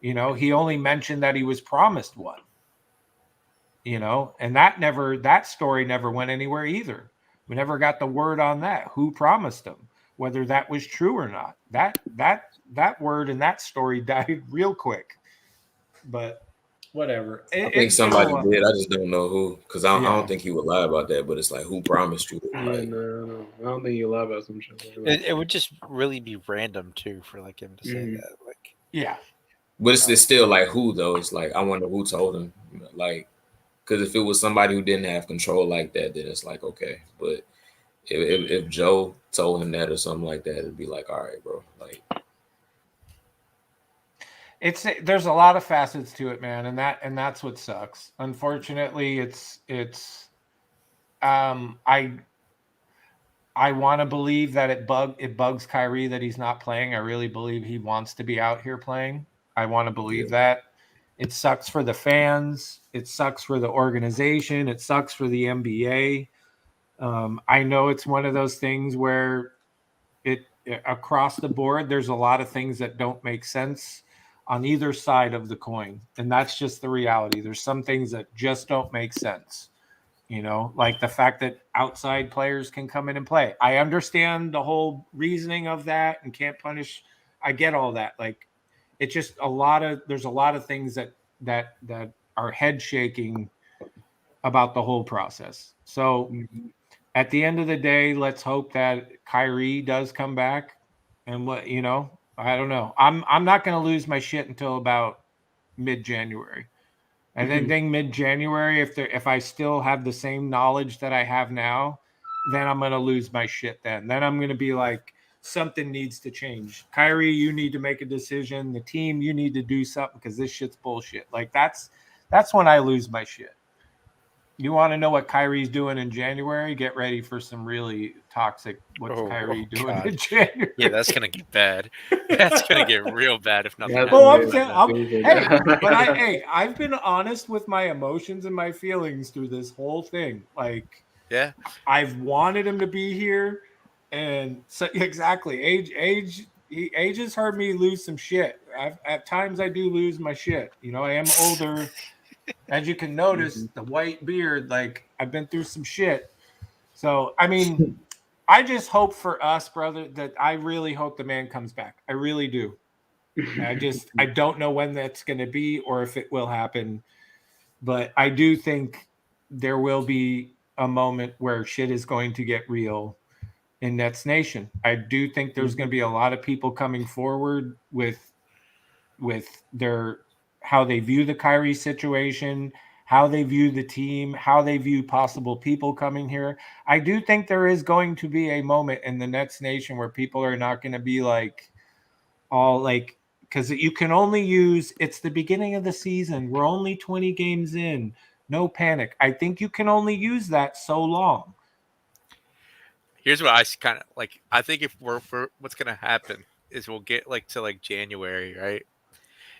He only mentioned that he was promised one. And that story never went anywhere either. We never got the word on that. Who promised him? Whether that was true or not. That word and that story died real quick. But whatever. I think somebody did. I just don't know who, because I don't think he would lie about that. But it's like, who promised you? Like, no, I don't think you lie about some shit. It would just really be random too for like him to say that. Like, yeah. But it's still like, who though? It's like, I wonder who told him. Like, because if it was somebody who didn't have control like that, then it's like, okay. But if Joe told him that or something like that, it'd be like, all right, bro. Like, there's a lot of facets to it, man, and that's what sucks. Unfortunately, I want to believe that it bugs Kyrie that he's not playing. I really believe he wants to be out here playing. I want to believe that. It sucks for the fans. It sucks for the organization. It sucks for the NBA. I know it's one of those things where across the board, there's a lot of things that don't make sense on either side of the coin. And that's just the reality. There's some things that just don't make sense. Like the fact that outside players can come in and play. I understand the whole reasoning of that and can't punish. I get all that. Like, it's just there's a lot of things that are head shaking about the whole process. So at the end of the day, let's hope that Kyrie does come back. And I don't know. I'm not going to lose my shit until about mid-January. And then mid-January, if I still have the same knowledge that I have now, then I'm going to lose my shit then. Then I'm going to be like, something needs to change. Kyrie, you need to make a decision. The team, you need to do something because this shit's bullshit. Like, that's when I lose my shit. You want to know what Kyrie's doing in January? Get ready for some really toxic. What's Kyrie doing in January? Yeah, that's gonna get bad. That's gonna get real bad if nothing. Well, I've been honest with my emotions and my feelings through this whole thing. Like, yeah, I've wanted him to be here, and so exactly, age has heard me lose some shit. At times I do lose my shit. I am older. As you can notice, the white beard, like, I've been through some shit. So, I mean, I just hope for us, brother, that I really hope the man comes back. I really do. I don't know when that's going to be or if it will happen. But I do think there will be a moment where shit is going to get real in Nets Nation. I do think there's going to be a lot of people coming forward with their how they view the Kyrie situation, how they view the team, how they view possible people coming here. I do think there is going to be a moment in the Nets nation where people are not going to be like all like, because you can only use, it's the beginning of the season. We're only 20 games in. No panic. I think you can only use that so long. Here's what I kind of like. I think if we're what's gonna happen is we'll get like to like January, right?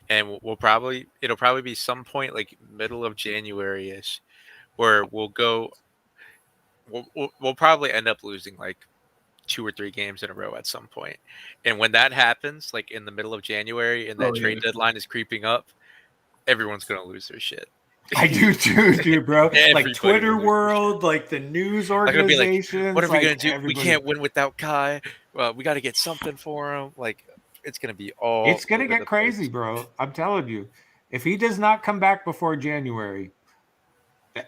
And we'll probably it'll probably be some point like middle of January ish, where we'll go. We'll probably end up losing like 2 or 3 games in a row at some point. And when that happens, like in the middle of January and that trade deadline is creeping up, everyone's gonna lose their shit. I do too, bro. Like Everybody Twitter will lose world, like the news They're gonna be like, organizations. what are we like gonna do? We everybody. can't win without Kai. Well, we got to get something for him. Like, it's gonna be all. It's gonna over get the crazy, place. bro. I'm telling you. If he does not come back before January,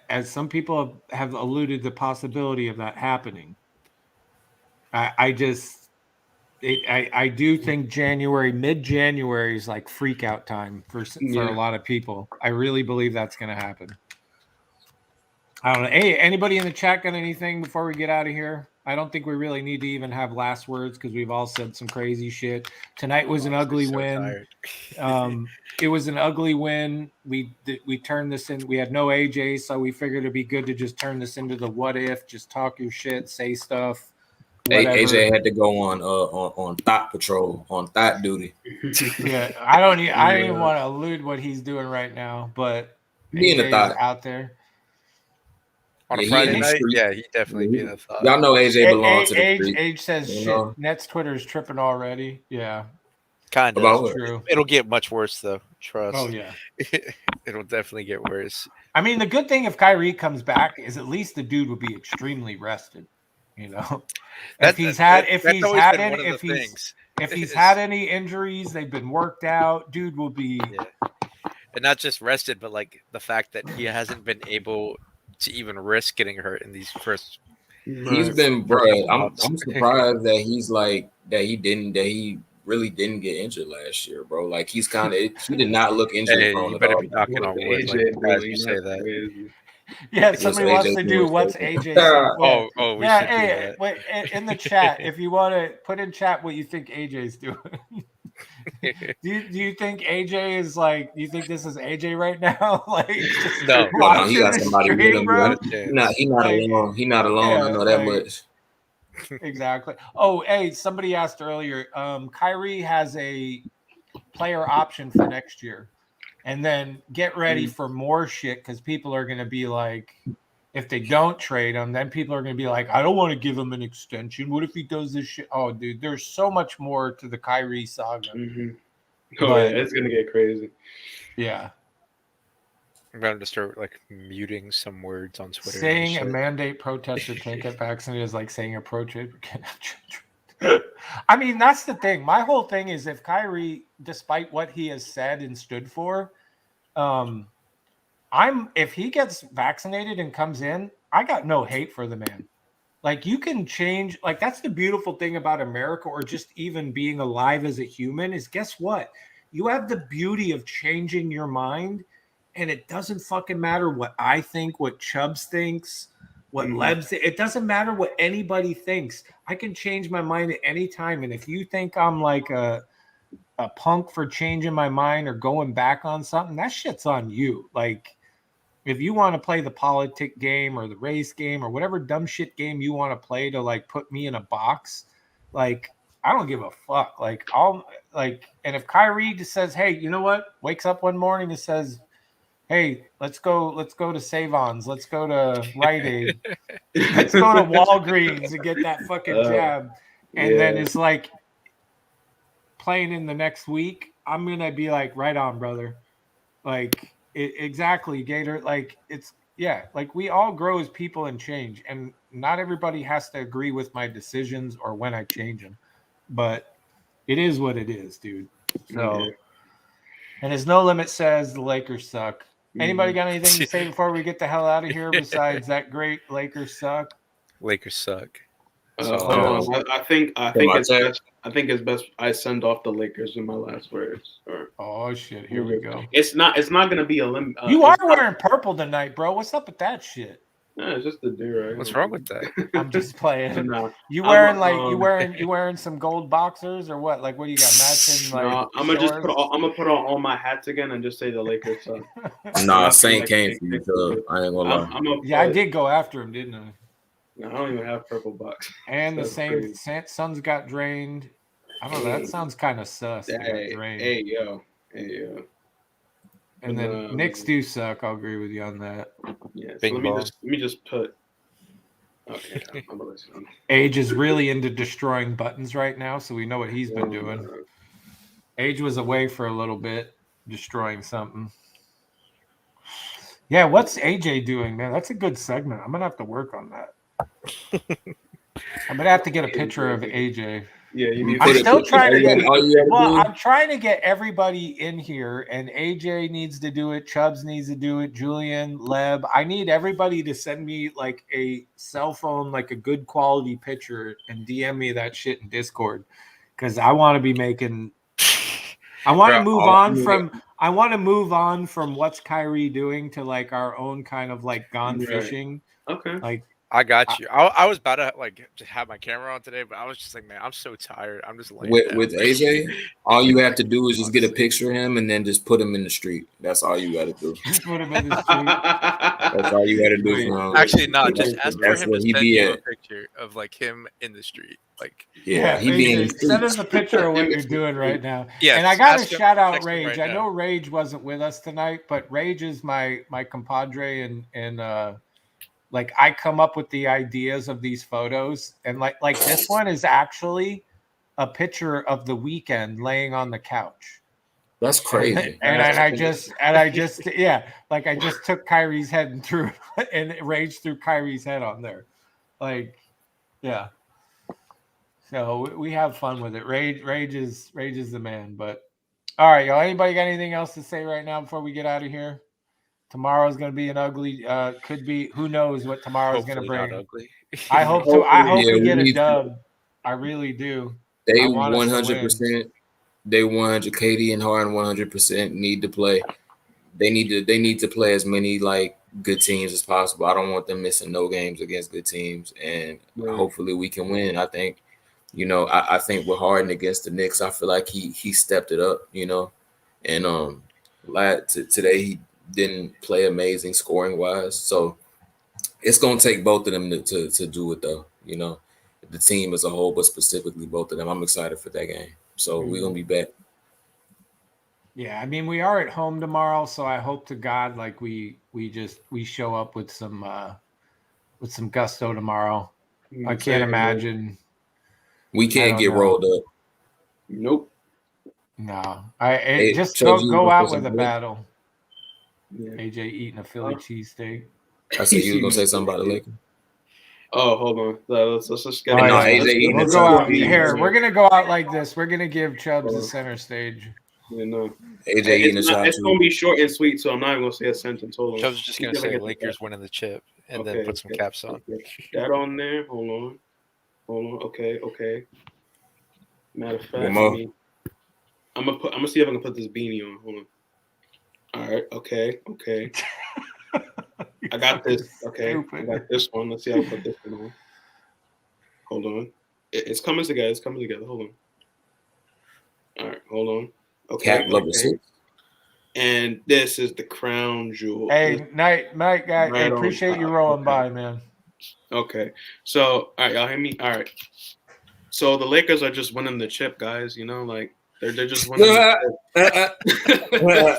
as some people have alluded the possibility of that happening, I do think mid-January is like freak out time for a lot of people. I really believe that's going to happen. I don't know. Hey, anybody in the chat got anything before we get out of here? I don't think we really need to even have last words because we've all said some crazy shit. Tonight was an ugly win. It was an ugly win. We turned this in. We had no AJ, so we figured it'd be good to just turn this into the what if. Just talk your shit, say stuff. Whatever. AJ had to go on thought patrol, on thought duty. Yeah, I don't even want to allude what he's doing right now, but Being a thought out there. On a Friday night, yeah, he definitely being a thought. Y'all know AJ belongs to the street. Age says shit. Know? Nets Twitter is tripping already. Yeah. Kind of. True. It'll get much worse though. Trust. Oh yeah. It'll definitely get worse. I mean, the good thing if Kyrie comes back is at least the dude will be extremely rested. You know, if he's had any injuries, they've been worked out. Dude will be. Yeah. And not just rested, but like the fact that he hasn't been able to even risk getting hurt in these first. He's been, bro. I'm surprised that he's like that. He really didn't get injured last year, bro. Like he's kind of he did not look injury prone at all. Be knocking on wood, like, as you say that. Yeah, somebody wants to do what's AJ. We should do that. Wait, in the chat, if you want to put in chat what you think AJ's doing. do you think AJ is like? Do you think this is AJ right now? Like, no, he got somebody with him, bro. He's not alone. He's not alone. Yeah, I know that much. Exactly. Oh, hey, somebody asked earlier. Kyrie has a player option for next year. And then get ready for more shit because people are going to be like, if they don't trade him, then people are going to be like, I don't want to give him an extension. What if he does this shit? Oh, dude, there's so much more to the Kyrie saga. Mm-hmm. Oh, yeah, it's going to get crazy. Yeah. I'm going to start like muting some words on Twitter. Saying a mandate protester can't get vaccinated is like saying a pro-trade. I mean, that's the thing. My whole thing is if Kyrie, despite what he has said and stood for, if he gets vaccinated and comes in, I got no hate for the man. Like you can change, like that's the beautiful thing about America or just even being alive as a human is guess what? You have the beauty of changing your mind and it doesn't fucking matter what I think, what Chubbs thinks, what Lebs, it doesn't matter what anybody thinks. I can change my mind at any time. And if you think I'm like a punk for changing my mind or going back on something, that shit's on you. Like if you want to play the politic game or the race game or whatever dumb shit game you want to play to like put me in a box, like I don't give a fuck. Like and if Kyrie just says, hey, you know what? Wakes up one morning and says, hey, let's go to Save-Ons. Let's go to Rite Aid. Let's go to Walgreens and get that fucking jab. And then it's like playing in the next week. I'm going to be like, right on, brother. Like, exactly, Gator. Like, like we all grow as people and change. And not everybody has to agree with my decisions or when I change them. But it is what it is, dude. So, and as No Limit says, the Lakers suck. Anybody got anything to say before we get the hell out of here besides that great Lakers suck? Lakers suck. Hold on. I think it's best I send off the Lakers in my last words. Oh shit! Here we go. It's not gonna be a limit. You are wearing purple tonight, bro. What's up with that shit? No, it's just the do-rag. What's wrong with that? I'm just playing. No, you wearing some gold boxers or what? Like, what do you got matching? Like, no, I'm gonna put on all my hats again and just say the Lakers. Nah, Saint came for you, so I ain't gonna lie. I did go after him, didn't I? No, I don't even have purple box. And the same Suns got drained. I don't know. That sounds kind of sus. Hey yo. And then Knicks do suck. I'll agree with you on that. Yeah. So let me just put. Okay. I'm gonna listen. Age is really into destroying buttons right now, so we know what he's been doing. Age was away for a little bit, destroying something. Yeah, what's AJ doing, man? That's a good segment. I'm gonna have to work on that. I'm gonna have to get a picture of AJ. Yeah, I'm still trying to get. Well, I'm trying to get everybody in here, and AJ needs to do it. Chubbs needs to do it. Julian, Leb. I need everybody to send me like a cell phone, like a good quality picture, and DM me that shit in Discord, because I want to be making. I want to move on from. I want to move on from what's Kyrie doing to like our own kind of like gone fishing. Okay. Like. I got you. I was about to like to have my camera on today, but I was just like, man, I'm so tired. I'm just laying down. With AJ, all you have to do is just get a picture of him and then just put him in the street. That's all you got to do. Put him in the street. That's all you got to do. Actually, no, just ask for him to send you a at. picture of like him in the street. Like, he be in the street. Send us a picture of what you're doing right now. Yeah, and I got to shout out Rage. Right I know Rage wasn't with us tonight, but Rage is my compadre and like I come up with the ideas of these photos, and like this one is actually a picture of the weekend laying on the couch. That's crazy. And I just like I just took Kyrie's head and threw and Rage threw Kyrie's head on there. Like, yeah. So we have fun with it. Rage is the man. But all right, y'all. Anybody got anything else to say right now before we get out of here? Tomorrow's going to be an ugly. Could be. Who knows what tomorrow's going to bring? I hope so. I hope we get a dub. I really do. They 100%. They 100. Katie and Harden 100% need to play. They need to play as many like good teams as possible. I don't want them missing no games against good teams, and hopefully we can win. I think, I think with Harden against the Knicks, I feel like he stepped it up, and today he didn't play amazing scoring wise, so it's gonna take both of them to do it though. The team as a whole, but specifically both of them. I'm excited for that game, so we're gonna be back. Yeah, I mean we are at home tomorrow, so I hope to God like we show up with some gusto tomorrow. I can't imagine we can't get rolled up. Nope. No, just go out with a battle. Yeah. AJ eating a Philly cheesesteak. I said you were gonna say something about the Lakers. Oh, hold on. Let's just get we'll go out here. We're gonna go out like this. We're gonna give Chubbs the center stage. AJ eating a shot. It's gonna be short and sweet, so I'm not even gonna say a sentence. Hold on. Chubbs is just gonna say Lakers winning the chip and then put some caps on. That on there. Hold on. Okay. Matter of fact, I'm gonna see if I can put this beanie on. Hold on. All right. Okay. I got this. Okay. I got this one. Let's see how I put this one on. Hold on. It's coming together. Hold on. All right. Hold on. Okay. And this is the crown jewel. Hey, night, guy. I appreciate you rolling by, man. Okay. So, all right, y'all hear me? All right. So the Lakers are just winning the chip, guys. Like. They're just winning. They're just winning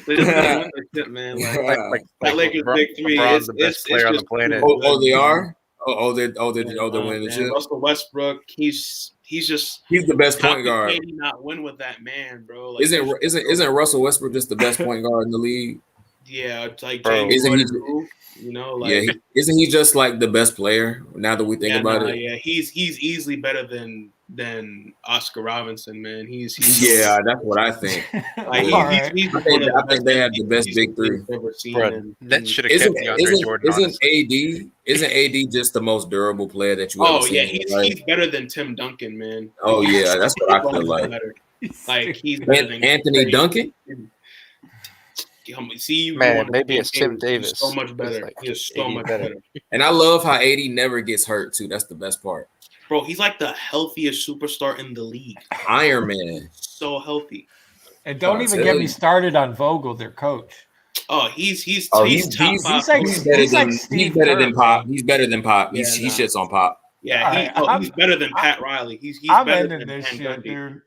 the chip, man. Like that Lakers big three is the best player on the planet. Oh, they are. They're winning the chip. Russell Westbrook, he's the best point guard. How can not win with that man, bro? Like, isn't Russell Westbrook just the best point guard in the league? Yeah, it's like isn't he just like the best player now that we think about it? Yeah, he's easily better than than Oscar Robinson, man. He's Yeah, that's what I think. like All right. he's I one of the think they have the best big three. I've ever seen. Bro, and that should have Isn't kept DeAndre Jordan. isn't AD just the most durable player that you ever oh seen? yeah, in your life? he's better than Tim Duncan, man. Oh yeah, that's what I feel like. Better. Like he's better than Anthony Duncan. See, you Man, want maybe it's Tim He's Davis. so much better. He's like He is so 80 much better. better. And I love how AD never gets hurt too. That's the best part. Bro, he's like the healthiest superstar in the league. Iron Man. So healthy. And don't Oh, even get me silly. started on Vogel, their coach. Oh, he's Oh, top he's five. like- he's better he's like than Steve he's better Kerr, than Pop. man. He's better than Pop. Yeah, He nah. shits on Pop. Yeah, All he's better than Pat Riley. He's I'm better ending than this Van shit, Gundy. dude.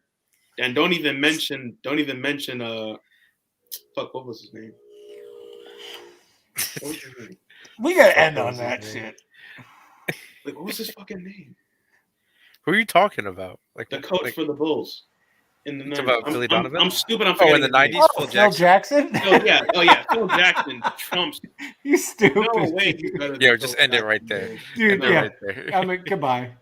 And don't even mention fuck, what was his name? What was his name? We gotta end on that shit. Like, what was his fucking name? Who are you talking about? Like The coach like, for the Bulls in the It's 90s. about Billy Donovan? I'm stupid. I'm Oh, in forgetting the his name. 90s, Oh, Phil Phil Jackson? Oh yeah, Phil Jackson trumps. You stupid. No way he's better than Yo, Phil just end it right Jackson, there. man. Dude, End it yeah. right there. I mean, goodbye.